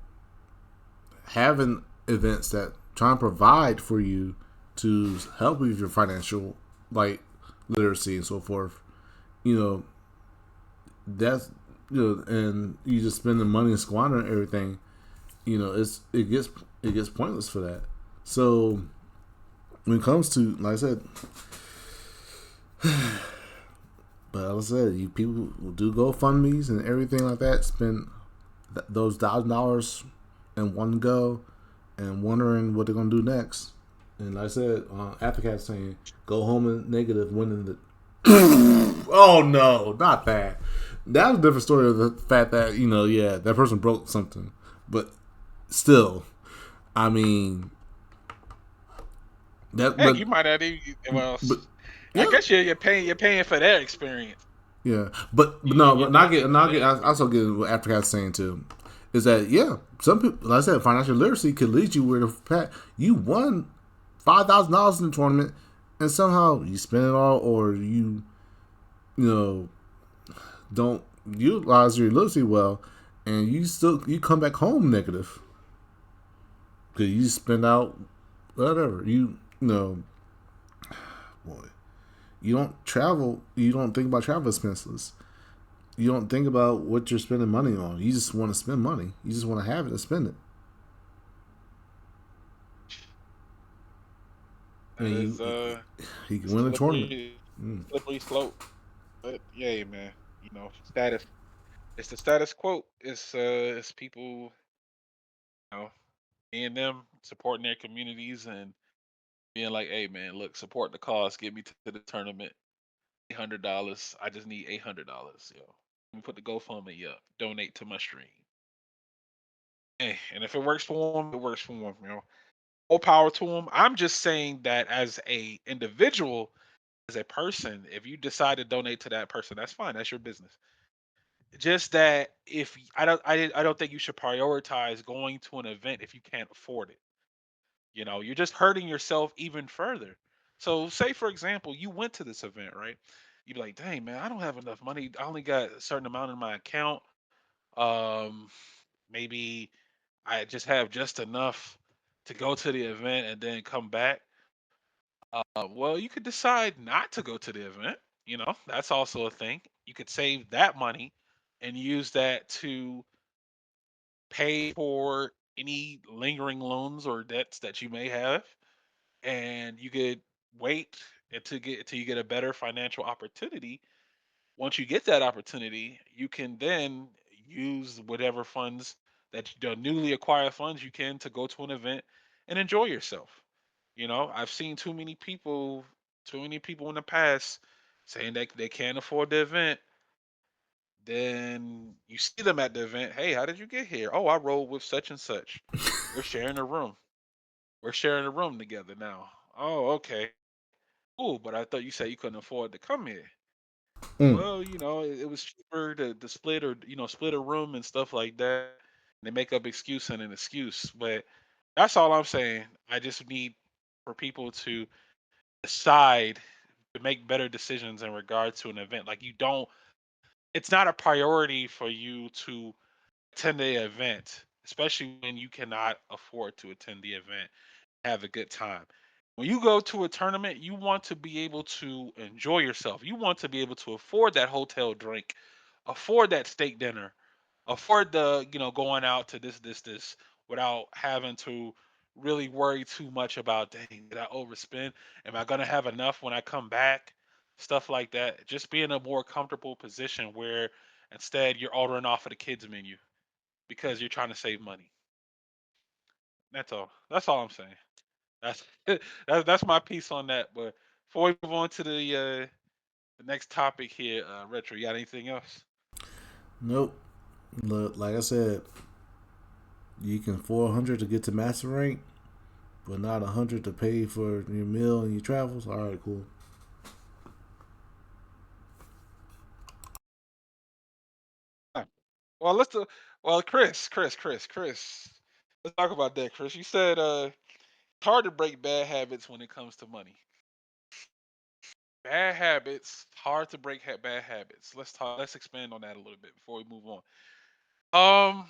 having events that try and provide for you to help with your financial like literacy and so forth, you know that's and you just spend the money and squandering everything. It gets pointless for that. So when it comes to like I said, but like I said, you people will do GoFundmes and everything like that. Spend those $1,000 in one go, and wondering what they're gonna do next. And like I said, Africat saying, "Go home in negative, winning the." Oh no, not that. That was a different story of the fact that yeah, that person broke something, but still, I mean that, heck, you might not even well. but I yeah, guess you're paying for their experience. yeah, but no, You're but not donating get, to not their get. I experience. also get what Africat's saying too, is that yeah, some people, like I said, financial literacy could lead you where the fact you won $5,000 in the tournament, and somehow you spend it all, or you know don't utilize your literacy well, and you come back home negative because you spend out whatever you know. Boy, you don't travel. You don't think about travel expenses. You don't think about what you're spending money on. You just want to spend money. You just want to have it and spend it. That And is you can win a tournament. slippery, Mm. slippery slope. But yeah, man, status. It's the status quo. It's people, being them supporting their communities and being like, hey, man, look, support the cause. Get me to the tournament. $800. I just need $800. Let me put the GoFundMe up. Donate to my stream. Hey, and if it works for them, it works for them. All power to them. I'm just saying that as a individual, as a person, if you decide to donate to that person, that's fine. That's your business. Just that if I don't think you should prioritize going to an event if you can't afford it. You're just hurting yourself even further. So, say for example, you went to this event, right? You'd be like, "Dang, man, I don't have enough money. I only got a certain amount in my account. Um, maybe I just have just enough to go to the event and then come back." Well, you could decide not to go to the event. That's also a thing. You could save that money and use that to pay for any lingering loans or debts that you may have. And you could wait. and to you get a better financial opportunity. Once you get that opportunity, you can then use whatever funds the newly acquired funds you can to go to an event and enjoy yourself. I've seen too many people in the past saying that they can't afford the event. Then you see them at the event. Hey, how did you get here? Oh, I rode with such and such. We're sharing a room. We're sharing a room together now. Oh, okay. Cool, but I thought you said you couldn't afford to come here. Mm. Well, it was cheaper to split or split a room and stuff like that. They make up excuse and an excuse, but that's all I'm saying. I just need for people to decide to make better decisions in regard to an event. Like you don't, it's not a priority for you to attend the event, especially when you cannot afford to attend the event, have a good time. When you go to a tournament, you want to be able to enjoy yourself. You want to be able to afford that hotel drink, afford that steak dinner, afford the, going out to this without having to really worry too much about, dang, did I overspend? Am I going to have enough when I come back? Stuff like that. Just be in a more comfortable position where instead you're ordering off of the kids menu because you're trying to save money. That's all. That's all I'm saying. That's that's my piece on that. But before we move on to the next topic here, retro, you got anything else? Nope. Look, like I said, you can 400 to get to master rank, but not 100 to pay for your meal and your travels. All right, cool. Huh. Well, well, Chris. Let's talk about that, Chris. You said it's hard to break bad habits when it comes to money. Bad habits, hard to break bad habits. Let's expand on that a little bit before we move on. Um,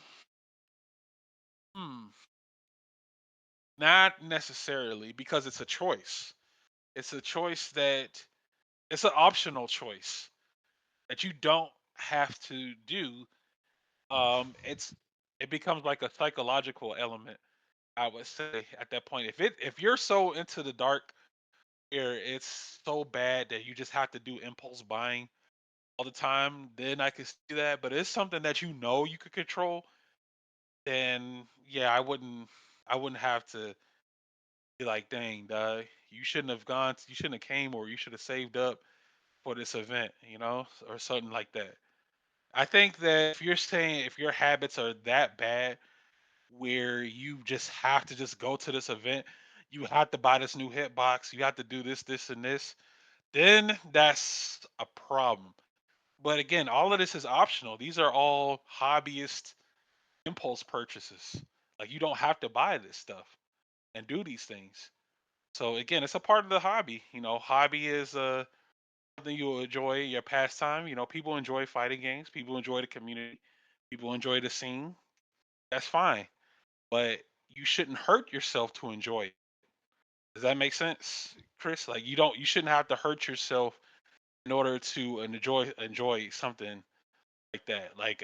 hmm, not necessarily because it's a choice. It's a choice that it's an optional choice that you don't have to do. It becomes like a psychological element, I would say at that point. If you're so into the dark where it's so bad that you just have to do impulse buying all the time, then I could see that. But it's something that you could control, then yeah, I wouldn't have to be like, dang, you shouldn't have came, or you should have saved up for this event, or something like that. I think that if you're saying if your habits are that bad where you just have to just go to this event, you have to buy this new hitbox, you have to do this, and this, then that's a problem. But again, all of this is optional. These are all hobbyist impulse purchases. Like you don't have to buy this stuff and do these things. So again, it's a part of the hobby. Hobby is something you enjoy, your pastime. People enjoy fighting games. People enjoy the community. People enjoy the scene. That's fine, but you shouldn't hurt yourself to enjoy it. Does that make sense, Chris? Like you shouldn't have to hurt yourself in order to enjoy something like that. Like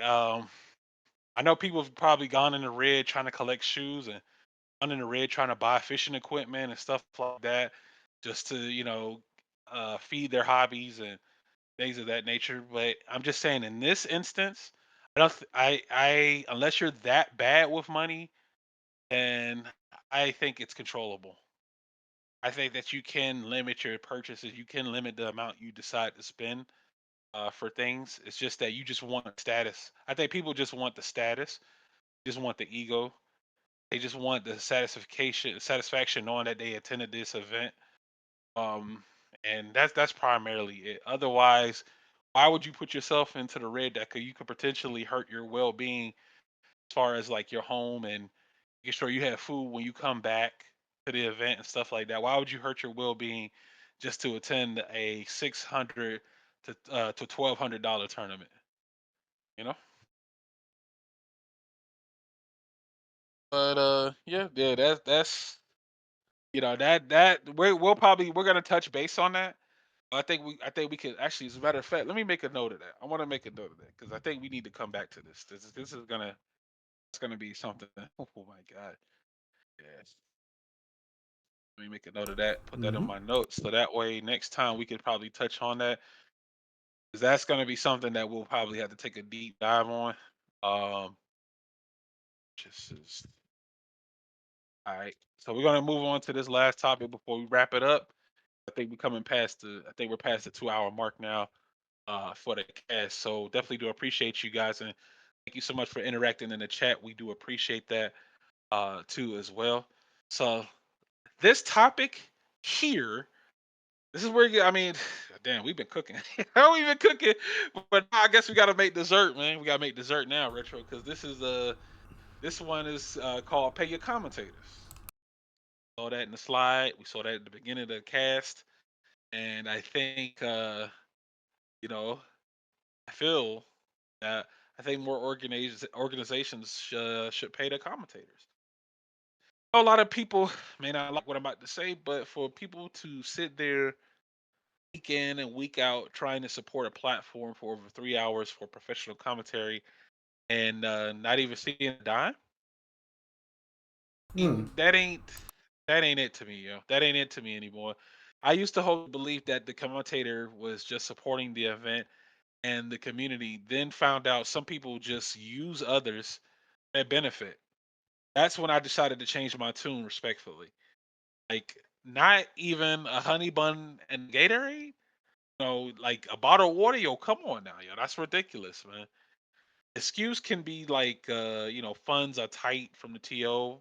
I know people have probably gone in the red trying to collect shoes and gone in the red trying to buy fishing equipment and stuff like that just to feed their hobbies and things of that nature. But I'm just saying, in this instance, I don't. I unless you're that bad with money, then I think it's controllable. I think that you can limit your purchases. You can limit the amount you decide to spend for things. It's just that you just want status. I think people just want the status. Just want the ego. They just want the satisfaction knowing that they attended this event. Um, and that's primarily it. Otherwise, why would you put yourself into the red that you could potentially hurt your well-being as far as like your home and making sure you have food when you come back to the event and stuff like that? Why would you hurt your well-being just to attend a 600 to $1,200 tournament? You know. But yeah, that's we're gonna touch base on that. I think we could actually, as a matter of fact, let me make a note of that. I want to make a note of that because I think we need to come back to this. This is gonna it's gonna be something. Oh my god. Yes. Let me make a note of that. Put that in Mm-hmm. my notes so that way next time we could probably touch on that. 'Cause that's going to be something that we'll probably have to take a deep dive on. Um, just is all right. So we're gonna move on to this last topic before we wrap it up. I think we're coming past the. I think we're past the 2 hour mark now. For the cast. So definitely do appreciate you guys and thank you so much for interacting in the chat. We do appreciate that too as well. So this topic here, this is where I mean, damn, we've been cooking. How we been cooking? But I guess we got to make dessert, man. We got to make dessert now, retro, because this one is called "Pay Your Commentators." Saw that in the slide. We saw that at the beginning of the cast, and I think you know I feel that I think more organizations should pay their commentators. A lot of people may not like what I'm about to say, but for people to sit there week in and week out trying to support a platform for over 3 hours for professional commentary and not even seeing a dime, Mm. that ain't it to me, yo. That ain't it to me anymore. I used to hold the belief that the commentator was just supporting the event and the community. Then found out some people just use others that benefit. That's when I decided to change my tune respectfully. Like not even a honey bun and Gatorade. Like a bottle of water. Yo, come on now, yo. That's ridiculous, man. Excuse can be like, funds are tight from the TO.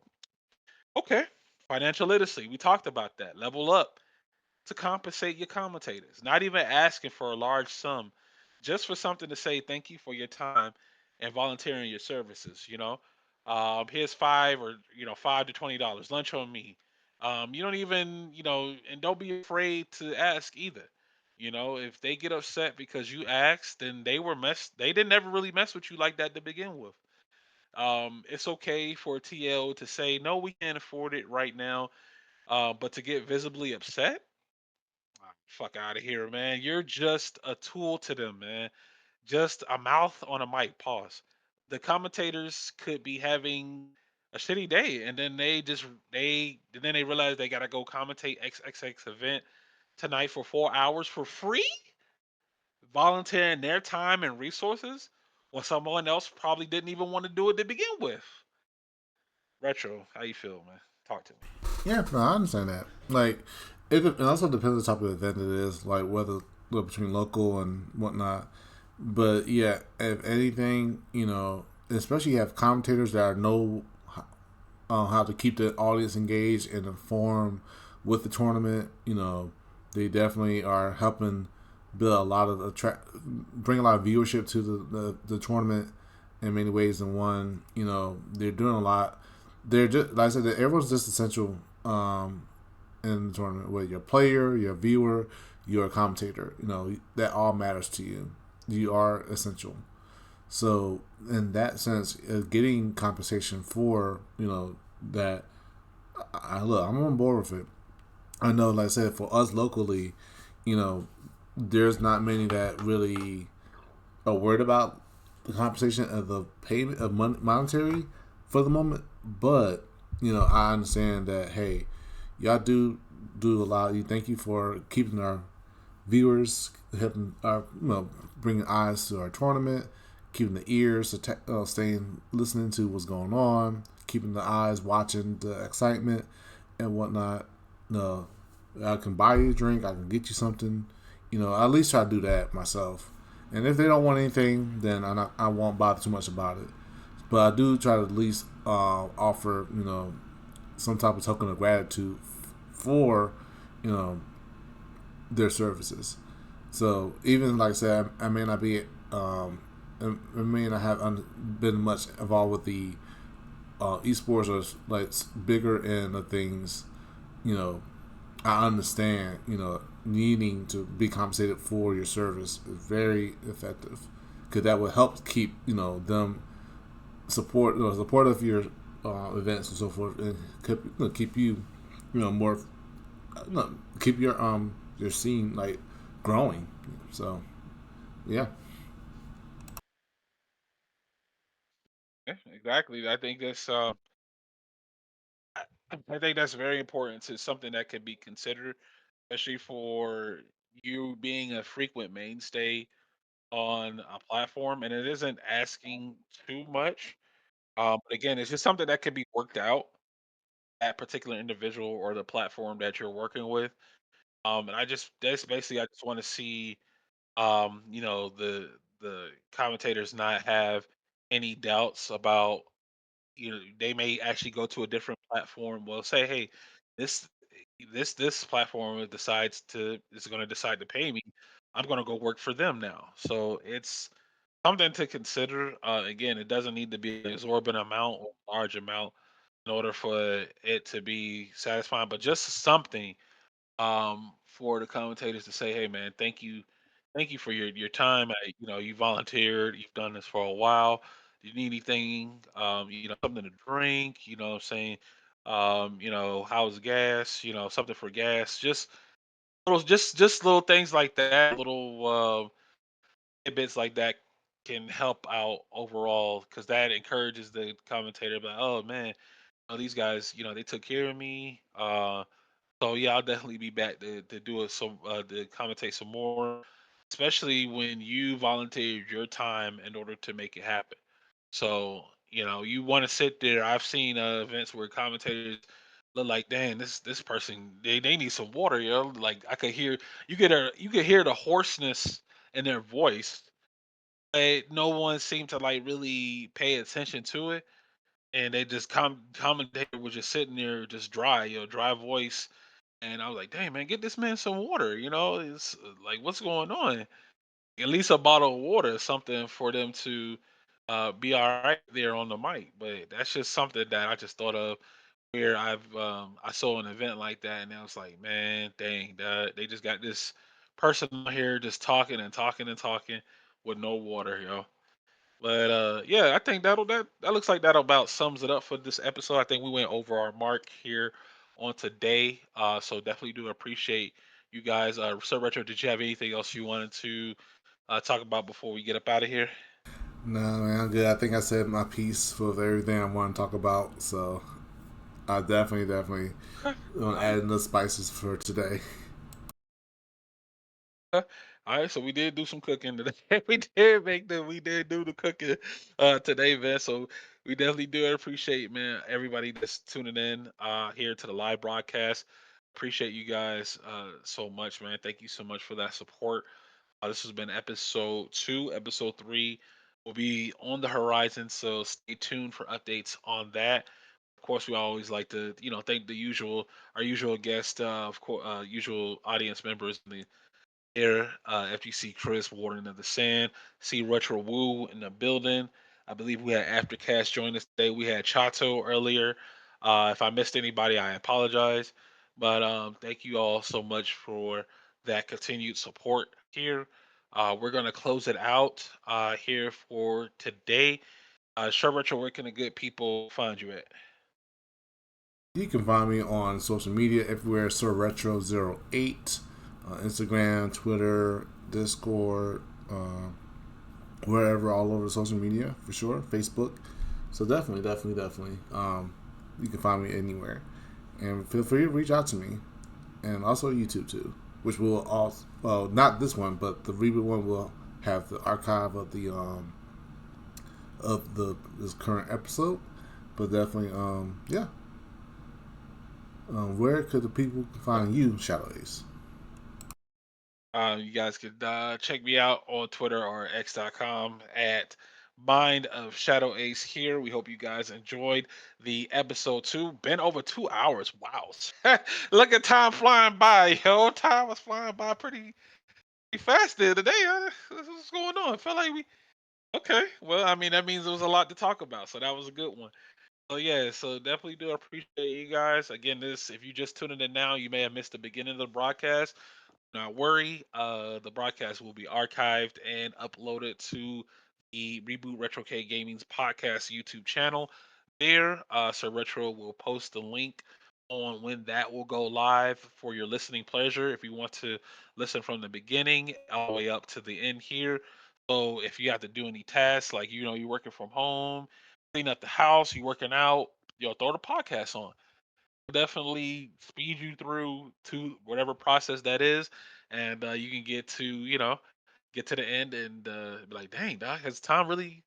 Okay, financial literacy. We talked about that. Level up to compensate your commentators. Not even asking for a large sum, just for something to say thank you for your time and volunteering your services. Here's $5 to $20. Lunch on me. You don't even and don't be afraid to ask either. If they get upset because you asked, then they didn't ever really mess with you like that to begin with. It's okay for TL to say no, we can't afford it right now. But to get visibly upset, fuck out of here, man. You're just a tool to them, man. Just a mouth on a mic. Pause. The commentators could be having a shitty day, and then they realize they gotta go commentate XXX event tonight for 4 hours for free, volunteering their time and resources, when someone else probably didn't even want to do it to begin with. Retro, how you feel, man? Talk to me. Yeah, no, I understand that. Like, it also depends on the type of event it is, like whether between local and whatnot. But yeah, if anything, especially you have commentators that know how to keep the audience engaged and informed with the tournament. They definitely are helping build a lot of bring a lot of viewership to the tournament in many ways. And one, they're doing a lot. They're just like I said, everyone's just essential in the tournament. Whether you're a player, you're a viewer, you're a commentator, that all matters to you. You are essential. So in that sense, getting compensation for that, I'm on board with it. I know, like I said, for us locally, you know, there's not many that really are worried about the compensation of the payment of monetary for the moment. But I understand that hey, y'all do a lot. You thank you for keeping our viewers, helping our bringing eyes to our tournament, keeping the ears staying listening to what's going on, keeping the eyes watching the excitement and whatnot. No, I can buy you a drink. I can get you something. I at least try to do that myself. And if they don't want anything, then I won't bother too much about it. But I do try to at least offer some type of token of gratitude for you know their services. So even like I said, I may not be, I may not have been much involved with the esports or like bigger end of things. You know, I understand. Needing to be compensated for your service is very effective because that will help keep them support of your events and so forth, and keep you more no, keep your scene like growing. So yeah. Yeah, exactly. I think that's I think that's very important to something that can be considered, especially for you being a frequent mainstay on a platform, and it isn't asking too much. But again, it's just something that can be worked out that particular individual or the platform that you're working with. And I just that's basically I just want to see the commentators not have any doubts about they may actually go to a different platform. Well, say, hey, this this platform decides to is going to decide to pay me. I'm going to go work for them now. So it's something to consider. Again, it doesn't need to be an exorbitant amount or large amount in order for it to be satisfying, but just something for the commentators to say, "Hey, man, thank you for your time. You volunteered. You've done this for a while. Do you need anything? Something to drink. What I'm saying, how's gas? Something for gas. Just little things like that. Little tidbits like that can help out overall because that encourages the commentator. Like, oh man, these guys, they took care of me. So yeah, I'll definitely be back to do it some to commentate some more, especially when you volunteered your time in order to make it happen. So you want to sit there. I've seen events where commentators look like, dang, this person they need some water, yo. Like I could hear you could hear the hoarseness in their voice, but no one seemed to like really pay attention to it, and they just commentator was just sitting there just dry, dry voice, and I was like, "Dang, man, get this man some water." It's like, what's going on? At least a bottle of water, something for them to be all right there on the mic. But that's just something that I just thought of where I saw an event like that, and I was like, man, dang, they just got this person out here just talking and talking and talking with no water, yo. But yeah, I think that looks like that about sums it up for this episode. I think we went over our mark here on today. So definitely do appreciate you guys. So Retro, did you have anything else you wanted to talk about before we get up out of here? No, man, I'm good. I think I said my piece with everything I want to talk about. So I definitely Okay. gonna All add right. in the spices for today. All right, so we did do some cooking today. We did do the cooking today, man. So we definitely do appreciate, man, everybody that's tuning in here to the live broadcast. Appreciate you guys so much, man. Thank you so much for that support. This has been episode 2. Episode 3 will be on the horizon, so stay tuned for updates on that. Of course, we always like to, thank our usual guest, of course, usual audience members in the here, FGC Chris, Warden of the Sand, see Retro Woo in the building. I believe we had Aftercast join us today. We had Chato earlier. If I missed anybody, I apologize. But thank you all so much for that continued support here. We're going to close it out here for today. Sure, Retro, where can the good people find you at? You can find me on social media everywhere, Sir Retro 08, Instagram, Twitter, Discord, wherever, all over social media for sure, Facebook. So definitely, you can find me anywhere, and feel free to reach out to me, and also YouTube too, which will also, well, not this one, but the reboot one will have the archive of the this current episode. But definitely, yeah. Where could the people find you, Shadow Ace? You guys could check me out on Twitter or x.com at Mind of Shadow Ace here. We hope you guys enjoyed the episode 2. Been over 2 hours. Wow. Look at time flying by, yo. Time was flying by pretty fast there today. Huh? What's going on? Felt like we okay. Well, I mean that means there was a lot to talk about, so that was a good one. So yeah, so definitely do appreciate you guys. Again, this if you just tuning in now, you may have missed the beginning of the broadcast. Not worry. The broadcast will be archived and uploaded to the Reboot Retrocade Gaming's podcast YouTube channel. There, Sir Retro will post the link on when that will go live for your listening pleasure. If you want to listen from the beginning all the way up to the end here. So if you have to do any tasks, like you're working from home, clean up the house, you're working out, throw the podcast on definitely speed you through to whatever process that is, and you can get to get to the end and be like, dang, doc, has time really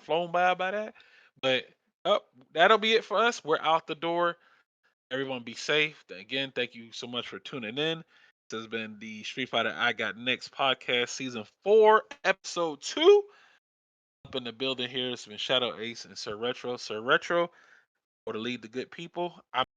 flown by that? But oh, that'll be it for us. We're out the door. Everyone be safe. Again, thank you so much for tuning in. This has been the Street Fighter I Got Next podcast, season 4, episode 2. Up in the building here, it's been Shadow Ace and Sir Retro. Sir Retro, or to lead the good people. I'm